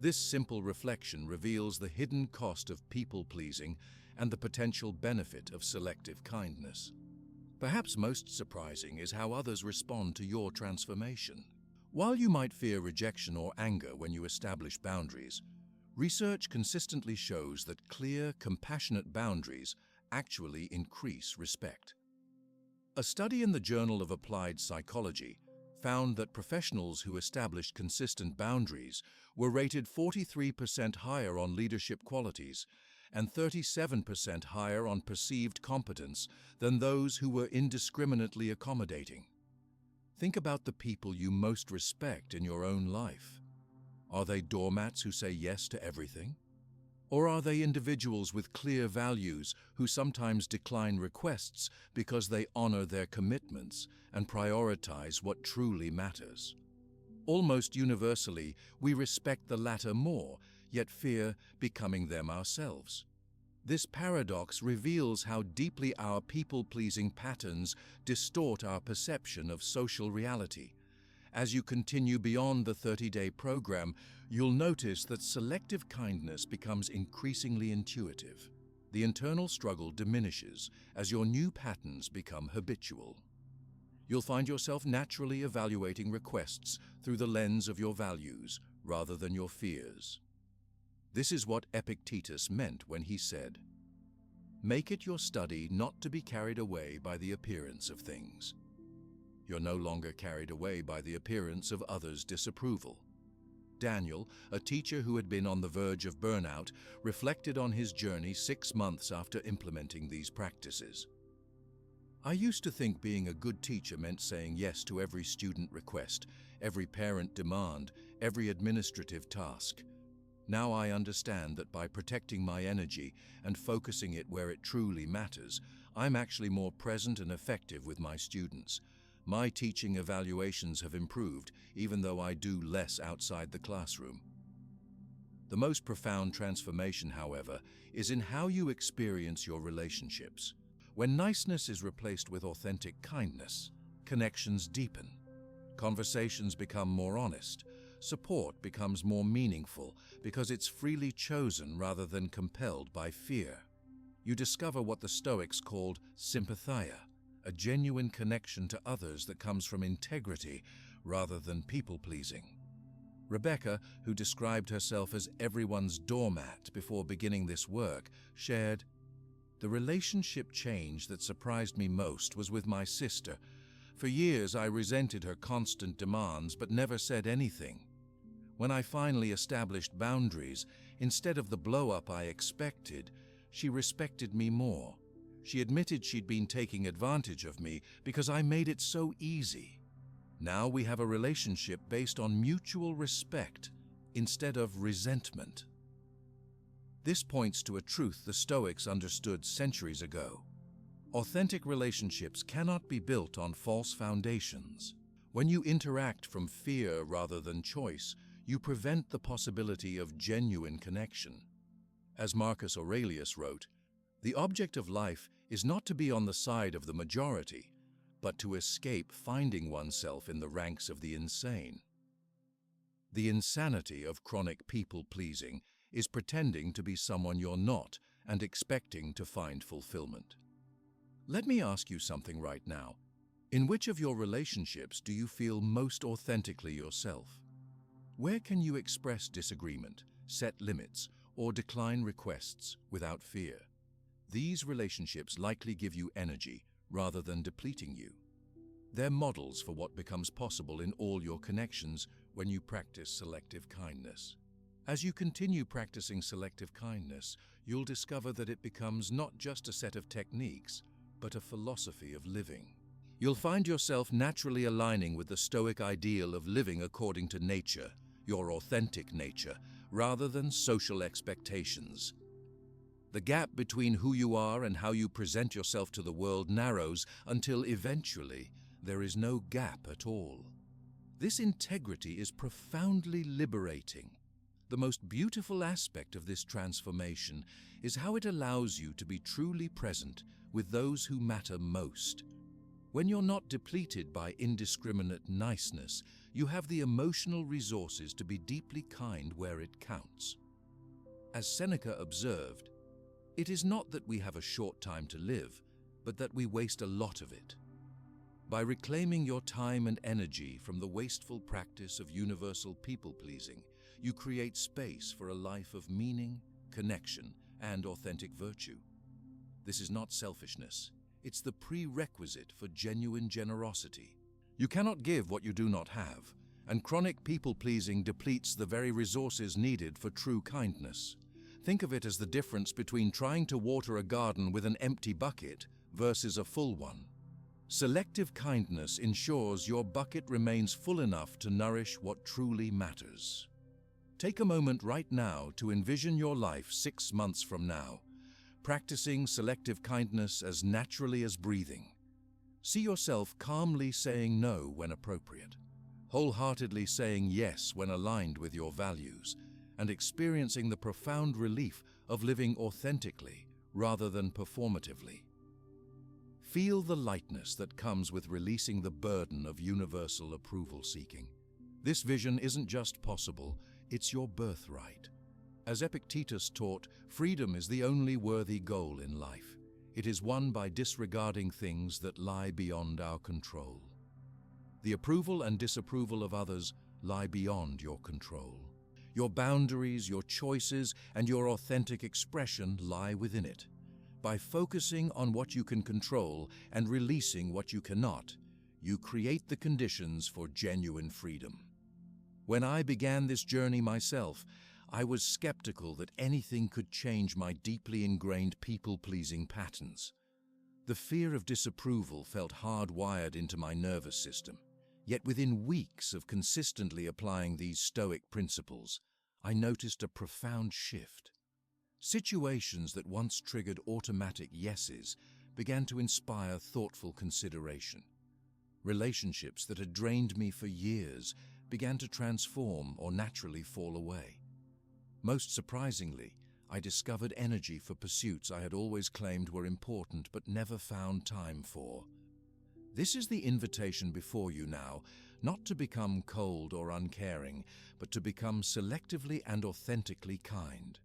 This simple reflection reveals the hidden cost of people-pleasing and the potential benefit of selective kindness. Perhaps most surprising is how others respond to your transformation. While you might fear rejection or anger when you establish boundaries, research consistently shows that clear, compassionate boundaries actually increase respect. A study in the Journal of Applied Psychology found that professionals who established consistent boundaries were rated 43% higher on leadership qualities and 37% higher on perceived competence than those who were indiscriminately accommodating. Think about the people you most respect in your own life. Are they doormats who say yes to everything? Or are they individuals with clear values who sometimes decline requests because they honor their commitments and prioritize what truly matters? Almost universally, we respect the latter more, yet fear becoming them ourselves. This paradox reveals how deeply our people-pleasing patterns distort our perception of social reality. As you continue beyond the 30-day program, you'll notice that selective kindness becomes increasingly intuitive. The internal struggle diminishes as your new patterns become habitual. You'll find yourself naturally evaluating requests through the lens of your values rather than your fears. This is what Epictetus meant when he said, "Make it your study not to be carried away by the appearance of things." You're no longer carried away by the appearance of others' disapproval. Daniel, a teacher who had been on the verge of burnout, reflected on his journey 6 months after implementing these practices. "I used to think being a good teacher meant saying yes to every student request, every parent demand, every administrative task. Now I understand that by protecting my energy and focusing it where it truly matters, I'm actually more present and effective with my students. My teaching evaluations have improved, even though I do less outside the classroom." The most profound transformation, however, is in how you experience your relationships. When niceness is replaced with authentic kindness, connections deepen. Conversations become more honest. Support becomes more meaningful because it's freely chosen rather than compelled by fear. You discover what the Stoics called sympathia, a genuine connection to others that comes from integrity rather than people-pleasing. Rebecca, who described herself as everyone's doormat before beginning this work, shared, "The relationship change that surprised me most was with my sister. For years I resented her constant demands but never said anything. When I finally established boundaries, instead of the blow-up I expected, she respected me more. She admitted she'd been taking advantage of me because I made it so easy. Now we have a relationship based on mutual respect instead of resentment." This points to a truth the Stoics understood centuries ago. Authentic relationships cannot be built on false foundations. When you interact from fear rather than choice, you prevent the possibility of genuine connection. As Marcus Aurelius wrote, "The object of life is not to be on the side of the majority, but to escape finding oneself in the ranks of the insane." The insanity of chronic people-pleasing is pretending to be someone you're not and expecting to find fulfillment. Let me ask you something right now. In which of your relationships do you feel most authentically yourself? Where can you express disagreement, set limits, or decline requests without fear? These relationships likely give you energy rather than depleting you. They're models for what becomes possible in all your connections when you practice selective kindness. As you continue practicing selective kindness, you'll discover that it becomes not just a set of techniques, but a philosophy of living. You'll find yourself naturally aligning with the Stoic ideal of living according to nature, your authentic nature, rather than social expectations. The gap between who you are and how you present yourself to the world narrows until eventually there is no gap at all. This integrity is profoundly liberating. The most beautiful aspect of this transformation is how it allows you to be truly present with those who matter most. When you're not depleted by indiscriminate niceness, you have the emotional resources to be deeply kind where it counts. As Seneca observed, "It is not that we have a short time to live, but that we waste a lot of it." By reclaiming your time and energy from the wasteful practice of universal people-pleasing, you create space for a life of meaning, connection, and authentic virtue. This is not selfishness. It's the prerequisite for genuine generosity. You cannot give what you do not have, and chronic people-pleasing depletes the very resources needed for true kindness. Think of it as the difference between trying to water a garden with an empty bucket versus a full one. Selective kindness ensures your bucket remains full enough to nourish what truly matters. Take a moment right now to envision your life 6 months from now, practicing selective kindness as naturally as breathing. See yourself calmly saying no when appropriate, wholeheartedly saying yes when aligned with your values, and experiencing the profound relief of living authentically rather than performatively. Feel the lightness that comes with releasing the burden of universal approval seeking. This vision isn't just possible, it's your birthright. As Epictetus taught, freedom is the only worthy goal in life. It is won by disregarding things that lie beyond our control. The approval and disapproval of others lie beyond your control. Your boundaries, your choices, and your authentic expression lie within it. By focusing on what you can control and releasing what you cannot, you create the conditions for genuine freedom. When I began this journey myself, I was skeptical that anything could change my deeply ingrained people-pleasing patterns. The fear of disapproval felt hardwired into my nervous system. Yet within weeks of consistently applying these Stoic principles, I noticed a profound shift. Situations that once triggered automatic yeses began to inspire thoughtful consideration. Relationships that had drained me for years began to transform or naturally fall away. Most surprisingly, I discovered energy for pursuits I had always claimed were important but never found time for. This is the invitation before you now, not to become cold or uncaring, but to become selectively and authentically kind.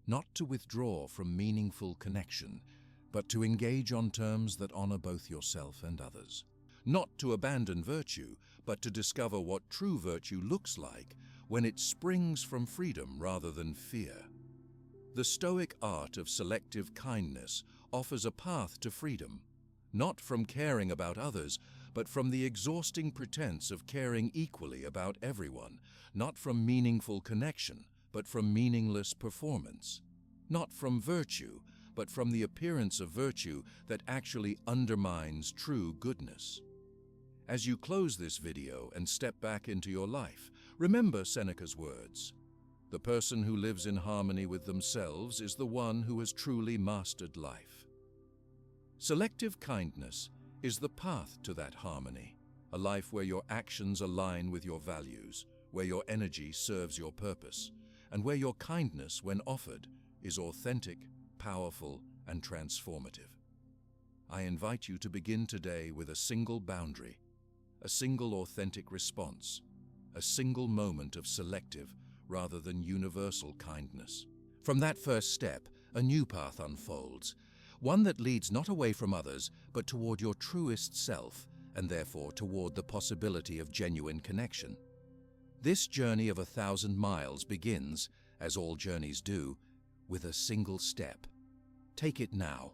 Not to withdraw from meaningful connection, but to engage on terms that honor both yourself and others. Not to abandon virtue, but to discover what true virtue looks like when it springs from freedom rather than fear. The Stoic art of selective kindness offers a path to freedom, not from caring about others, but from the exhausting pretense of caring equally about everyone, not from meaningful connection, but from meaningless performance, not from virtue, but from the appearance of virtue that actually undermines true goodness. As you close this video and step back into your life, remember Seneca's words. The person who lives in harmony with themselves is the one who has truly mastered life. Selective kindness is the path to that harmony, a life where your actions align with your values, where your energy serves your purpose, and where your kindness, when offered, is authentic, powerful, and transformative. I invite you to begin today with a single boundary, a single authentic response, a single moment of selective rather than universal kindness. From that first step, a new path unfolds, one that leads not away from others, but toward your truest self, and therefore toward the possibility of genuine connection. This journey of 1,000 miles begins, as all journeys do, with a single step. Take it now.